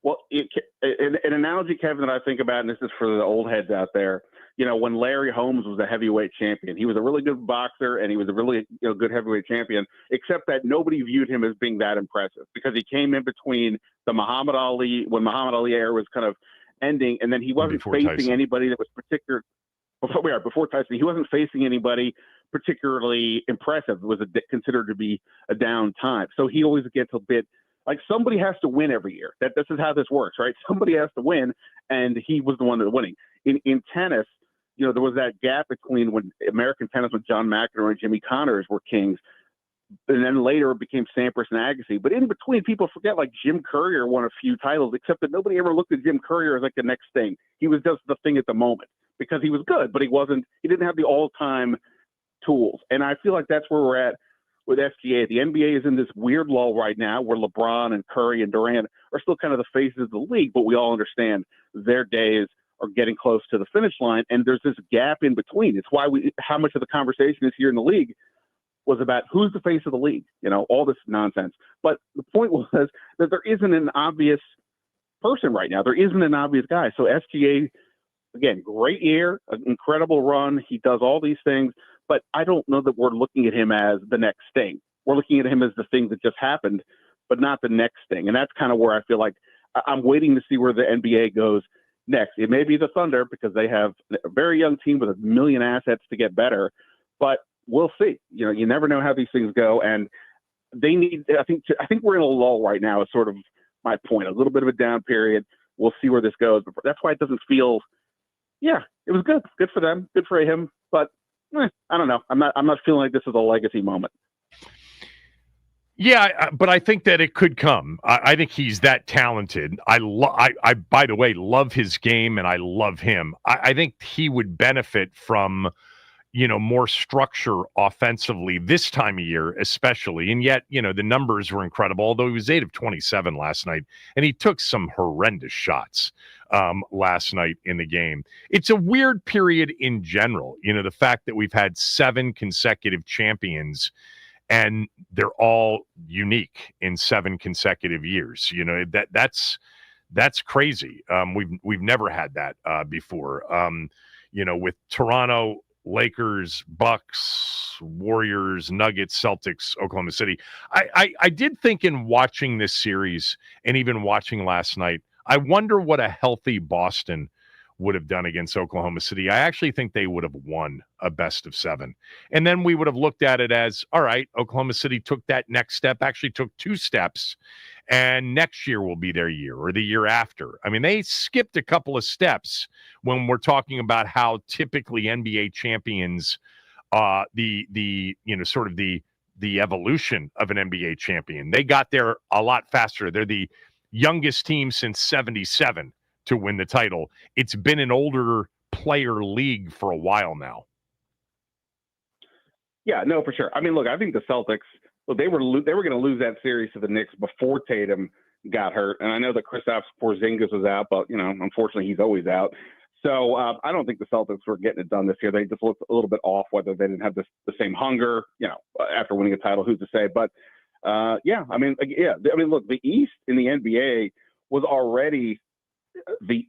Well, an analogy, Kevin, that I think about, and this is for the old heads out there, when Larry Holmes was the heavyweight champion, he was a really good boxer and he was a really good heavyweight champion, except that nobody viewed him as being that impressive because he came in between the Muhammad Ali era was kind of ending, and then he wasn't facing anybody that was before Tyson. He wasn't facing anybody particularly impressive. It was considered to be a down time. So he always gets a bit like somebody has to win every year. This is how this works, right? Somebody has to win, and he was the one that was winning. In tennis, there was that gap between when American tennis with John McEnroe and Jimmy Connors were kings, and then later it became Sampras and Agassi. But in between, people forget like Jim Courier won a few titles, except that nobody ever looked at Jim Courier as like the next thing. He was just the thing at the moment because he was good, but he didn't have the all-time tools. And I feel like that's where we're at with SGA. The NBA is in this weird lull right now where LeBron and Curry and Durant are still kind of the faces of the league, but we all understand their days are getting close to the finish line, and there's this gap in between. It's why how much of the conversation this year in the league was about who's the face of the league, all this nonsense. But the point was that there isn't an obvious person right now. There isn't an obvious guy. So SGA, again, great year, an incredible run. He does all these things, but I don't know that we're looking at him as the next thing. We're looking at him as the thing that just happened, but not the next thing. And that's kind of where I feel like I'm waiting to see where the NBA goes next. It may be the Thunder because they have a very young team with a million assets to get better, but we'll see. You never know how these things go, and they need. I think we're in a lull right now. Is sort of my point. A little bit of a down period. We'll see where this goes. But that's why it doesn't feel. Yeah, it was good. Good for them. Good for him. But I don't know. I'm not feeling like this is a legacy moment. Yeah, but I think that it could come. I think he's that talented. I by the way, love his game, and I love him. I think he would benefit from, more structure offensively this time of year, especially. And yet, the numbers were incredible, although he was 8 of 27 last night, and he took some horrendous shots last night in the game. It's a weird period in general. The fact that we've had 7 consecutive champions, and they're all unique in 7 consecutive years. That's crazy. We've never had that before. With Toronto, Lakers, Bucks, Warriors, Nuggets, Celtics, Oklahoma City. I did think in watching this series and even watching last night, I wonder what a healthy Boston would have done against Oklahoma City. I actually think they would have won a best of 7. And then we would have looked at it as, all right, Oklahoma City took that next step, actually took 2 steps, and next year will be their year or the year after. I mean, they skipped a couple of steps when we're talking about how typically NBA champions, the evolution of an NBA champion. They got there a lot faster. They're the youngest team since 77 to win the title. It's been an older player league for a while now. Yeah, no, for sure. I mean, look, I think the Celtics, they were going to lose that series to the Knicks before Tatum got hurt. And I know that Kristaps Porzingis was out, but, unfortunately he's always out. So I don't think the Celtics were getting it done this year. They just looked a little bit off, whether they didn't have the same hunger, after winning a title, who's to say. But, look, the East in the NBA was already the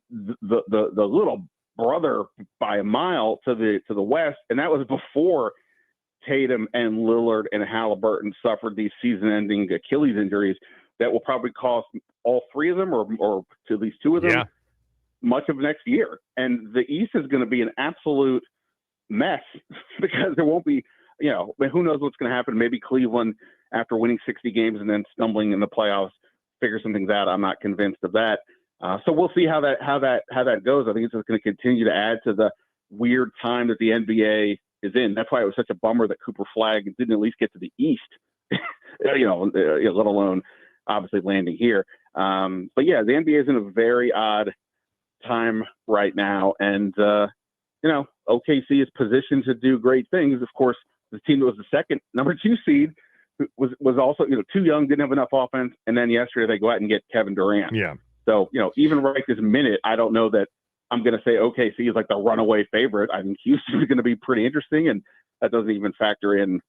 little brother by a mile to the West, and that was before Tatum and Lillard and Halliburton suffered these season-ending Achilles injuries that will probably cost all 3 of them, or to at least 2 of them, much of next year. And the East is going to be an absolute mess because there won't be, who knows what's going to happen. Maybe Cleveland, after winning 60 games and then stumbling in the playoffs, figure some things out. I'm not convinced of that. So we'll see how that goes. I think it's just going to continue to add to the weird time that the NBA is in. That's why it was such a bummer that Cooper Flagg didn't at least get to the East, let alone obviously landing here. But yeah, the NBA is in a very odd time right now, and OKC is positioned to do great things. Of course, the team that was the second number 2 seed was also too young, didn't have enough offense, and then yesterday they go out and get Kevin Durant. Yeah. So, even right this minute, I don't know that I'm going to say OKC is like the runaway favorite. I think Houston is going to be pretty interesting, and that doesn't even factor in,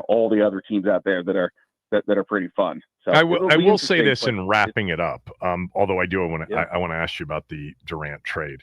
all the other teams out there that are pretty fun. So I will say this in wrapping it up, although I want to ask you about the Durant trade.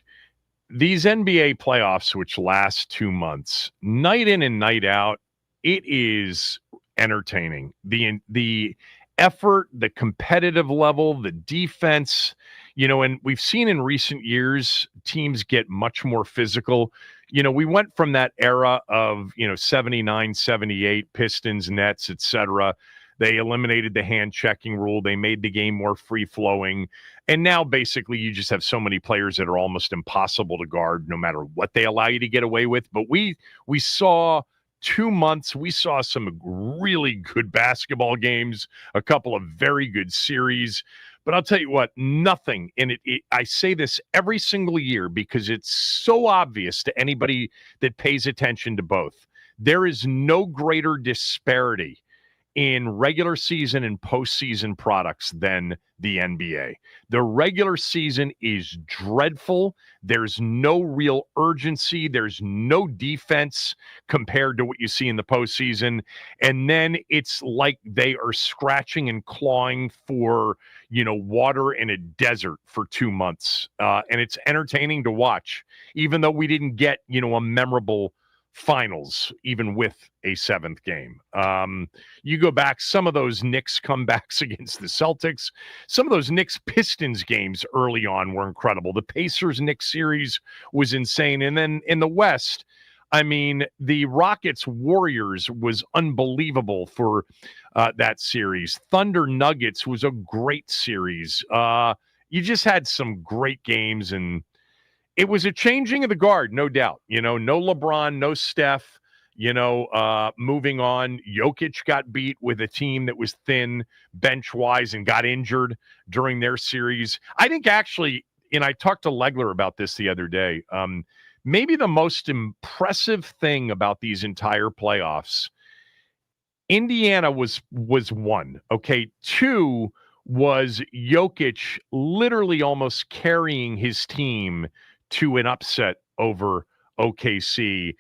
These NBA playoffs, which last 2 months, night in and night out, it is entertaining. The effort, the competitive level, the defense, and we've seen in recent years teams get much more physical. We went from that era of, 79, 78 Pistons, Nets, etc. They eliminated the hand checking rule. They made the game more free flowing. And now basically you just have so many players that are almost impossible to guard no matter what they allow you to get away with. But we saw 2 months, we saw some really good basketball games, a couple of very good series. But I'll tell you what, nothing in it. I say this every single year because it's so obvious to anybody that pays attention to both. There is no greater disparity in regular season and postseason products than the NBA. The regular season is dreadful. There's no real urgency. There's no defense compared to what you see in the postseason. And then it's like they are scratching and clawing for, water in a desert for 2 months. And it's entertaining to watch, even though we didn't get, a memorable finals, even with a seventh game. You go back, some of those Knicks comebacks against the Celtics, some of those Knicks Pistons games early on were incredible. The Pacers Knicks series was insane. And then in the West, the Rockets Warriors was unbelievable for that series. Thunder Nuggets was a great series. You just had some great games, and it was a changing of the guard, no doubt. No LeBron, no Steph, moving on. Jokic got beat with a team that was thin bench-wise and got injured during their series. I think actually, and I talked to Legler about this the other day, maybe the most impressive thing about these entire playoffs, Indiana was one, okay? Two was Jokic literally almost carrying his team to an upset over OKC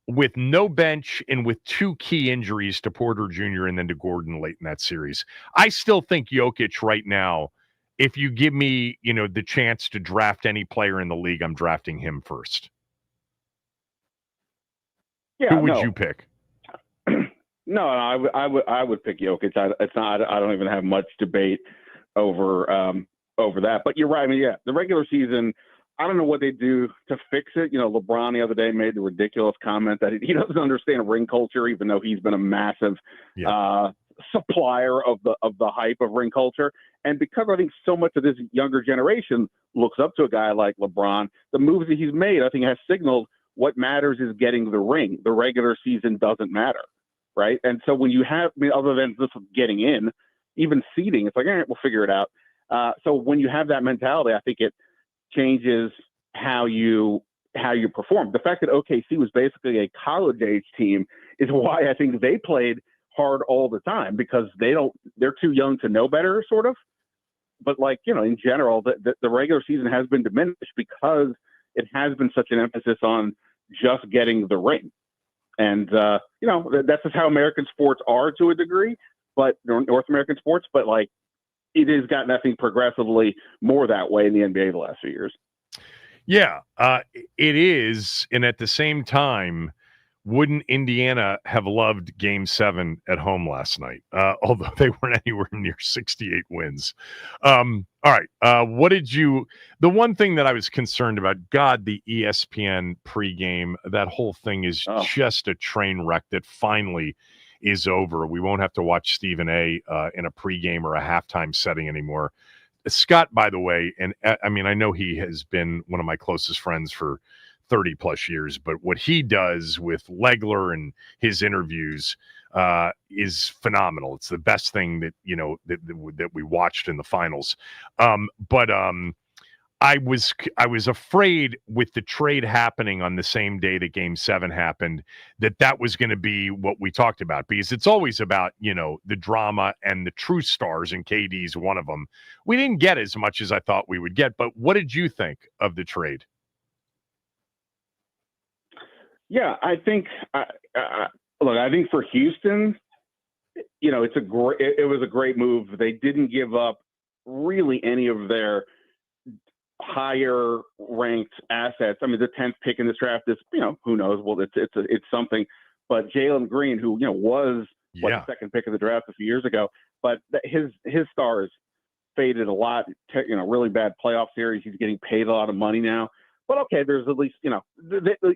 with no bench and with two key injuries to Porter Jr. and then to Gordon late in that series. I still think Jokic right now, if you give me, the chance to draft any player in the league, I'm drafting him first. Yeah, who would you pick? No, I would pick Jokic. I don't even have much debate over that. But you're right. The regular season, I don't know what they do to fix it. LeBron the other day made the ridiculous comment that he doesn't understand ring culture, even though he's been a massive supplier of the hype of ring culture. And because I think so much of this younger generation looks up to a guy like LeBron, the moves that he's made, I think, has signaled what matters is getting the ring. The regular season doesn't matter, right? And so when you have, other than just getting in, even seeding, it's like, all right, we'll figure it out. So when you have that mentality, I think it changes how you perform. The fact that OKC was basically a college age team is why I think they played hard all the time, because they're too young to know better, sort of. But in general, the regular season has been diminished because it has been such an emphasis on just getting the ring. And, that's just how American sports are to a degree, but North American sports, but it has gotten, I think, progressively more that way in the NBA the last few years. Yeah, it is. And at the same time, wouldn't Indiana have loved Game 7 at home last night? Although they weren't anywhere near 68 wins. All right. The one thing that I was concerned about, God, the ESPN pregame, that whole thing is just a train wreck that finally is over. We won't have to watch Stephen A. In a pregame or a halftime setting anymore. Scott, by the way, and I know he has been one of my closest friends for 30 plus years, but what he does with Legler and his interviews is phenomenal. It's the best thing that, that we watched in the finals. But I was afraid with the trade happening on the same day that Game 7 happened, that was going to be what we talked about, because it's always about, the drama and the true stars, and KD's one of them. We didn't get as much as I thought we would get, but what did you think of the trade? Yeah, I think, look, I think for Houston, it was a great move. They didn't give up really any of their higher ranked assets. The 10th pick in this draft is, who knows? Well, it's something. But Jalen Green, who was the second pick of the draft a few years ago, but his stars faded a lot. Really bad playoff series. He's getting paid a lot of money now. But okay, there's at least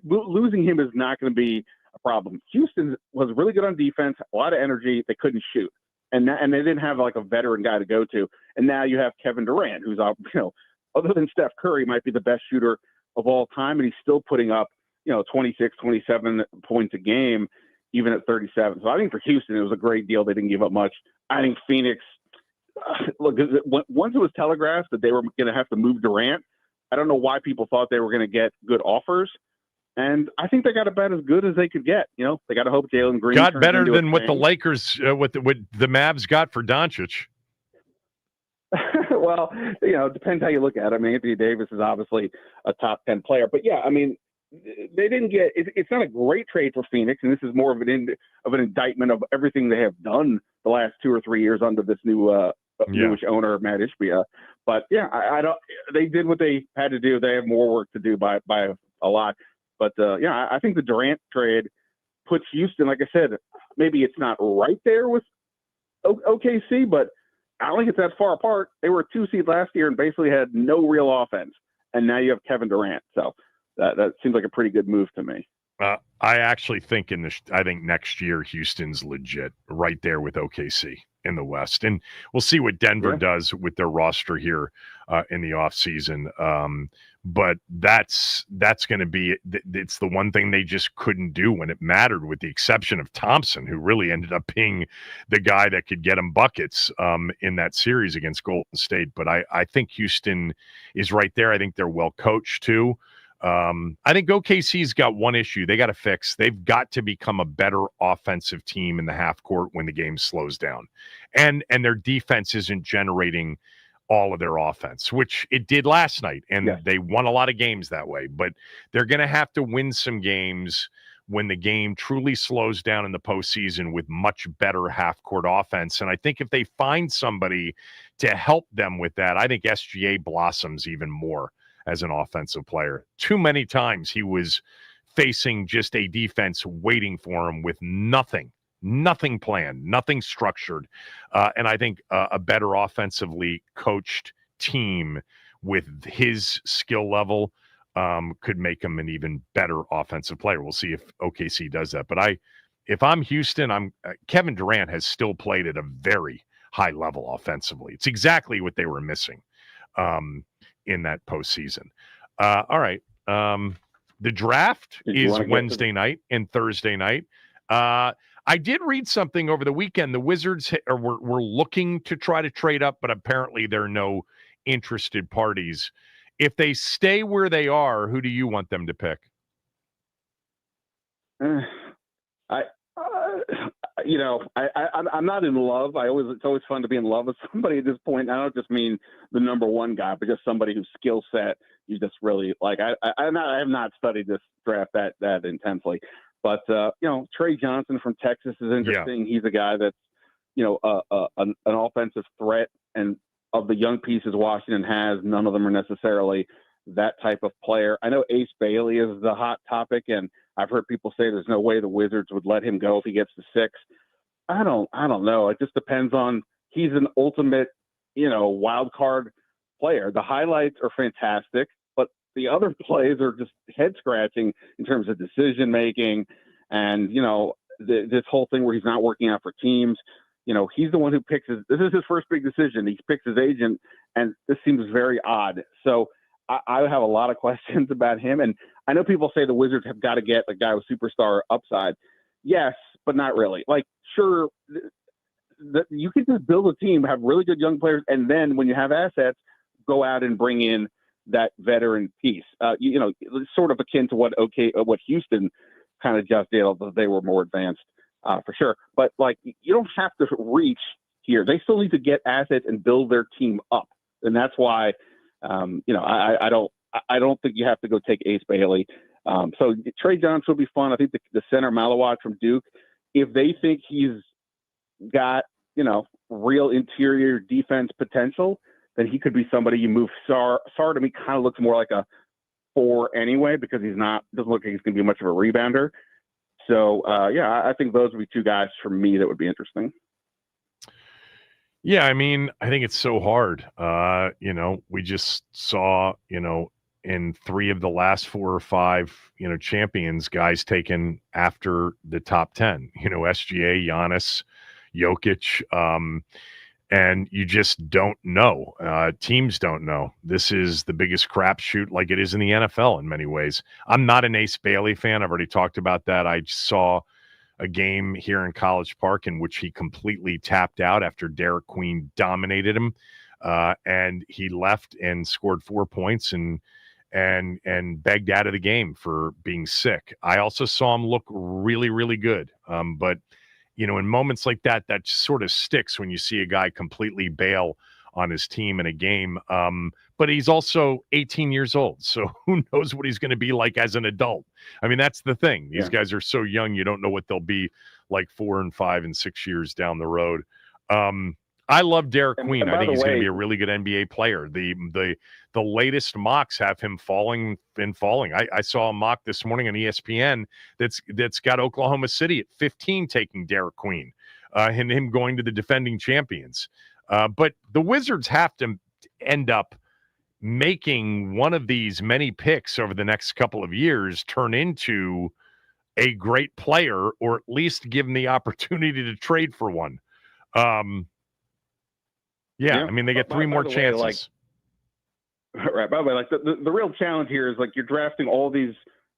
losing him is not going to be a problem. Houston was really good on defense, a lot of energy. They couldn't shoot, and they didn't have a veteran guy to go to. And now you have Kevin Durant, who's other than Steph Curry, might be the best shooter of all time, and he's still putting up, 26, 27 points a game, even at 37. So I think for Houston, it was a great deal. They didn't give up much. I think Phoenix, look, once it was telegraphed that they were going to have to move Durant, I don't know why people thought they were going to get good offers. And I think they got about as good as they could get. They got to hope Jalen Green got turns better into than a what the thing. Lakers, what the Mavs got for Doncic. Well, it depends how you look at it. I mean, Anthony Davis is obviously a top 10 player, but yeah, I mean, they didn't get. It's not a great trade for Phoenix, and this is more of an indictment of everything they have done the last 2 or 3 years under this newish owner, Matt Ishbia. But yeah, I don't. They did what they had to do. They have more work to do by a lot. But yeah, I think the Durant trade puts Houston, like I said, maybe it's not right there with OKC, but I don't think it's that far apart. They were a 2 seed last year and basically had no real offense, and now you have Kevin Durant. So that seems like a pretty good move to me. I actually think I think next year Houston's legit right there with OKC in the West, and we'll see what Denver does with their roster here in the offseason. But that's going to be it's the one thing they just couldn't do when it mattered, with the exception of Thompson, who really ended up being the guy that could get them buckets in that series against Golden State. But I think Houston is right there. I think they're well coached too. I think OKC's got one issue they got to fix. They've got to become a better offensive team in the half court when the game slows down, and their defense isn't generating all of their offense, which it did last night, and they won a lot of games that way. But they're going to have to win some games when the game truly slows down in the postseason with much better half court offense. And I think if they find somebody to help them with that, I think SGA blossoms even more as an offensive player. Too many times he was facing just a defense waiting for him with nothing planned, nothing structured. And I think a better offensively coached team with his skill level could make him an even better offensive player. We'll see if OKC does that. But if I'm Houston, Kevin Durant has still played at a very high level offensively. It's exactly what they were missing in that postseason. All right. The draft is Wednesday night and Thursday night. I did read something over the weekend. The Wizards were looking to try to trade up, but apparently there are no interested parties. If they stay where they are, who do you want them to pick? I'm not in love. It's always fun to be in love with somebody at this point. I don't just mean the number one guy, but just somebody whose skill set you just really like. I have not studied this draft that intensely, but Trey Johnson from Texas is interesting. Yeah. He's a guy that's an offensive threat, and of the young pieces Washington has, none of them are necessarily that type of player. I know Ace Bailey is the hot topic, and I've heard people say there's no way the Wizards would let him go if he gets to 6. I don't know. It just depends on. He's an ultimate, wild card player. The highlights are fantastic, but the other plays are just head scratching in terms of decision making, and this whole thing where he's not working out for teams. He's the one who picks this is his first big decision. He picks his agent, and this seems very odd. So I have a lot of questions about him. And I know people say the Wizards have got to get a guy with superstar upside. Yes, but not really. Like, sure, you can just build a team, have really good young players, and then when you have assets, go out and bring in that veteran piece. It's sort of akin to what Houston kind of just did, although they were more advanced. For sure. But you don't have to reach here. They still need to get assets and build their team up. And that's why, I don't think you have to go take Ace Bailey. So Trey Johnson will be fun. I think the center Malawat from Duke, if they think he's got, real interior defense potential, then he could be somebody you move. Sar to me kind of looks more like a 4 anyway, because doesn't look like he's going to be much of a rebounder. So, I think those would be 2 guys for me that would be interesting. Yeah, I mean, I think it's so hard. We just saw, in 3 of the last 4 or 5, champions, guys taken after the top 10, SGA, Giannis, Jokic, and you just don't know. Teams don't know. This is the biggest crapshoot, like it is in the NFL in many ways. I'm not an Ace Bailey fan. I've already talked about that. I saw a game here in College Park in which he completely tapped out after Derek Queen dominated him, and he left and scored 4 points and and begged out of the game for being sick. I also saw him look really, really good. But, in moments like that, that sort of sticks when you see a guy completely bail on his team in a game. But he's also 18 years old, so who knows what he's going to be like as an adult. I mean, that's the thing. These guys are so young, you don't know what they'll be like 4 and 5 and 6 years down the road. I love Derek Queen. I think he's going to be a really good NBA player. The latest mocks have him falling. I saw a mock this morning on ESPN that's got Oklahoma City at 15 taking Derek Queen, and him going to the defending champions. But the Wizards have to end up making one of these many picks over the next couple of years turn into a great player, or at least give him the opportunity to trade for one. I mean, they get 3 more chances. Right. By the way, like the real challenge here is like you're drafting all these,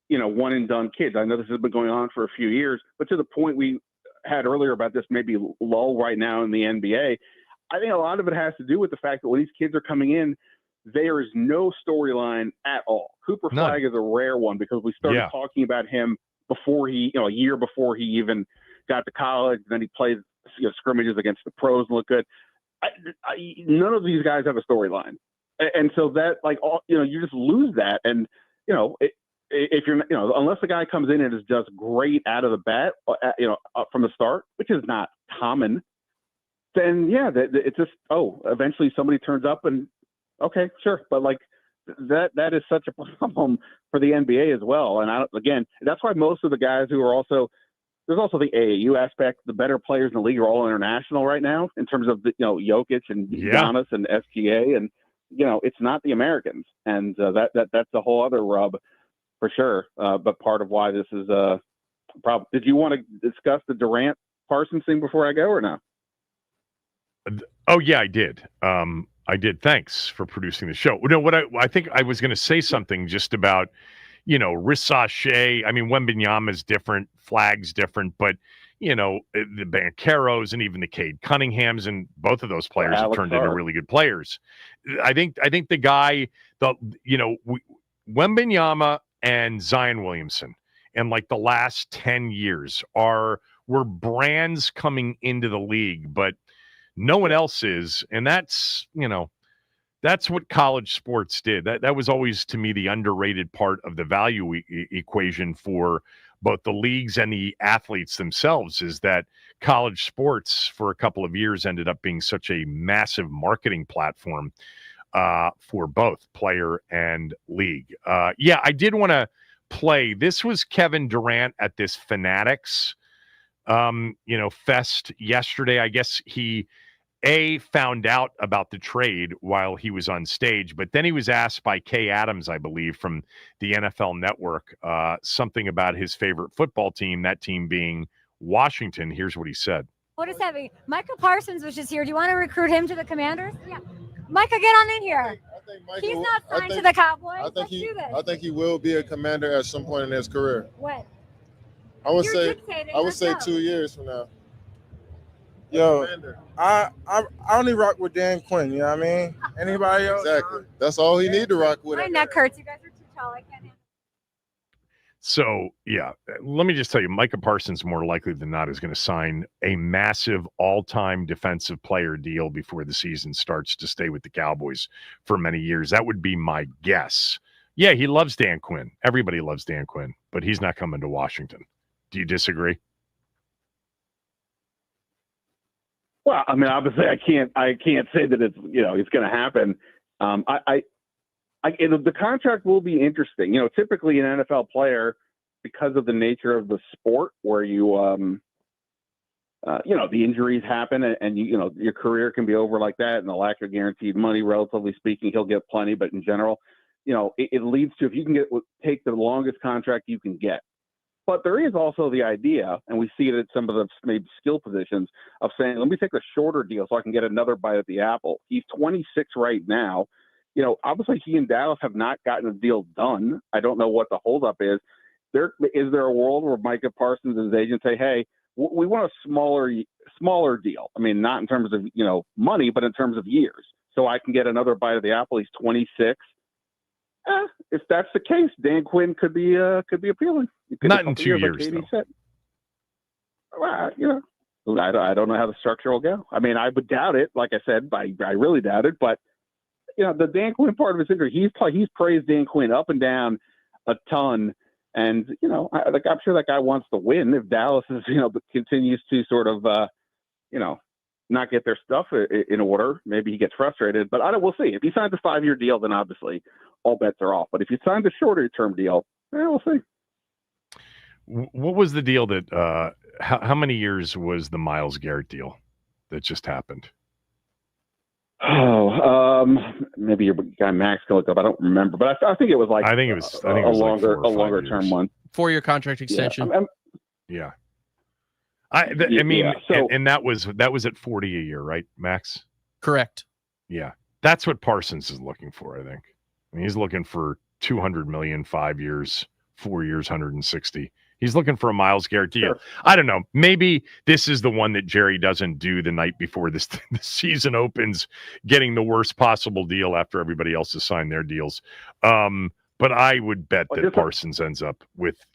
one and done kids. I know this has been going on for a few years, but to the point we had earlier about this maybe lull right now in the NBA, I think a lot of it has to do with the fact that when these kids are coming in, there is no storyline at all. Cooper Flag is a rare one because we started talking about him before he, a year before he even got to college. Then he played scrimmages against the pros and looked good. None of these guys have a storyline. And so that, you just lose that. And, if you're, unless the guy comes in and is just great out of the bat, from the start, which is not common, then, it's just, eventually somebody turns up and, okay, sure. But, that is such a problem for the NBA as well. And, again, that's why most of the guys who are also – there's also the AAU aspect. The better players in the league are all international right now in terms of, Jokic and Giannis and SGA. And, it's not the Americans. And that's a whole other rub for sure. But part of why this is a problem. Did you want to discuss the Durant-Parsons thing before I go or no? Oh, yeah, I did. I did. Thanks for producing the show. What I think I was going to say something just about – Rissache. I mean, Wembanyama is different, Flag's different, but the Bancheros and even the Cade Cunninghams and both of those players have turned into really good players. I think the guy, Wembanyama and Zion Williamson in the last 10 years were brands coming into the league, but no one else is, and that's that's what college sports did. That was always, to me, the underrated part of the value equation for both the leagues and the athletes themselves, is that college sports for a couple of years ended up being such a massive marketing platform for both player and league. I did want to play. This was Kevin Durant at this Fanatics, fest yesterday. I guess he found out about the trade while he was on stage, but then he was asked by Kay Adams, I believe, from the NFL Network, something about his favorite football team, that team being Washington. Here's what he said. What is happening? Micah Parsons was just here. Do you want to recruit him to the Commanders? Yeah. Micah, get on in here. He's not signed to the Cowboys. I think he will be a Commander at some point in his career. When? I would say 2 years from now. Yo, I only rock with Dan Quinn, you know what I mean? Anybody else? Exactly. That's all he need to rock with. My neck hurts. You guys are too tall. I can't handle it. So, let me just tell you, Micah Parsons, more likely than not, is going to sign a massive all-time defensive player deal before the season starts to stay with the Cowboys for many years. That would be my guess. Yeah, he loves Dan Quinn. Everybody loves Dan Quinn, but he's not coming to Washington. Do you disagree? Well, I mean, obviously, I can't say that it's it's going to happen. The contract will be interesting. Typically an NFL player, because of the nature of the sport, where you the injuries happen and your career can be over like that, and the lack of guaranteed money, relatively speaking, he'll get plenty. But in general, it leads to, if you can take the longest contract you can get. But there is also the idea, and we see it at some of the maybe skill positions, of saying, let me take a shorter deal so I can get another bite at the apple. He's 26 right now. Obviously he and Dallas have not gotten a deal done. I don't know what the holdup is. Is there a world where Micah Parsons and his agent say, hey, we want a smaller deal? I mean, not in terms of, money, but in terms of years. So I can get another bite of the apple. He's 26. if that's the case, Dan Quinn could be appealing. Not in 2 years, like though. Well, I don't know how the structure will go. I mean, I would doubt it. Like I said, I really doubt it. But the Dan Quinn part of his injury, he's praised Dan Quinn up and down a ton. And I'm sure that guy wants to win. If Dallas is continues to sort of not get their stuff in order, maybe he gets frustrated. But we'll see. If he signs a 5-year deal, then obviously all bets are off. But if he signs a shorter term deal, we'll see. What was the deal that how many years was the Myles Garrett deal that just happened? Maybe your guy Max can look up. I don't remember, but I think it was a longer term one. 4-year contract extension. Yeah. I mean, so, and that was at $40 a year, right, Max? Correct. Yeah, that's what Parsons is looking for. I think. I mean, he's looking for $200 million, 5 years, 4 years, 160. He's looking for a Myles Garrett deal. Sure. I don't know. Maybe this is the one that Jerry doesn't do the night before the season opens, getting the worst possible deal after everybody else has signed their deals. But I would bet that Parsons ends up with,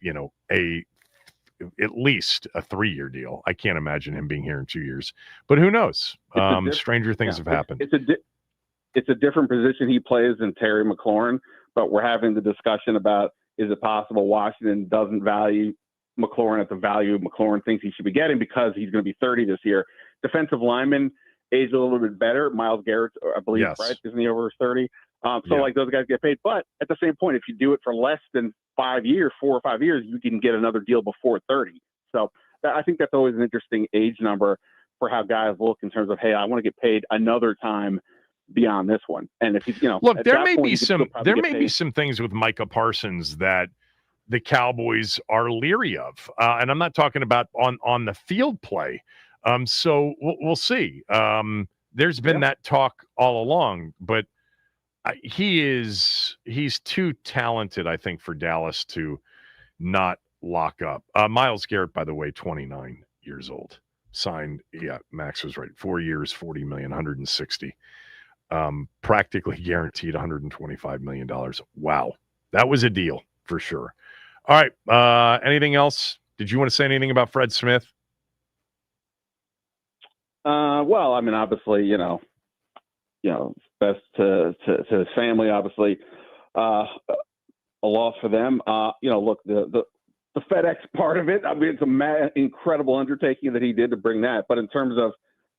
at least a 3-year deal. I can't imagine him being here in 2 years. But who knows? Stranger things have happened. It's a different position he plays than Terry McLaurin, but we're having the discussion about, is it possible Washington doesn't value McLaurin at the value McLaurin thinks he should be getting because he's going to be 30 this year? Defensive lineman aged a little bit better. Myles Garrett, I believe, yes. Right? Isn't he over 30? Those guys get paid. But at the same point, if you do it for less than 5 years, 4 or 5 years, you can get another deal before 30. So I think that's always an interesting age number for how guys look in terms of, hey, I want to get paid another time beyond this one. And if look, there may be some things with Micah Parsons that the Cowboys are leery of, and I'm not talking about on the field play. So we'll see. There's been that talk all along, but he's too talented, I think, for Dallas to not lock up. Myles Garrett, by the way, 29 years old, signed. Yeah, Max was right. 4 years, $40 million, 160. Practically guaranteed $125 million. Wow. That was a deal for sure. All right. Anything else? Did you want to say anything about Fred Smith? Well, I mean, obviously, best to his family, obviously, a loss for them. Look, the FedEx part of it, I mean, it's an incredible undertaking that he did to bring that. But in terms of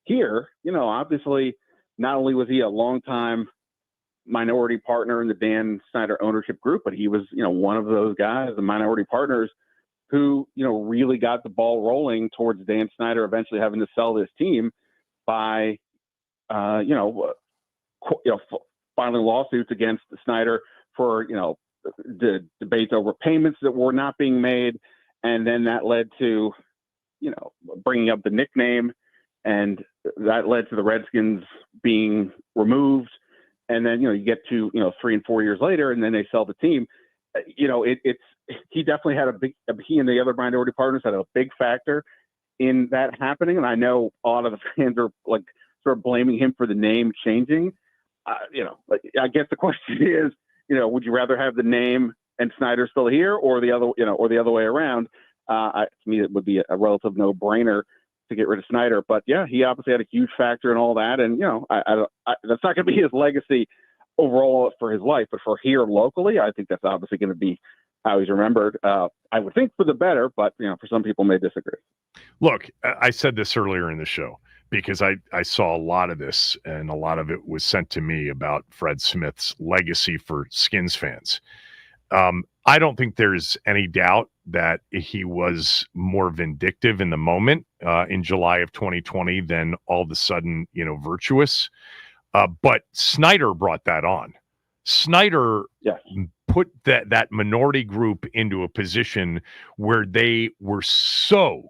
here, obviously, not only was he a longtime minority partner in the Dan Snyder ownership group, but he was, one of those guys, the minority partners who, really got the ball rolling towards Dan Snyder eventually having to sell this team by, filing lawsuits against Snyder for, the debates over payments that were not being made. And then that led to, bringing up the nickname, and that led to the Redskins being removed. And then, you get to, 3 and 4 years later, and then they sell the team. He definitely had he and the other minority partners had a big factor in that happening. And I know a lot of the fans are like sort of blaming him for the name changing. I guess the question is, would you rather have the name and Snyder still here, or the other way around? To me, it would be a relative no-brainer to get rid of Snyder. But yeah, he obviously had a huge factor in all that. And, that's not going to be his legacy overall for his life, but for here locally, I think that's obviously going to be how he's remembered. I would think for the better, but, for some people may disagree. Look, I said this earlier in the show because I saw a lot of this, and a lot of it was sent to me about Fred Smith's legacy for Skins fans. I don't think there's any doubt that he was more vindictive in the moment in July of 2020 than all of a sudden, virtuous. But Snyder brought that on. Snyder put that minority group into a position where they were so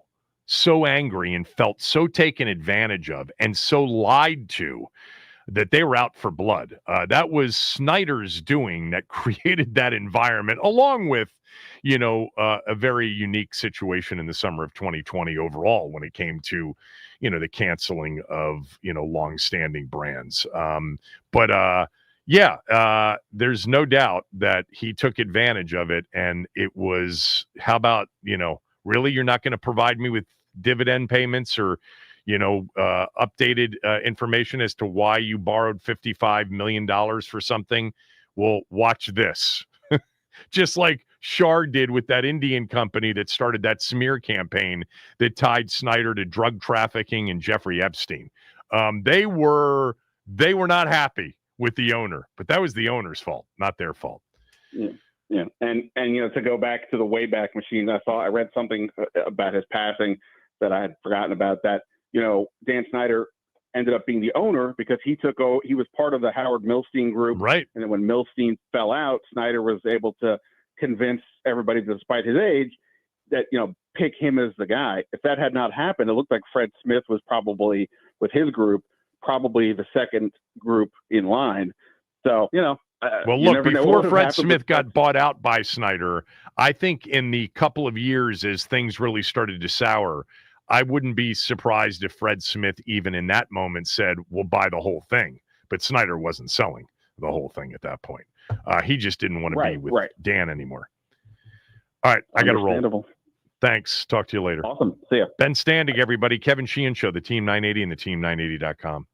angry and felt so taken advantage of and so lied to that they were out for blood. That was Snyder's doing that created that environment, along with, a very unique situation in the summer of 2020 overall when it came to, the canceling of, longstanding brands. But Yeah, there's no doubt that he took advantage of it, and it was, how about, really, you're not going to provide me with dividend payments or, updated information as to why you borrowed $55 million for something? Well, watch this. Just like Shar did with that Indian company that started that smear campaign that tied Snyder to drug trafficking and Jeffrey Epstein. They were not happy with the owner, but that was the owner's fault, not their fault. Yeah. And to go back to the Wayback Machine, I read something about his passing that I had forgotten about, that, Dan Snyder ended up being the owner because he was part of the Howard Milstein group. Right. And then when Milstein fell out, Snyder was able to convince everybody, despite his age, that, pick him as the guy. If that had not happened, it looked like Fred Smith was probably, with his group, probably the second group in line. So, well, look, before Fred Smith got bought out by Snyder, I think in the couple of years as things really started to sour, I wouldn't be surprised if Fred Smith, even in that moment, said, we'll buy the whole thing. But Snyder wasn't selling the whole thing at that point. He just didn't want to be with Dan anymore. All right, I got to roll. Thanks. Talk to you later. Awesome. See ya. Ben Standig, everybody. Kevin Sheehan Show, the Team 980 and the Team980.com.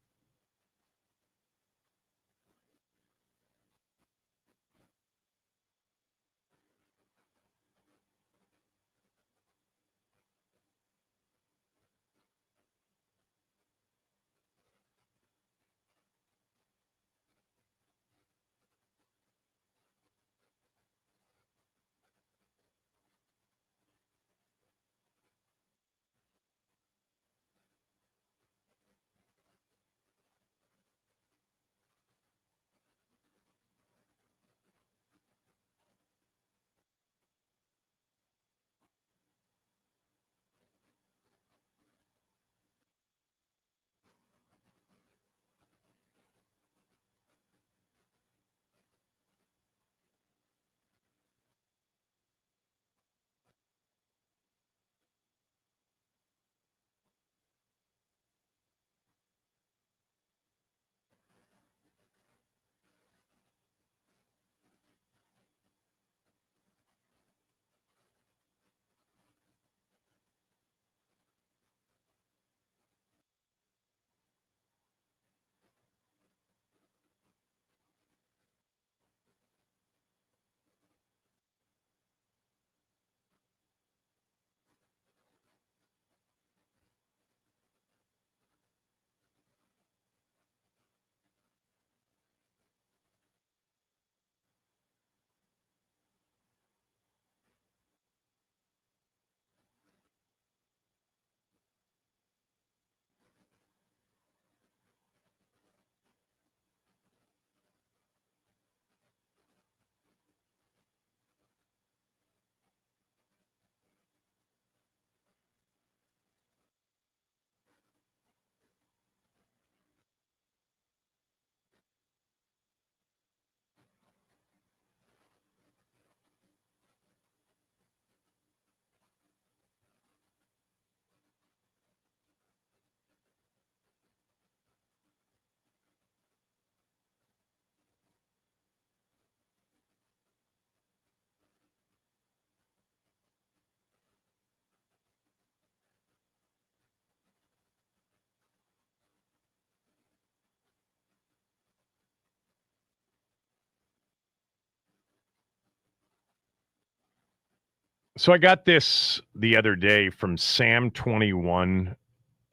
So I got this the other day from Sam21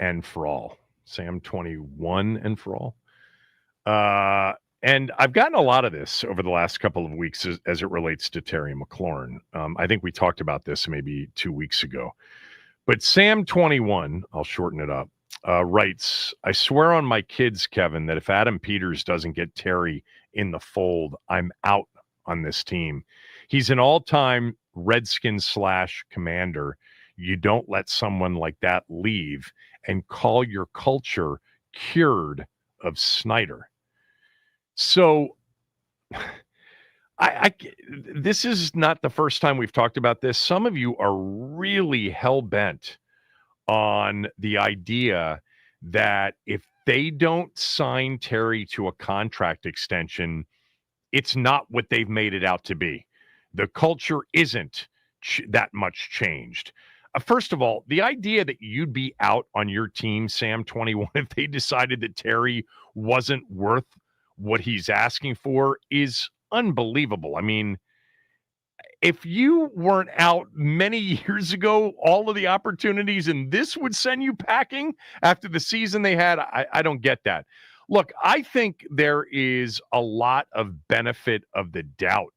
and for all. Sam21 and for all. And I've gotten a lot of this over the last couple of weeks as it relates to Terry McLaurin. I think we talked about this maybe 2 weeks ago. But Sam21, I'll shorten it up, writes, I swear on my kids, Kevin, that if Adam Peters doesn't get Terry in the fold, I'm out on this team. He's an all-time Redskin/commander. You don't let someone like that leave and call your culture cured of Snyder. So this is not the first time we've talked about this. Some of you are really hell-bent on the idea that if they don't sign Terry to a contract extension, it's not what they've made it out to be. The culture isn't that much changed. First of all, the idea that you'd be out on your team, Sam 21, if they decided that Terry wasn't worth what he's asking for is unbelievable. I mean, if you weren't out many years ago, all of the opportunities, and this would send you packing after the season they had, I don't get that. Look, I think there is a lot of benefit of the doubt.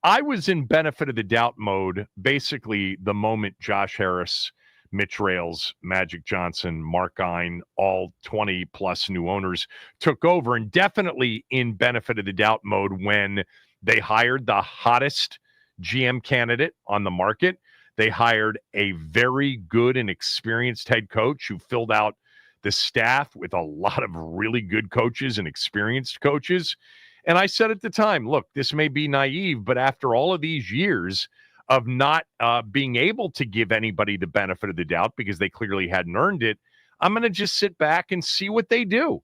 I was in benefit of the doubt mode basically the moment Josh Harris, Mitch Rales, Magic Johnson, Mark Ein, all 20-plus new owners took over, and definitely in benefit of the doubt mode when they hired the hottest GM candidate on the market. They hired a very good and experienced head coach who filled out the staff with a lot of really good coaches and experienced coaches. And I said at the time, look, this may be naive, but after all of these years of not being able to give anybody the benefit of the doubt because they clearly hadn't earned it, I'm going to just sit back and see what they do.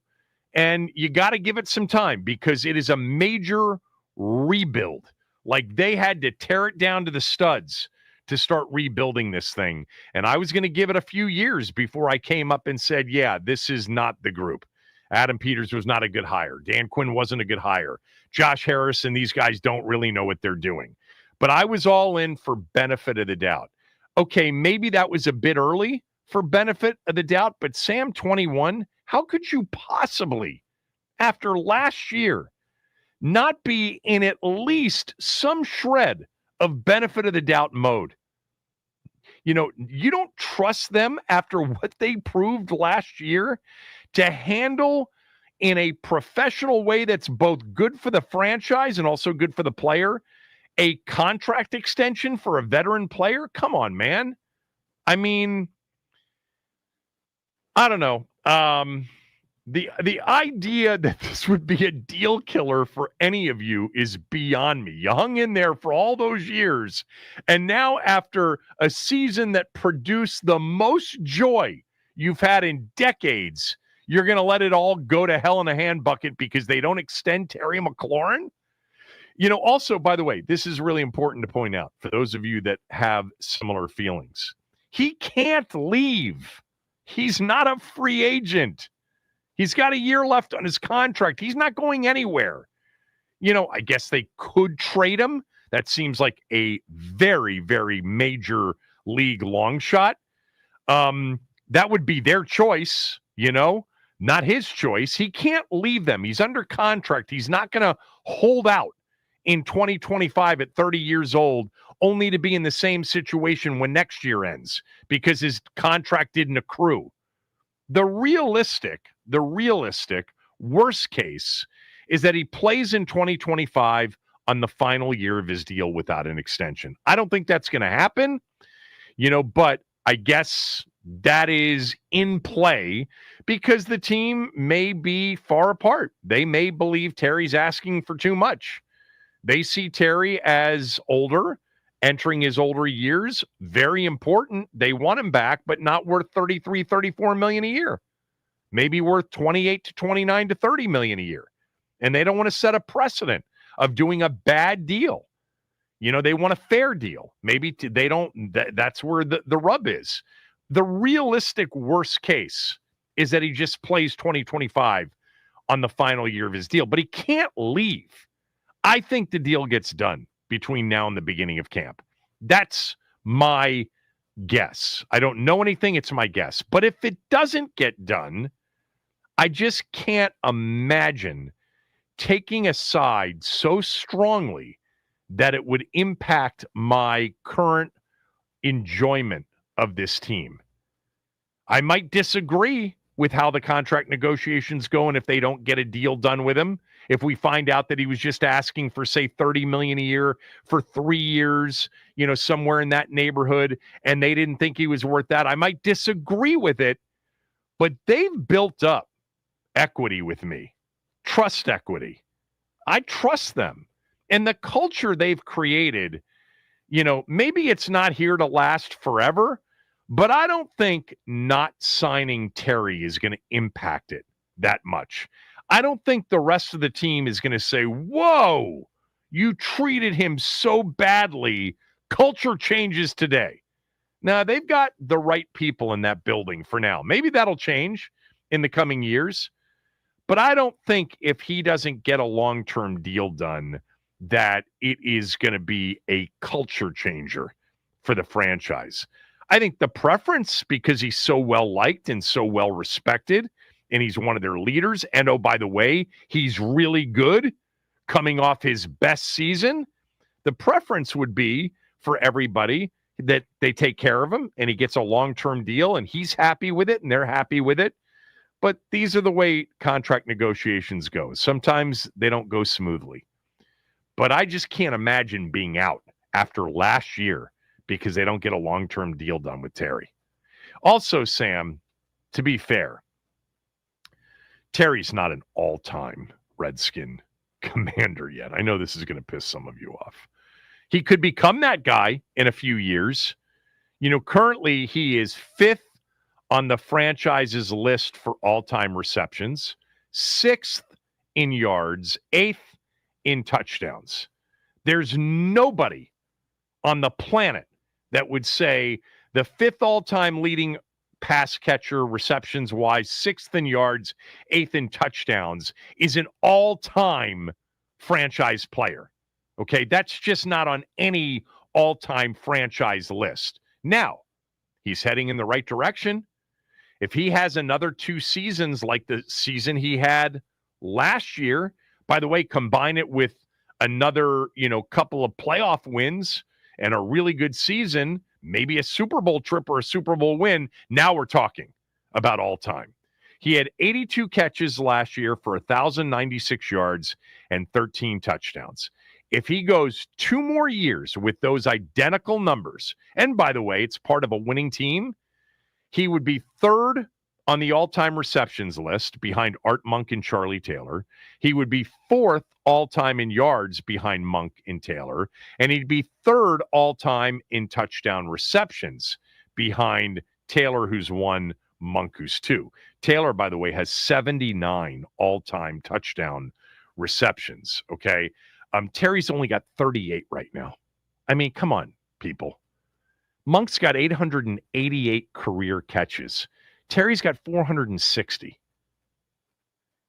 And you got to give it some time because it is a major rebuild. Like they had to tear it down to the studs to start rebuilding this thing. And I was going to give it a few years before I came up and said, yeah, this is not the group. Adam Peters was not a good hire. Dan Quinn wasn't a good hire. Josh Harris and these guys don't really know what they're doing. But I was all in for benefit of the doubt. Okay, maybe that was a bit early for benefit of the doubt, but Sam 21, how could you possibly, after last year, not be in at least some shred of benefit of the doubt mode? You know, you don't trust them after what they proved last year to handle in a professional way that's both good for the franchise and also good for the player, a contract extension for a veteran player? Come on, man. I mean, I don't know. The idea that this would be a deal killer for any of you is beyond me. You hung in there for all those years, and now after a season that produced the most joy you've had in decades, you're going to let it all go to hell in a handbucket because they don't extend Terry McLaurin? You know, also, by the way, this is really important to point out for those of you that have similar feelings. He can't leave. He's not a free agent. He's got a year left on his contract. He's not going anywhere. You know, I guess they could trade him. That seems like a very, very major league long shot. That would be their choice, you know, not his choice. He can't leave them. He's under contract. He's not going to hold out in 2025 at 30 years old, only to be in the same situation when next year ends because his contract didn't accrue. The realistic worst case is that he plays in 2025 on the final year of his deal without an extension. I don't think that's going to happen, you know, but I guess that is in play because the team may be far apart. They may believe Terry's asking for too much. They see Terry as older, entering his older years, very important. They want him back, but not worth 33, 34 million a year. Maybe worth 28 to 29 to 30 million a year. And they don't want to set a precedent of doing a bad deal. You know, they want a fair deal. Maybe they don't. That's where the rub is. The realistic worst case is that he just plays 2025 on the final year of his deal, but he can't leave. I think the deal gets done between now and the beginning of camp. That's my guess. I don't know anything. It's my guess. But if it doesn't get done, I just can't imagine taking a side so strongly that it would impact my current enjoyment of this team. I might disagree with how the contract negotiations go, and if they don't get a deal done with him, if we find out that he was just asking for, say, $30 million a year for 3 years, you know, somewhere in that neighborhood, and they didn't think he was worth that, I might disagree with it. But they've built up equity with me, trust equity. I trust them. And the culture they've created, you know, maybe it's not here to last forever, But I don't think not signing Terry is going to impact it that much. I don't think the rest of the team is going to say, whoa, you treated him so badly. Culture changes today. Now, they've got the right people in that building for now. Maybe that'll change in the coming years. But I don't think if he doesn't get a long-term deal done that it is going to be a culture changer for the franchise. I think the preference, because he's so well-liked and so well-respected, and he's one of their leaders, and oh, by the way, he's really good coming off his best season, the preference would be for everybody that they take care of him and he gets a long-term deal and he's happy with it and they're happy with it. But these are the way contract negotiations go. Sometimes they don't go smoothly. But I just can't imagine being out after last year because they don't get a long-term deal done with Terry. Also, Sam, to be fair, Terry's not an all-time Redskin commander yet. I know this is going to piss some of you off. He could become that guy in a few years. You know, currently he is 5th on the franchise's list for all-time receptions, 6th in yards, 8th in touchdowns. There's nobody on the planet that would say the 5th all-time leading pass catcher receptions-wise, 6th in yards, 8th in touchdowns is an all-time franchise player. Okay, that's just not on any all-time franchise list. Now, he's heading in the right direction. If he has another 2 seasons like the season he had last year, by the way, combine it with another, couple of playoff wins and a really good season, maybe a Super Bowl trip or a Super Bowl win, now we're talking about all time. He had 82 catches last year for 1,096 yards and 13 touchdowns. If he goes 2 more years with those identical numbers, and by the way, it's part of a winning team, he would be 3rd on the all-time receptions list behind Art Monk and Charlie Taylor. He would be 4th all-time in yards behind Monk and Taylor. And he'd be 3rd all-time in touchdown receptions behind Taylor, who's 1, Monk, who's 2. Taylor, by the way, has 79 all-time touchdown receptions, okay? Terry's only got 38 right now. I mean, come on, people. Monk's got 888 career catches. Terry's got 460.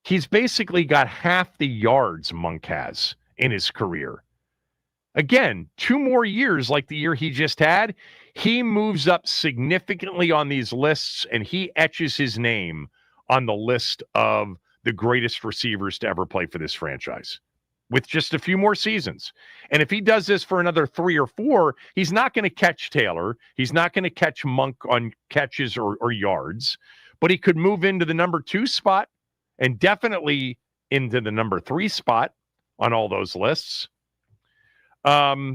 He's basically got half the yards Monk has in his career. Again, 2 more years like the year he just had, he moves up significantly on these lists, and he etches his name on the list of the greatest receivers to ever play for this franchise with just a few more seasons. And if he does this for another 3 or 4, he's not going to catch Taylor. He's not going to catch Monk on catches or yards, but he could move into the number 2 spot and definitely into the number 3 spot on all those lists. Yeah,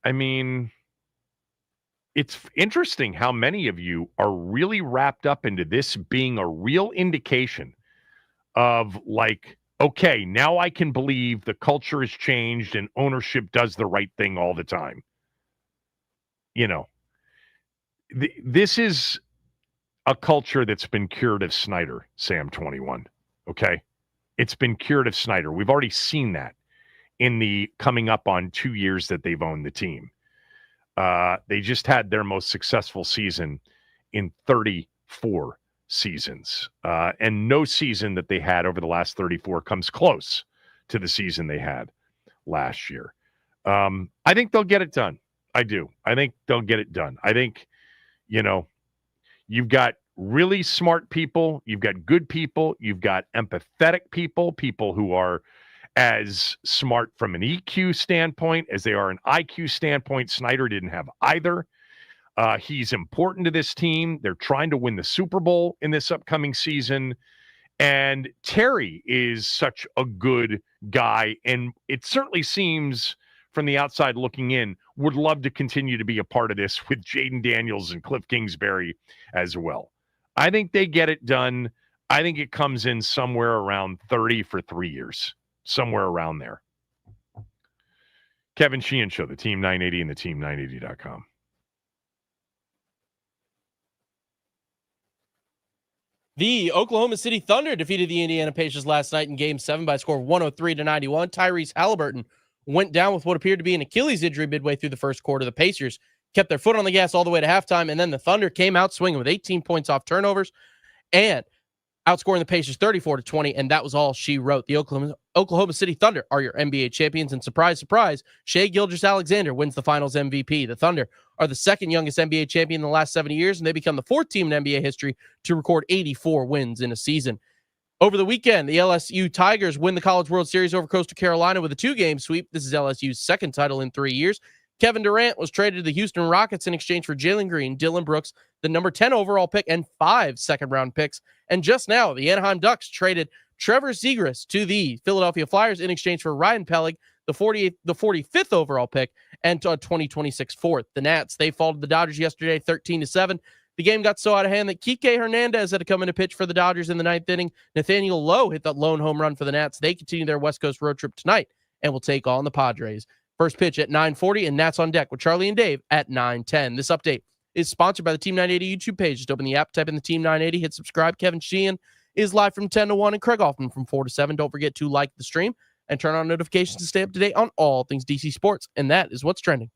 I mean, it's interesting how many of you are really wrapped up into this being a real indication of like, okay, now I can believe the culture has changed and ownership does the right thing all the time. This is a culture that's been cured of Snyder, Sam 21, okay? It's been cured of Snyder. We've already seen that in the coming up on 2 years that they've owned the team. They just had their most successful season in 34 seasons. And no season that they had over the last 34 comes close to the season they had last year. I think they'll get it done. I do. I think they'll get it done. I think, you've got really smart people. You've got good people. You've got empathetic people who are as smart from an EQ standpoint as they are an IQ standpoint. Snyder didn't have either. He's important to this team. They're trying to win the Super Bowl in this upcoming season. And Terry is such a good guy. And it certainly seems from the outside looking in, would love to continue to be a part of this with Jaden Daniels and Cliff Kingsbury as well. I think they get it done. I think it comes in somewhere around 30 for 3 years, somewhere around there. Kevin Sheehan Show, the Team 980 and the Team980.com. The Oklahoma City Thunder defeated the Indiana Pacers last night in Game 7 by a score of 103-91. Tyrese Halliburton went down with what appeared to be an Achilles injury midway through the first quarter. The Pacers kept their foot on the gas all the way to halftime, and then the Thunder came out swinging with 18 points off turnovers and outscoring the Pacers 34-20, and that was all she wrote. The Oklahoma City Thunder are your NBA champions, and surprise, surprise, Shai Gilgeous-Alexander wins the Finals MVP. The Thunder are the second youngest NBA champion in the last 70 years, and they become the fourth team in NBA history to record 84 wins in a season. Over the weekend, the LSU Tigers win the College World Series over Coastal Carolina with a 2-game sweep. This is LSU's second title in 3 years. Kevin Durant was traded to the Houston Rockets in exchange for Jalen Green, Dylan Brooks, the number 10 overall pick, and 5 second-round picks. And just now, the Anaheim Ducks traded Trevor Zegras to the Philadelphia Flyers in exchange for Ryan Pellig, the 45th overall pick, and a 2026 fourth. The Nats, they followed the Dodgers yesterday 13-7. The game got so out of hand that Kike Hernandez had to come in to pitch for the Dodgers in the ninth inning. Nathaniel Lowe hit that lone home run for the Nats. They continue their West Coast road trip tonight and will take on the Padres. First pitch at 9:40, and Nats on deck with Charlie and Dave at 9:10. This update is sponsored by the Team 980 YouTube page. Just open the app, type in the Team 980, hit subscribe. Kevin Sheehan is live from 10 to 1, and Craig Hoffman from 4 to 7. Don't forget to like the stream and turn on notifications to stay up to date on all things DC sports. And that is what's trending.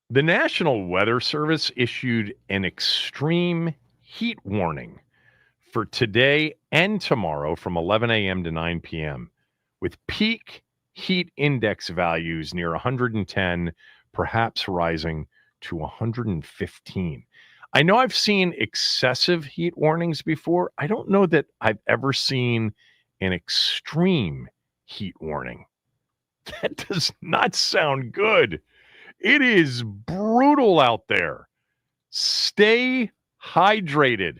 The National Weather Service issued an extreme heat warning for today and tomorrow from 11 a.m. to 9 p.m. with peak heat index values near 110, perhaps rising to 115. I know I've seen excessive heat warnings before. I don't know that I've ever seen an extreme heat warning. That does not sound good. It is brutal out there. Stay hydrated.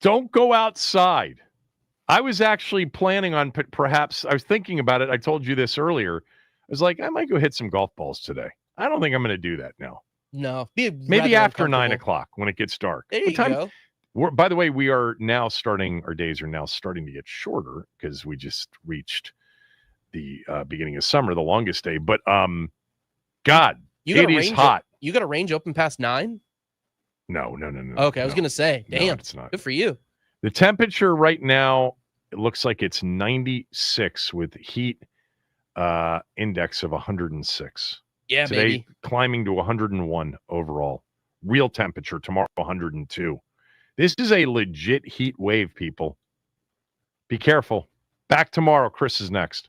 Don't go outside. I was actually planning on perhaps, I was thinking about it. I told you this earlier. I was like, I might go hit some golf balls today. I don't think I'm going to do that now. No. Maybe after 9 o'clock when it gets dark. There you go. By the way, our days are now starting to get shorter because we just reached the beginning of summer, the longest day. But God, it is hot. You got a range open past 9? No. Okay, I was going to say, damn, no, it's not. Good for you. The temperature right now, it looks like it's 96 with heat index of 106. Yeah, today, baby. Climbing to 101 overall. Real temperature tomorrow, 102. This is a legit heat wave, people. Be careful. Back tomorrow. Chris is next.